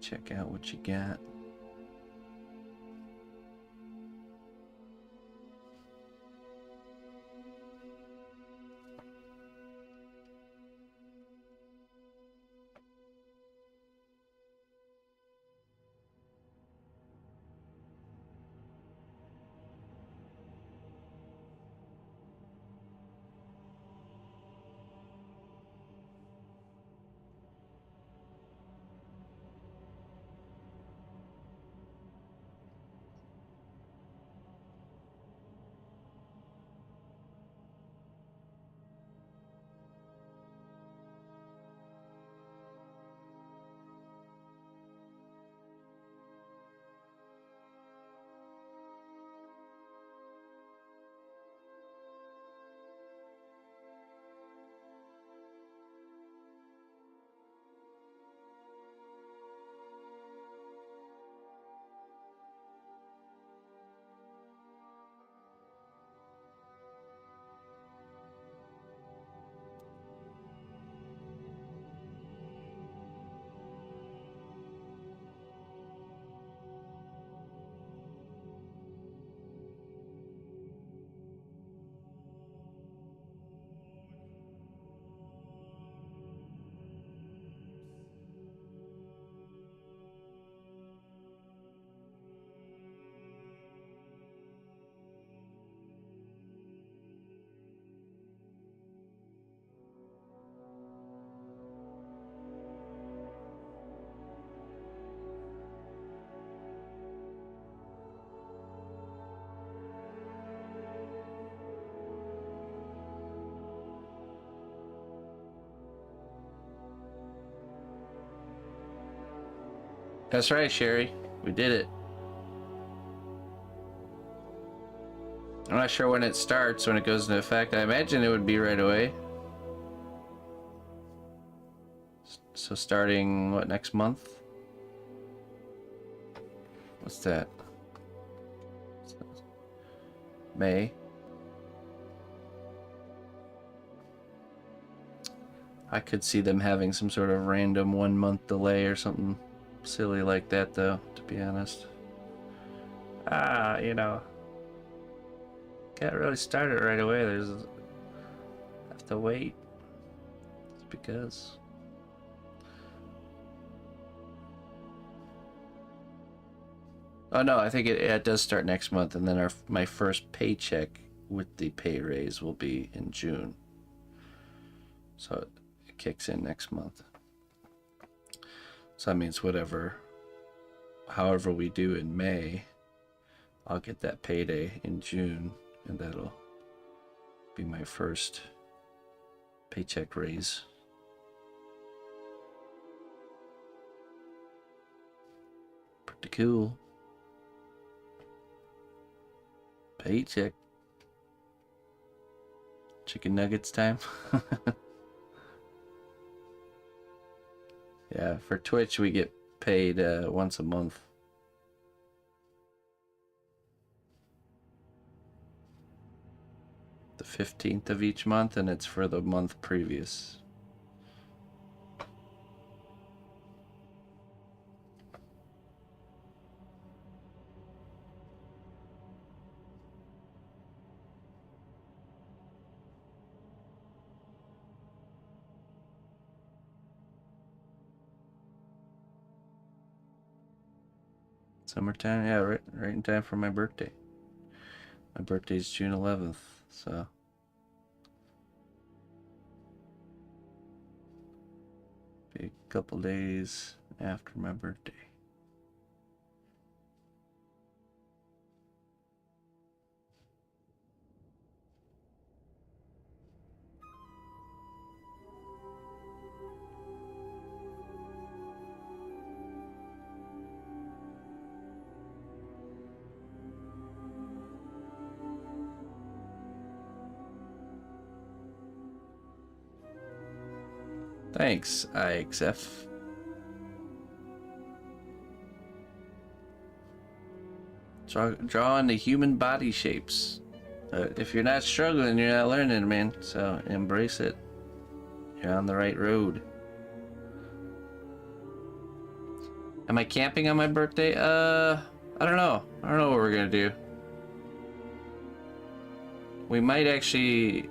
Check out what you got. That's right, Sherry. We did it. I'm not sure when it starts, when it goes into effect. I imagine it would be right away. So starting, what, next month? What's that? May. I could see them having some sort of random 1 month delay or something silly like that, though, to be honest. You know, can't really start it right away. Have to wait. It's because. Oh no, I think it does start next month, and then my first paycheck with the pay raise will be in June. So it kicks in next month. So that means however we do in May, I'll get that payday in June, and that'll be my first paycheck raise. Pretty cool. Paycheck. Chicken nuggets time. Yeah, for Twitch we get paid once a month. The 15th of each month, and it's for the month previous. Summertime, yeah, right in time for my birthday. My birthday's June 11th, so be a couple days after my birthday. Thanks, IXF. Drawing the human body shapes. If you're not struggling, you're not learning, man. So embrace it. You're on the right road. Am I camping on my birthday? I don't know. I don't know what we're gonna do. We might actually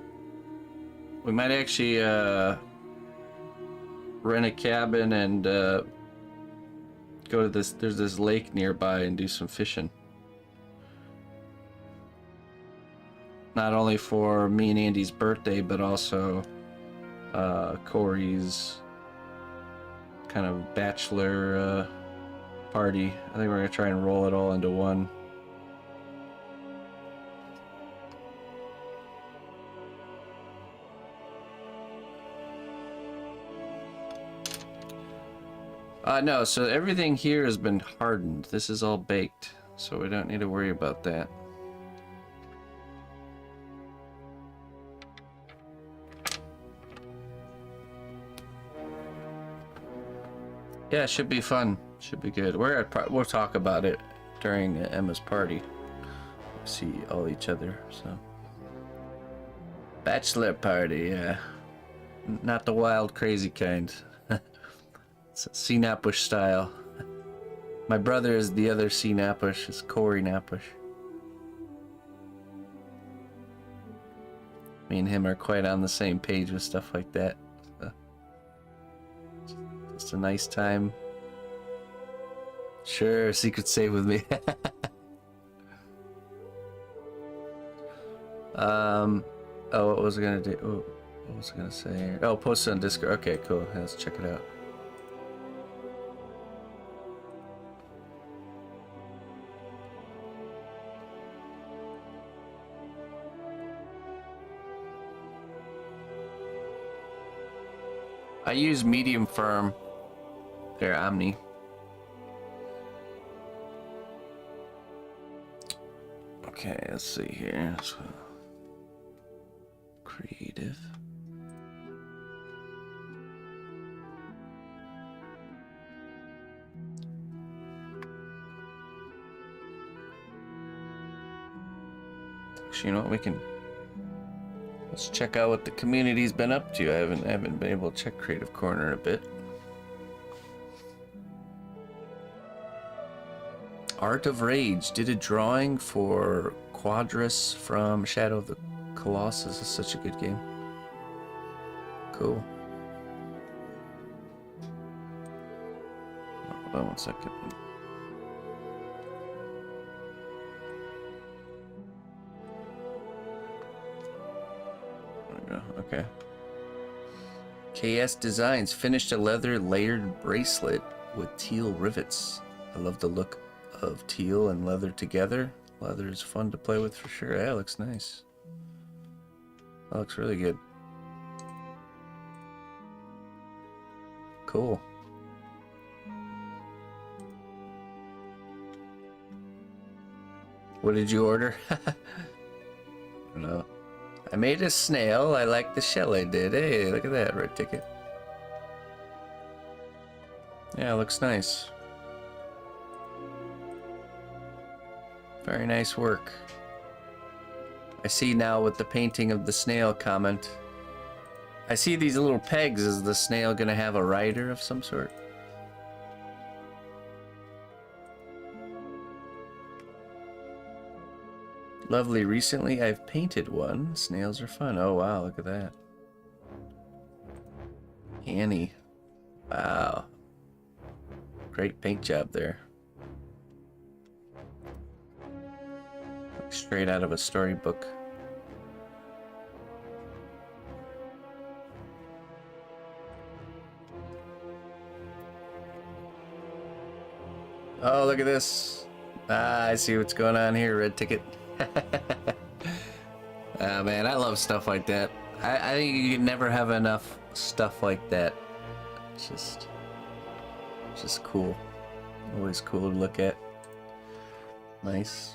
rent a cabin and go to there's this lake nearby and do some fishing. Not only for me and Andy's birthday, but also Corey's kind of bachelor party. I think we're gonna try and roll it all into one. No, so everything here has been hardened. This is all baked, so we don't need to worry about that. Yeah, it should be fun. Should be good. We'll talk about it during Emma's party. See all each other, so. Bachelor party, yeah. Not the wild, crazy kind. It's cnotbusch style. My brother is the other cnotbusch. It's Corey Notbusch. Me and him are quite on the same page with stuff like that. So, just a nice time. Sure, secret save with me. Oh, what was I gonna do? Oh, what was I gonna say? Oh, post it on Discord. Okay, cool. Yeah, let's check it out. I use medium firm. There, Omni. Okay, let's see here. So, creative. Actually, you know what? Let's check out what the community's been up to. I haven't been able to check Creative Corner a bit. Art of Rage did a drawing for Quadrus from Shadow of the Colossus. It's such a good game. Cool. Hold on one second. There we go. Okay. KS Designs finished a leather layered bracelet with teal rivets. I love the look of teal and leather together. Leather is fun to play with for sure. Yeah, it looks nice. That looks really good. Cool. What did you order? I don't know. I made a snail. I like the shell I did. Hey, look at that red ticket. Yeah, it looks nice. Very nice work. I see now with the painting of the snail comment. I see these little pegs. Is the snail gonna have a rider of some sort? Lovely. Recently I've painted one. Snails are fun. Oh wow, look at that. Annie. Wow. Great paint job there. Straight out of a storybook. Oh, look at this. Ah, I see what's going on here, red ticket. Ah, man, I love stuff like that. I think you can never have enough stuff like that. It's just cool. Always cool to look at. Nice.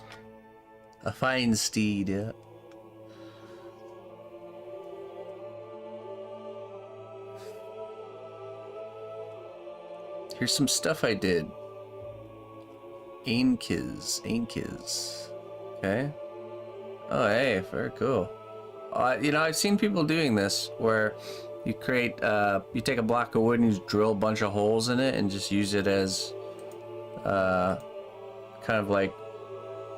A fine steed, yeah. Here's some stuff I did. Ainkiz. Okay. Oh, hey, very cool. You know, I've seen people doing this where you create, you take a block of wood and you drill a bunch of holes in it and just use it as, kind of like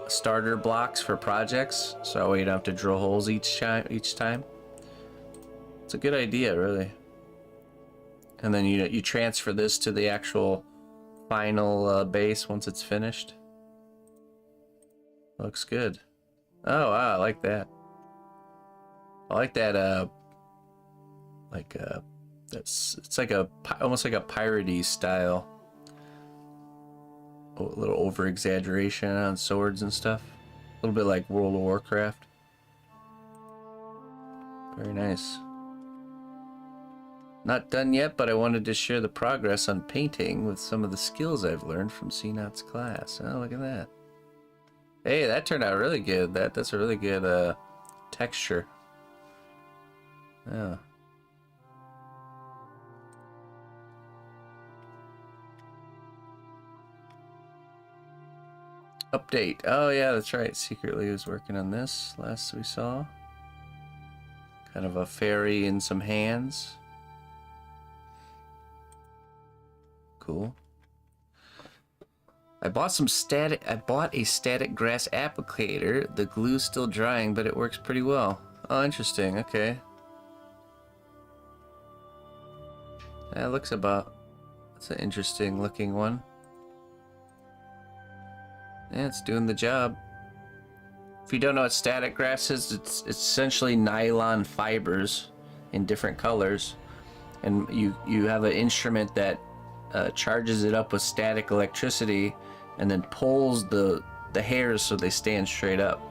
starter blocks for projects, so you don't have to drill holes each time. It's a good idea, really. And then you transfer this to the actual final base once it's finished. Looks good. Oh wow, I like that. I like that. It's like almost like a piratey style. A little over exaggeration on swords and stuff. A little bit like World of Warcraft. Very nice. Not done yet, but I wanted to share the progress on painting with some of the skills I've learned from cnot's class. Oh, look at that. Hey, that turned out really good. That's a really good texture. Yeah. Update. Oh yeah, that's right. Secretly was working on this last we saw. Kind of a fairy in some hands. Cool. I bought a static grass applicator. The glue's still drying, but it works pretty well. Oh, interesting. Okay. That looks about... That's an interesting looking one. Yeah, it's doing the job. If you don't know what static grass is, it's essentially nylon fibers in different colors. And you have an instrument that charges it up with static electricity and then pulls the hairs so they stand straight up.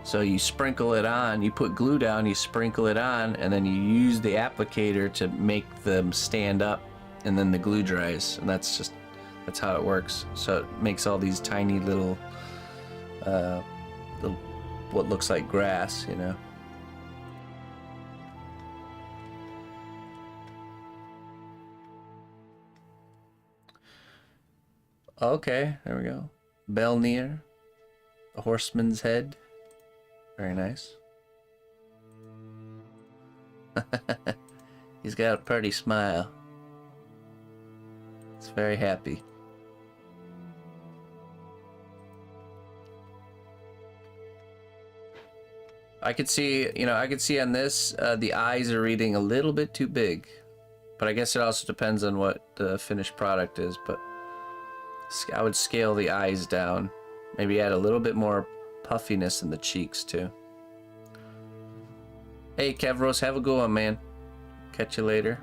So you sprinkle it on, you put glue down, you sprinkle it on, and then you use the applicator to make them stand up, and then the glue dries, and that's how it works. So it makes all these tiny little the what looks like grass, you know. Okay, there we go. Belnir, a horseman's head. Very nice. He's got a pretty smile. He's very happy. I could see, you know, I could see on this, the eyes are reading a little bit too big. But I guess it also depends on what the finished product is, but I would scale the eyes down. Maybe add a little bit more puffiness in the cheeks, too. Hey, Kevros, have a good one, man. Catch you later.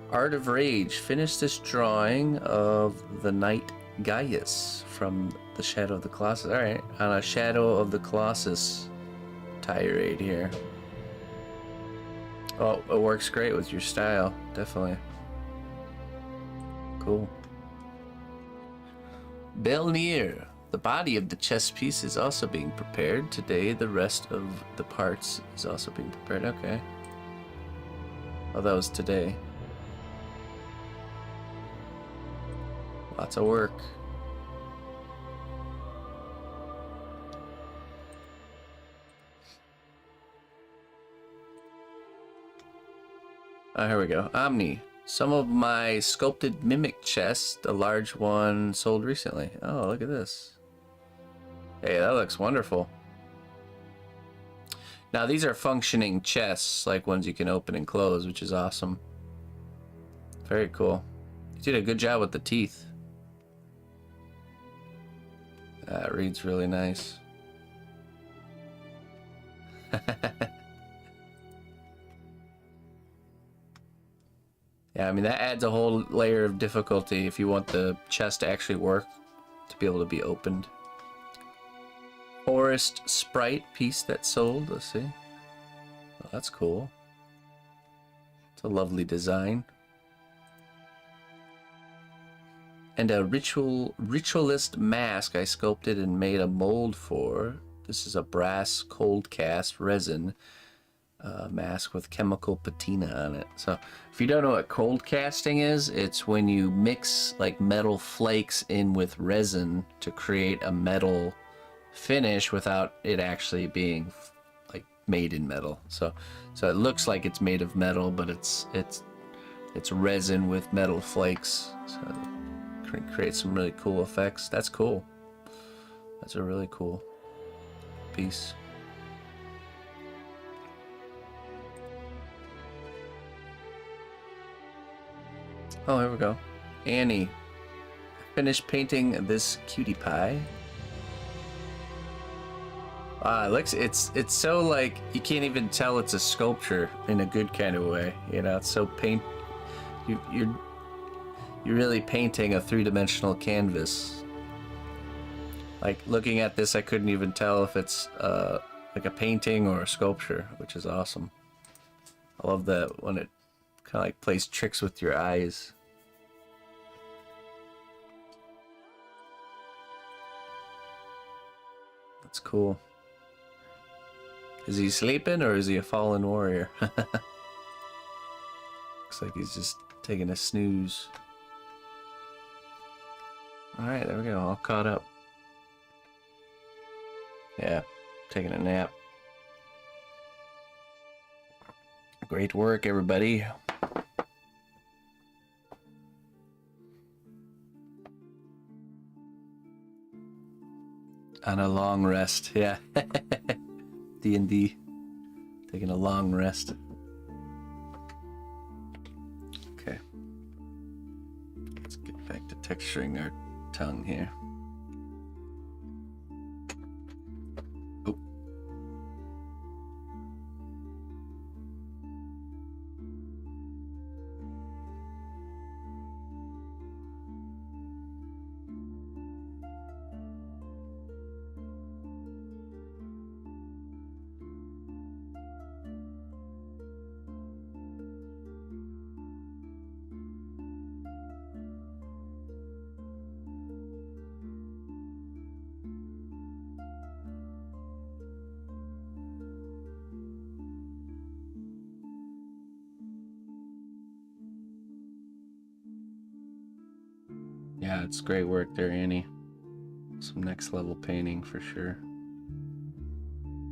Art of Rage. Finish this drawing of the Knight Gaius from the Shadow of the Colossus. Alright, on a Shadow of the Colossus tirade here. Oh, it works great with your style. Definitely. Cool. Belnir. The body of the chess piece is also being prepared. Today, the rest of the parts is also being prepared. Okay. Oh, that was today. Lots of work. Oh, here we go. Omni. Some of my sculpted mimic chests, the large one sold recently. Oh, look at this. Hey, that looks wonderful. Now, these are functioning chests, like ones you can open and close, which is awesome. Very cool. You did a good job with the teeth. That reads really nice. Yeah, I mean, that adds a whole layer of difficulty if you want the chest to actually work, to be able to be opened. Forest Sprite piece that sold. Let's see. Oh, that's cool. It's a lovely design. And a ritualist mask I sculpted and made a mold for. This is a brass cold cast resin mask with chemical patina on it. So if you don't know what cold casting is, it's when you mix like metal flakes in with resin to create a metal finish without it actually being like made in metal. So it looks like it's made of metal, but it's resin with metal flakes. So it creates some really cool effects. That's cool. That's a really cool piece. Oh, here we go. Annie. Finished painting this cutie pie. It looks, it's so like you can't even tell it's a sculpture in a good kind of way. You know, it's so you're really painting a three-dimensional canvas. Like looking at this, I couldn't even tell if it's like a painting or a sculpture, which is awesome. I love that when it kind of like plays tricks with your eyes. That's cool. Is he sleeping or is he a fallen warrior? Looks like he's just taking a snooze. Alright, there we go, all caught up. Yeah, taking a nap. Great work, everybody. On a long rest, yeah. D&D. Taking a long rest. Okay. Let's get back to texturing our tongue here. Oh. Yeah, it's great work there, Annie. Some next level painting for sure.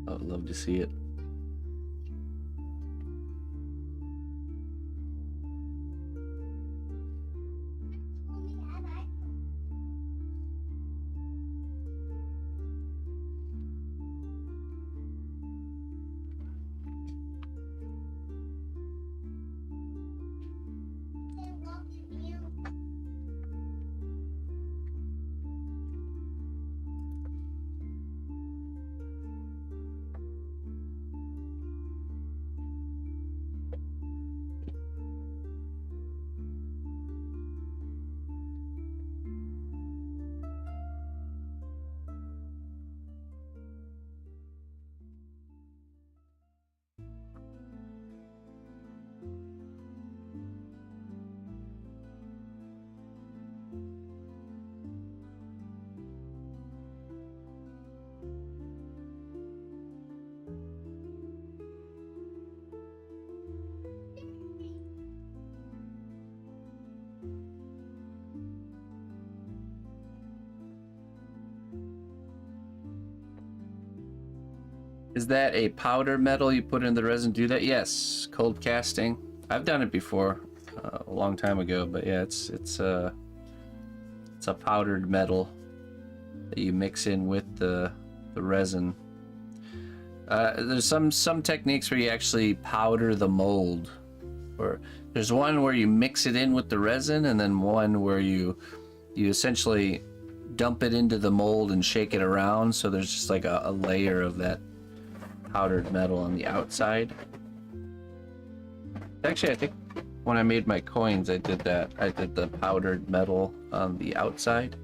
I would love to see it. Is that a powder metal you put in the resin to do that? Yes, cold casting. I've done it before, a long time ago, but yeah, it's a powdered metal that you mix in with the resin. There's some techniques where you actually powder the mold, or there's one where you mix it in with the resin, and then one where you essentially dump it into the mold and shake it around, so there's just like a layer of that powdered metal on the outside. Actually, I think when I made my coins, I did that. I did the powdered metal on the outside.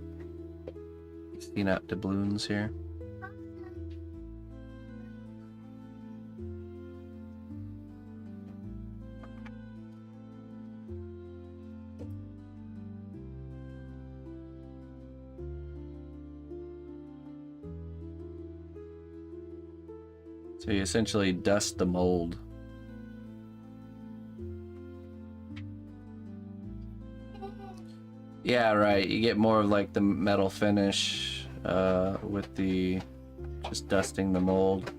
You see not doubloons here. So you essentially dust the mold. Yeah, right. You get more of like the metal finish with the just dusting the mold.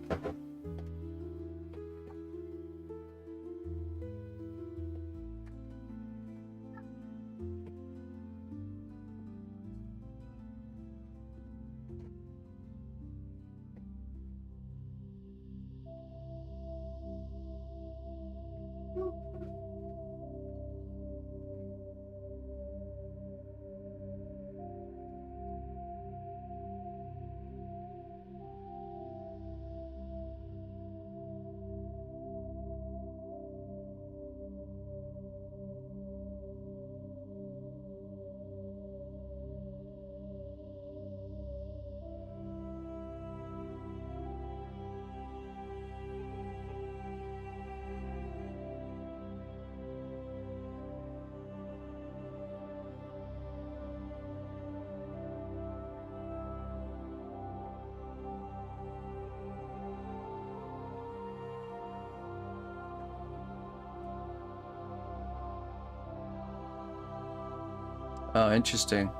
Oh, interesting.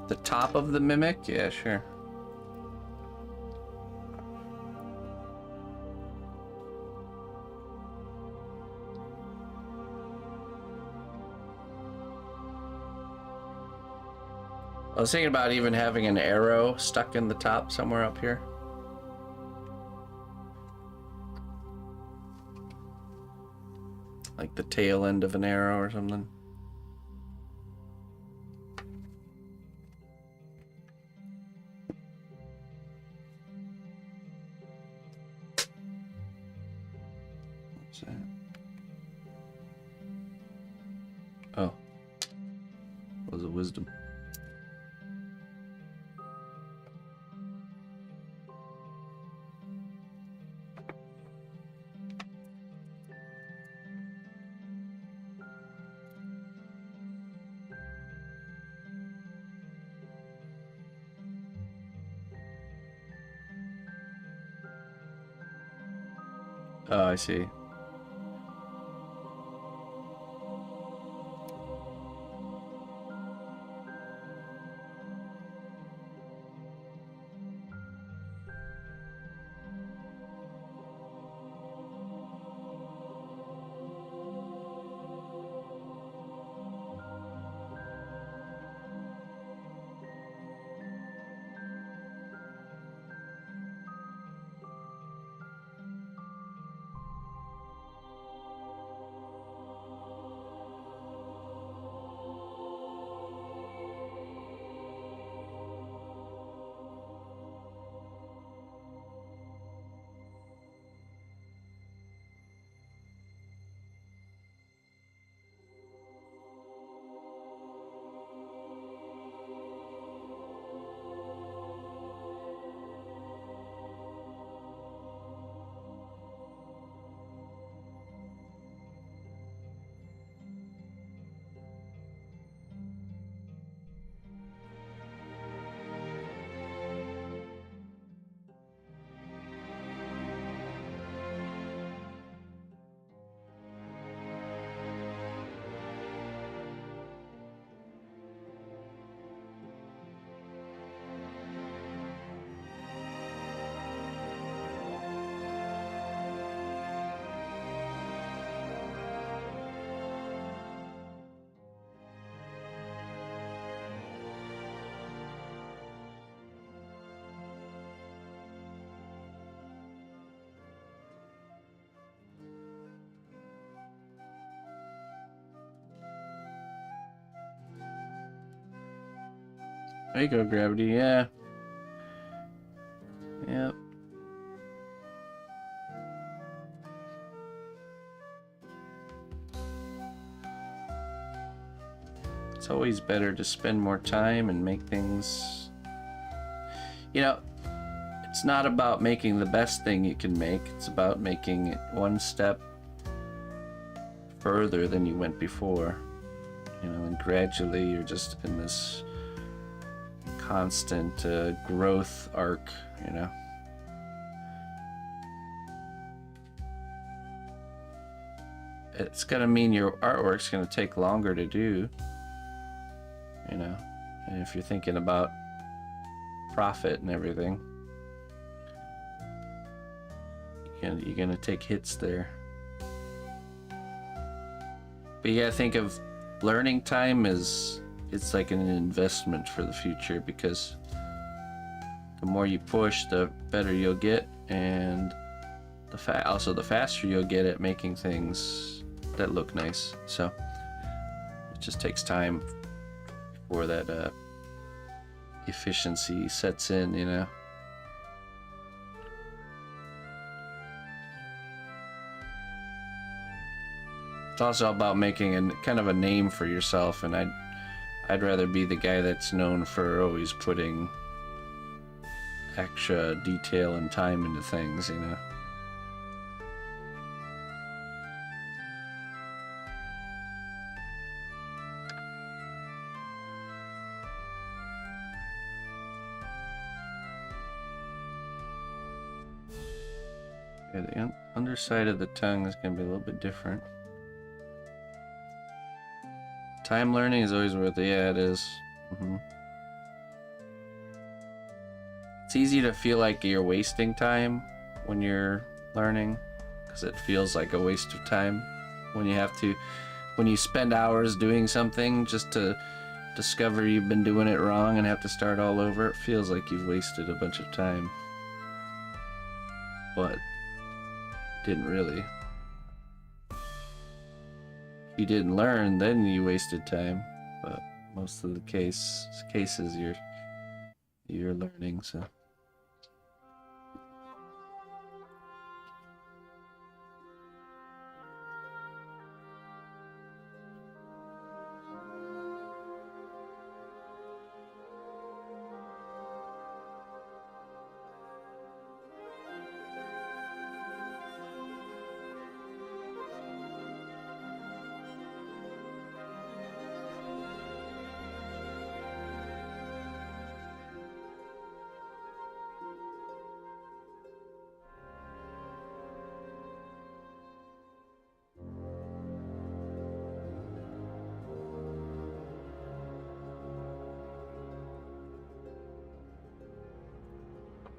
The top of the mimic? Yeah, sure. I was thinking about even having an arrow stuck in the top somewhere up here. Like the tail end of an arrow or something. What's that? Oh. Was it wisdom? Oh, I see. There you go, gravity. Yeah. Yep. It's always better to spend more time and make things, you know, it's not about making the best thing you can make. It's about making it one step further than you went before. You know, and gradually you're just in this constant growth arc, you know. It's gonna mean your artwork's gonna take longer to do, you know. And if you're thinking about profit and everything, you're gonna take hits there. But you gotta think of learning time as it's like an investment for the future, because the more you push, the better you'll get, and also the faster you'll get at making things that look nice. So it just takes time before that efficiency sets in, you know. It's also about making a kind of a name for yourself, and I'd rather be the guy that's known for always putting extra detail and time into things, you know. Yeah, the underside of the tongue is going to be a little bit different. Time learning is always worth it. Yeah, it is. It's easy to feel like you're wasting time when you're learning, because it feels like a waste of time when you spend hours doing something just to discover you've been doing it wrong and have to start all over. It feels like you've wasted a bunch of time, but didn't really. If you didn't learn, then you wasted time, but most of the cases you're learning, so.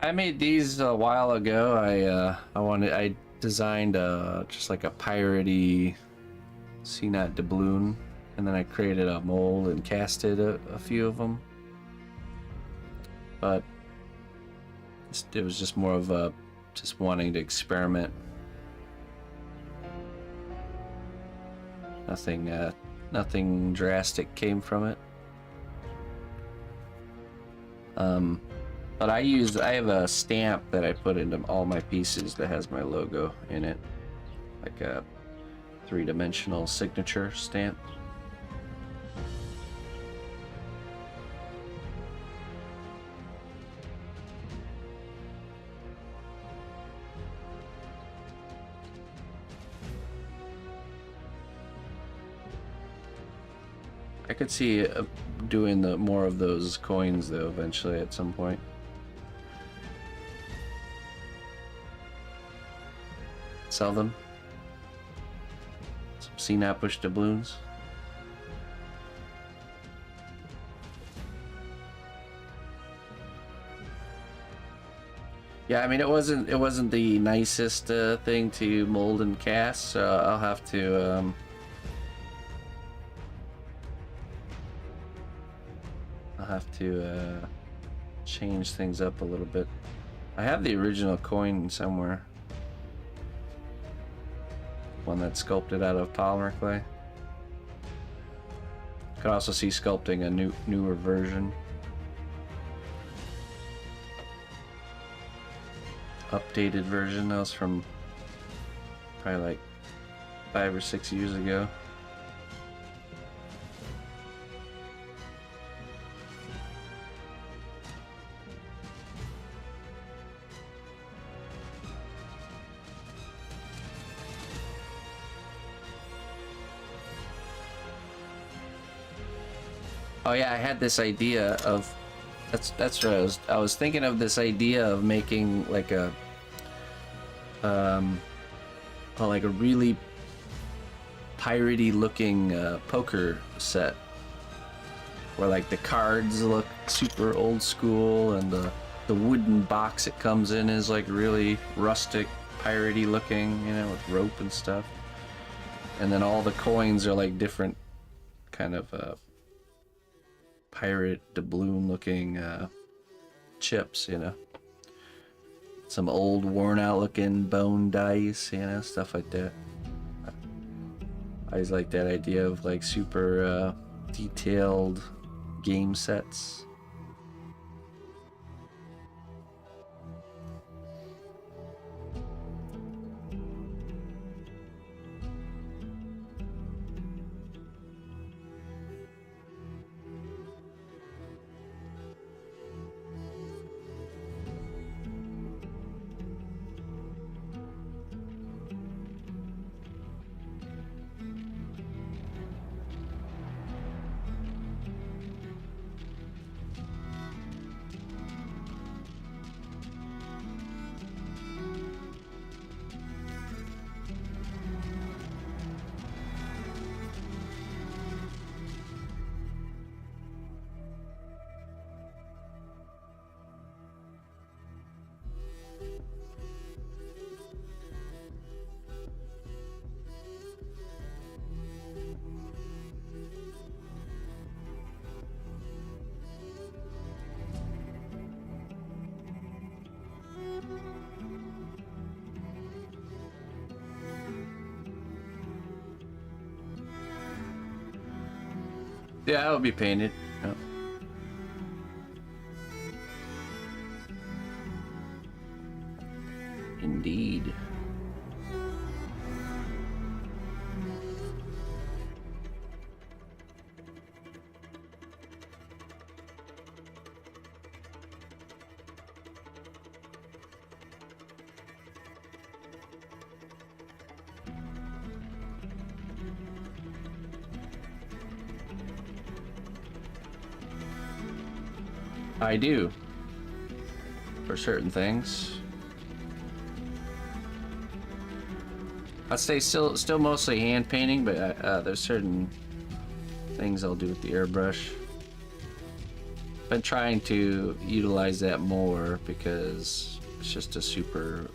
I made these a while ago. I designed just like a piratey cnot doubloon, and then I created a mold and casted a few of them. But it was just more of just wanting to experiment. Nothing drastic came from it. But I have a stamp that I put into all my pieces that has my logo in it, like a 3-dimensional signature stamp. I could see doing more of those coins though eventually at some point. Sell them. Some cnotbusch doubloons. Yeah, I mean it wasn't the nicest thing to mold and cast, so I'll have to change things up a little bit. I have the original coin somewhere. One that's sculpted out of polymer clay. Could also see sculpting a newer version. updated version. That was from probably like 5 or 6 years ago. Oh yeah, I had this idea of that's what I was thinking of, this idea of making like a like a really piratey looking poker set where like the cards look super old school and the wooden box it comes in is like really rustic, piratey looking, you know, with rope and stuff. And then all the coins are like different kind of pirate doubloon looking chips, you know. Some old worn out looking bone dice, you know, stuff like that. I always like that idea of like super detailed game sets. Yeah, it would be painted. Yeah. Indeed. I do. For certain things. I'd say still mostly hand painting, but there's certain things I'll do with the airbrush. Been trying to utilize that more because it's just a super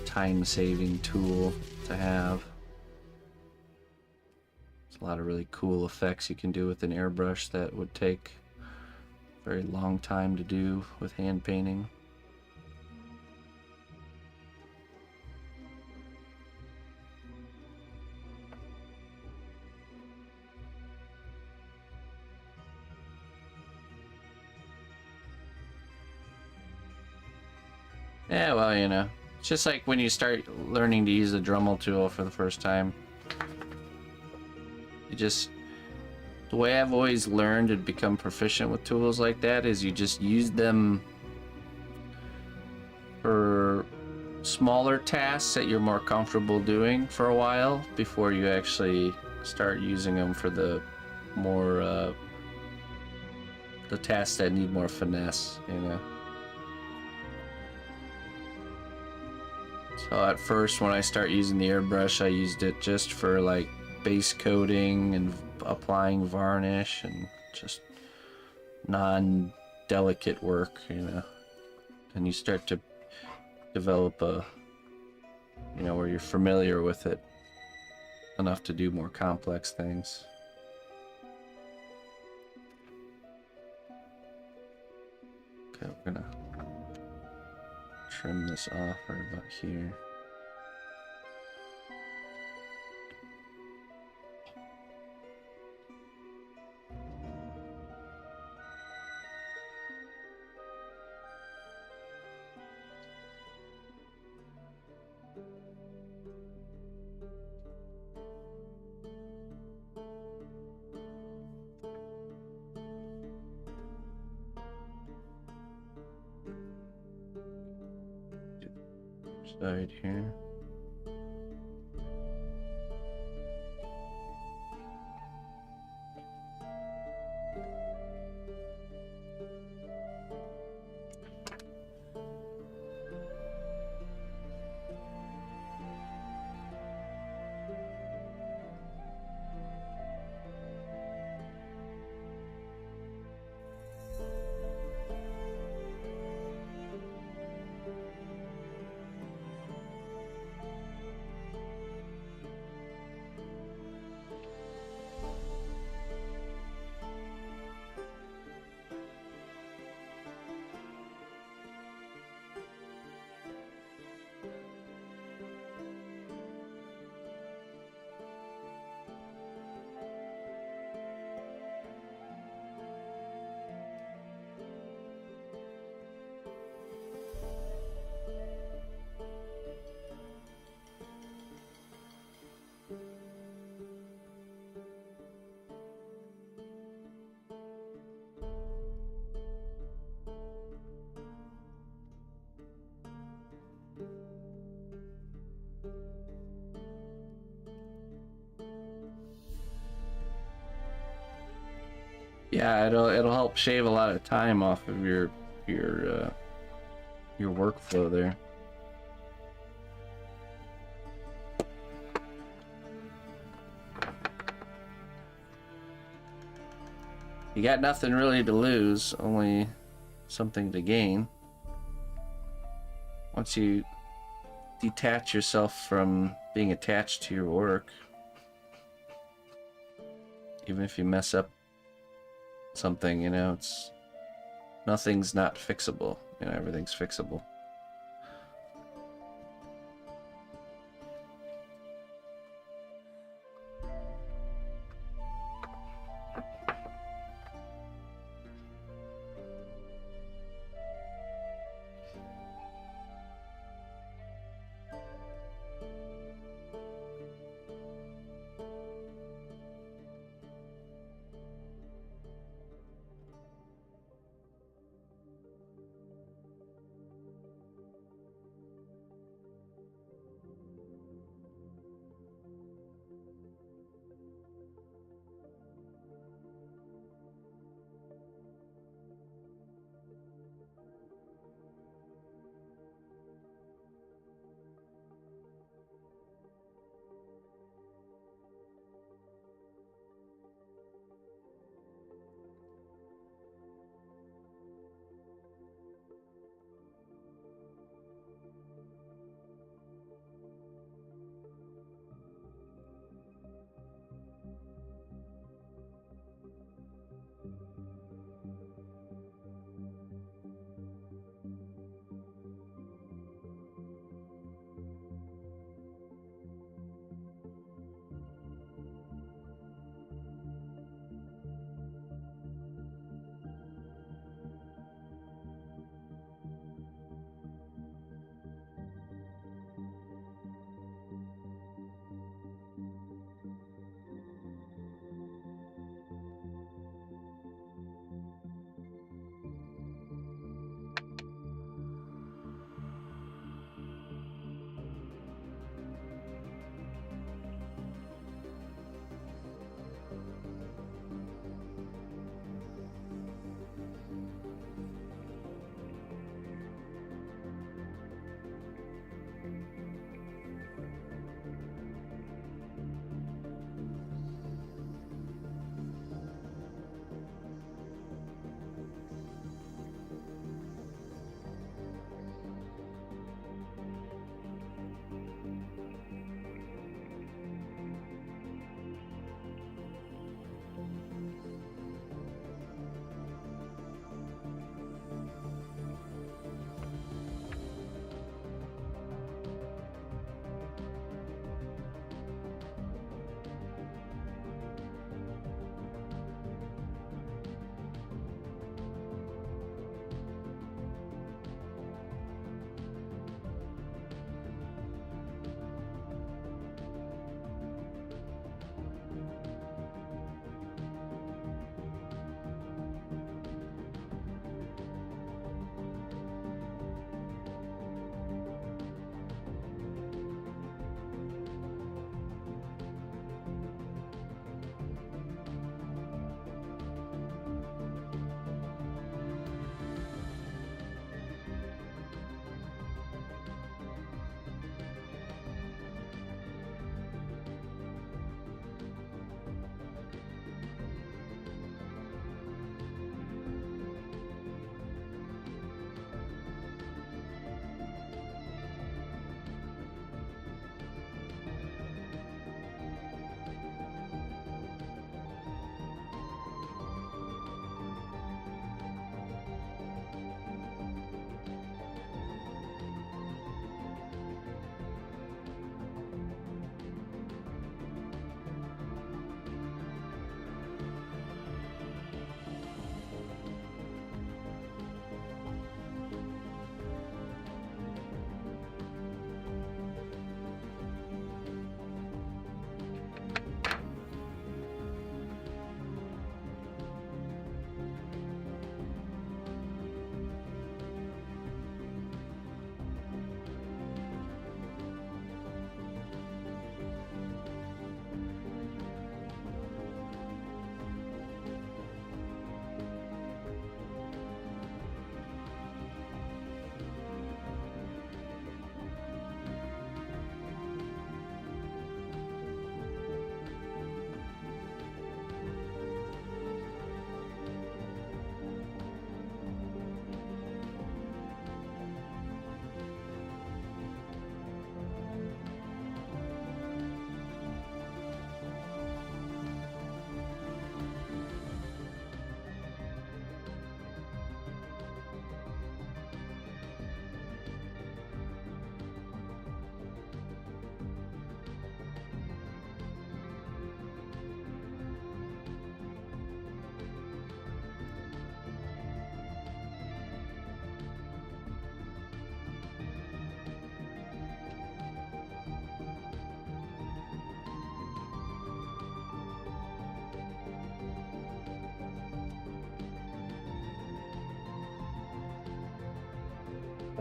time-saving tool to have. There's a lot of really cool effects you can do with an airbrush that would take a very long time to do with hand painting. Yeah, well, you know, it's just like when you start learning to use the Dremel tool for the first time. The way I've always learned and become proficient with tools like that is you just use them for smaller tasks that you're more comfortable doing for a while before you actually start using them for the more, the tasks that need more finesse, you know. So at first, when I start using the airbrush, I used it just for like base coating and applying varnish and just non-delicate work, you know. And you start to develop a, you know, where you're familiar with it enough to do more complex things. Okay, we're gonna trim this off right about here. side here. Yeah, it'll help shave a lot of time off of your workflow there. You got nothing really to lose, only something to gain. Once you detach yourself from being attached to your work, even if you mess up something, you know, nothing's not fixable. You know, everything's fixable.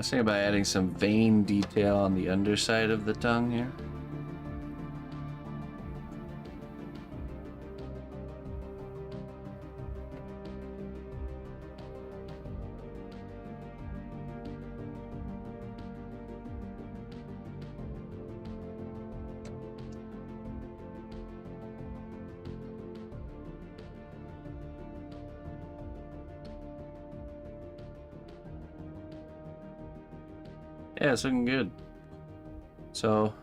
was thinking about adding some vein detail on the underside of the tongue here. Yeah, it's looking good. So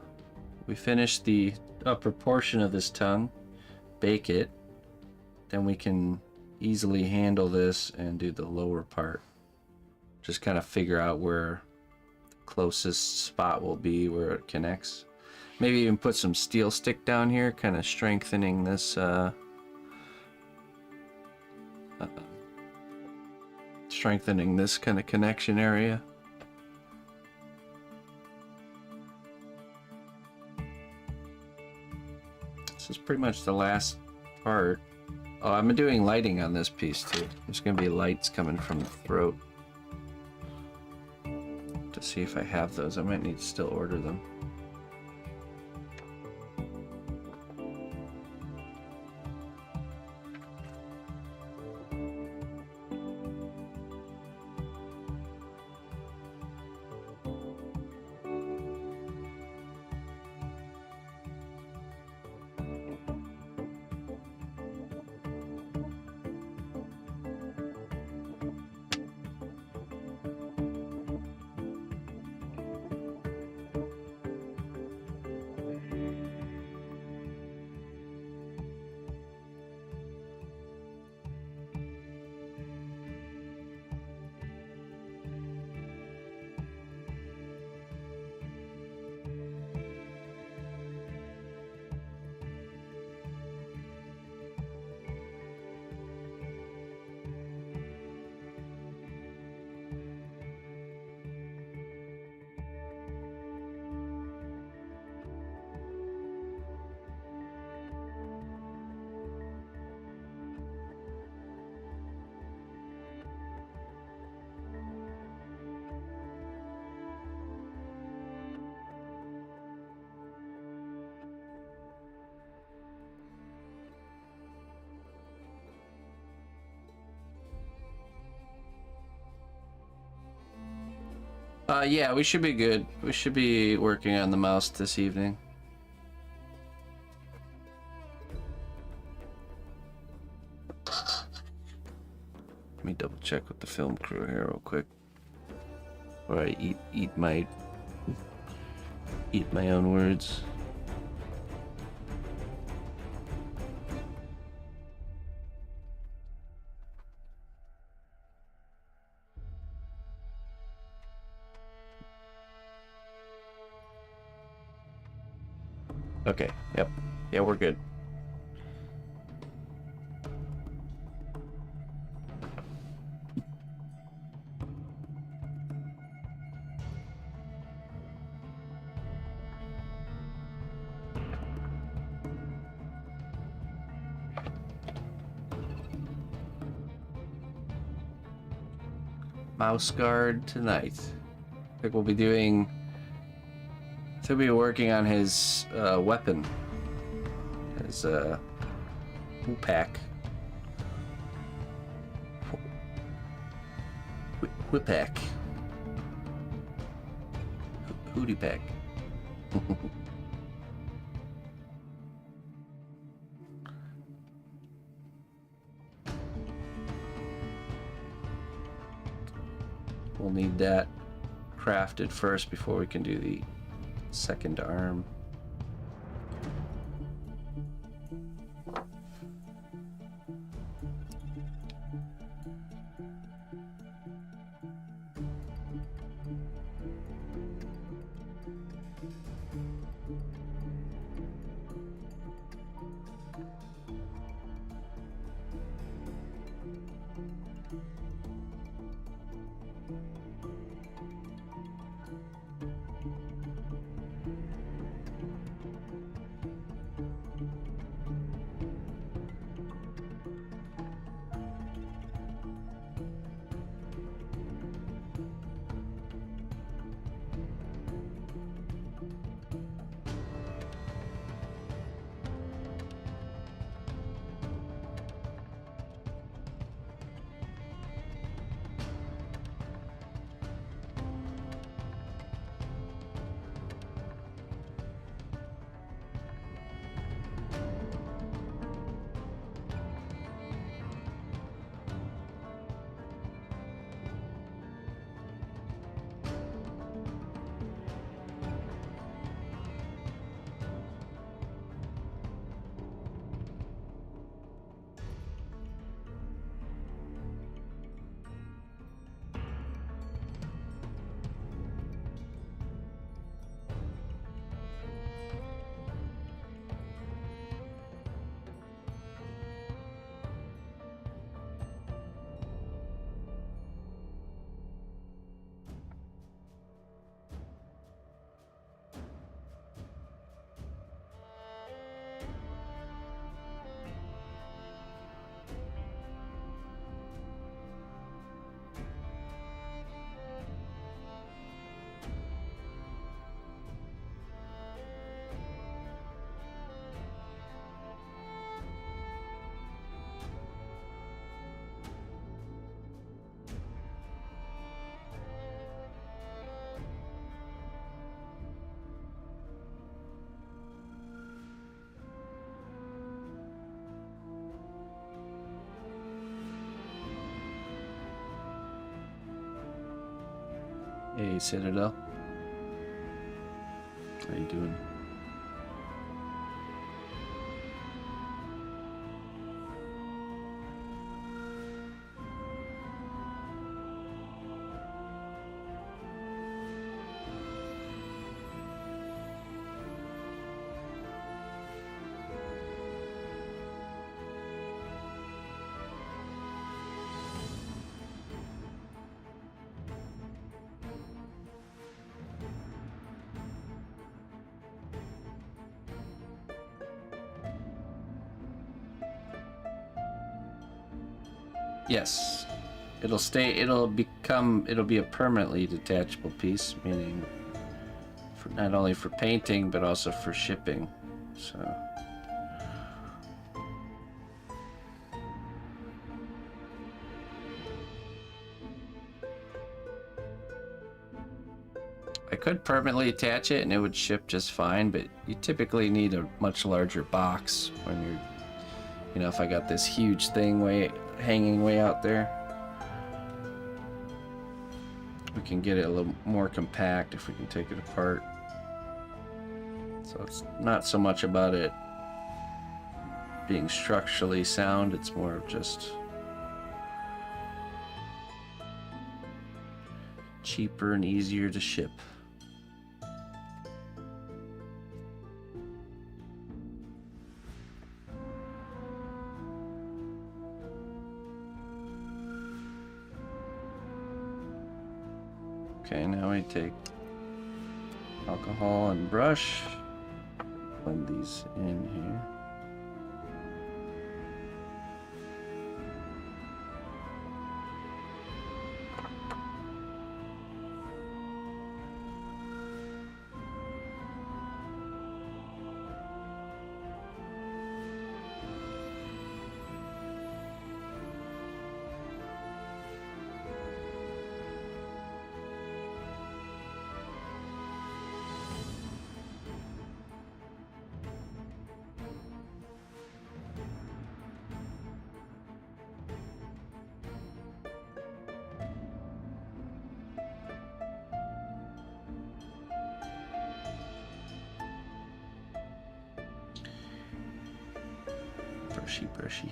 we finished the upper portion of this tongue, bake it, then we can easily handle this and do the lower part. Just kind of figure out where the closest spot will be where it connects. Maybe even put some steel stick down here, kind of strengthening this kind of connection area. This is pretty much the last part. Oh, I'm doing lighting on this piece too. There's gonna be lights coming from the throat. To see if I have those. I might need to still order them. Yeah, we should be good. We should be working on the mouse this evening. Let me double check with the film crew here real quick. Or I eat my own words. Okay, yep. Yeah, we're good. Mouse guard tonight. I think we'll be doing... He'll be working on his weapon, his pack, whipack, hootie pack. We'll need that crafted first before we can do the second arm. Hey, Citadel. How you doing? Yes. It'll be a permanently detachable piece, meaning for not only for painting, but also for shipping. So. I could permanently attach it and it would ship just fine, but you typically need a much larger box when you're, you know, if I got this huge thing hanging way out there. We can get it a little more compact if we can take it apart. So it's not so much about it being structurally sound, it's more of just cheaper and easier to ship. Okay, now we take alcohol and brush, blend these in here. Brushy.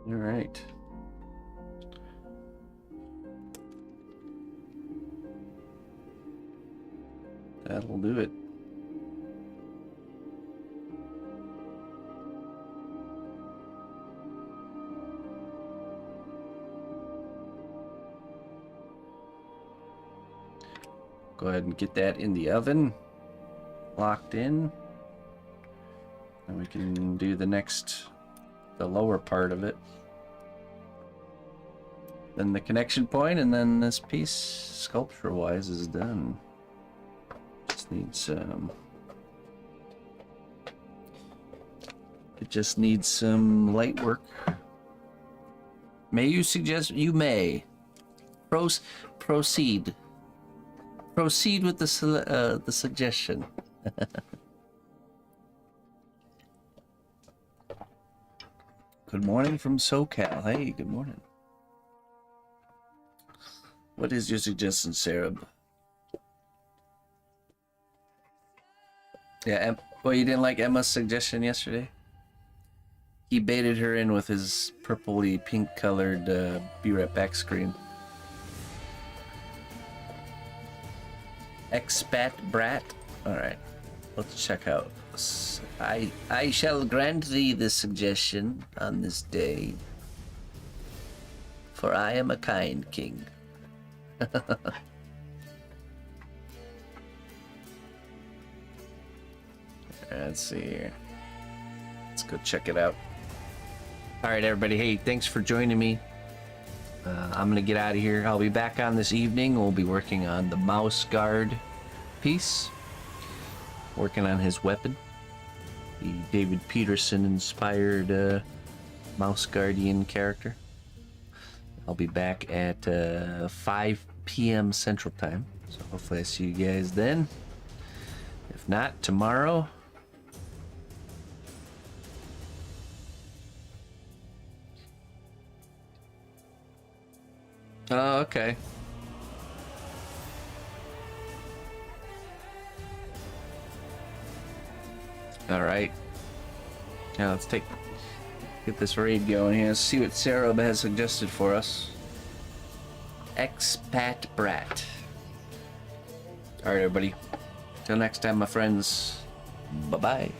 All right. That'll do it. Go ahead and get that in the oven, locked in. And we can do the lower part of it. Then the connection point, and then this piece, sculpture-wise, is done. Just needs some... It just needs some light work. May you suggest? You may. Proceed. Proceed with the suggestion. Good morning from SoCal. Hey, good morning. What is your suggestion, Sarah? Yeah, well, you didn't like Emma's suggestion yesterday? He baited her in with his purpley pink colored Be Right Back screen. Expat brat. Alright, let's check out. I shall grant thee this suggestion on this day, for I am a kind king. Let's see here. Let's go check it out. Alright, everybody. Hey, thanks for joining me. I'm gonna get out of here. I'll be back on this evening. We'll be working on the mouse guard piece. Working on his weapon. The David Peterson inspired mouse guardian character. I'll be back at 5 p.m. Central Time. So hopefully I see you guys then. If not, tomorrow. Oh, okay. All right. Now let's get this raid going here. Let's see what Sarah has suggested for us. Expat brat. All right, everybody. Till next time, my friends. Bye-bye.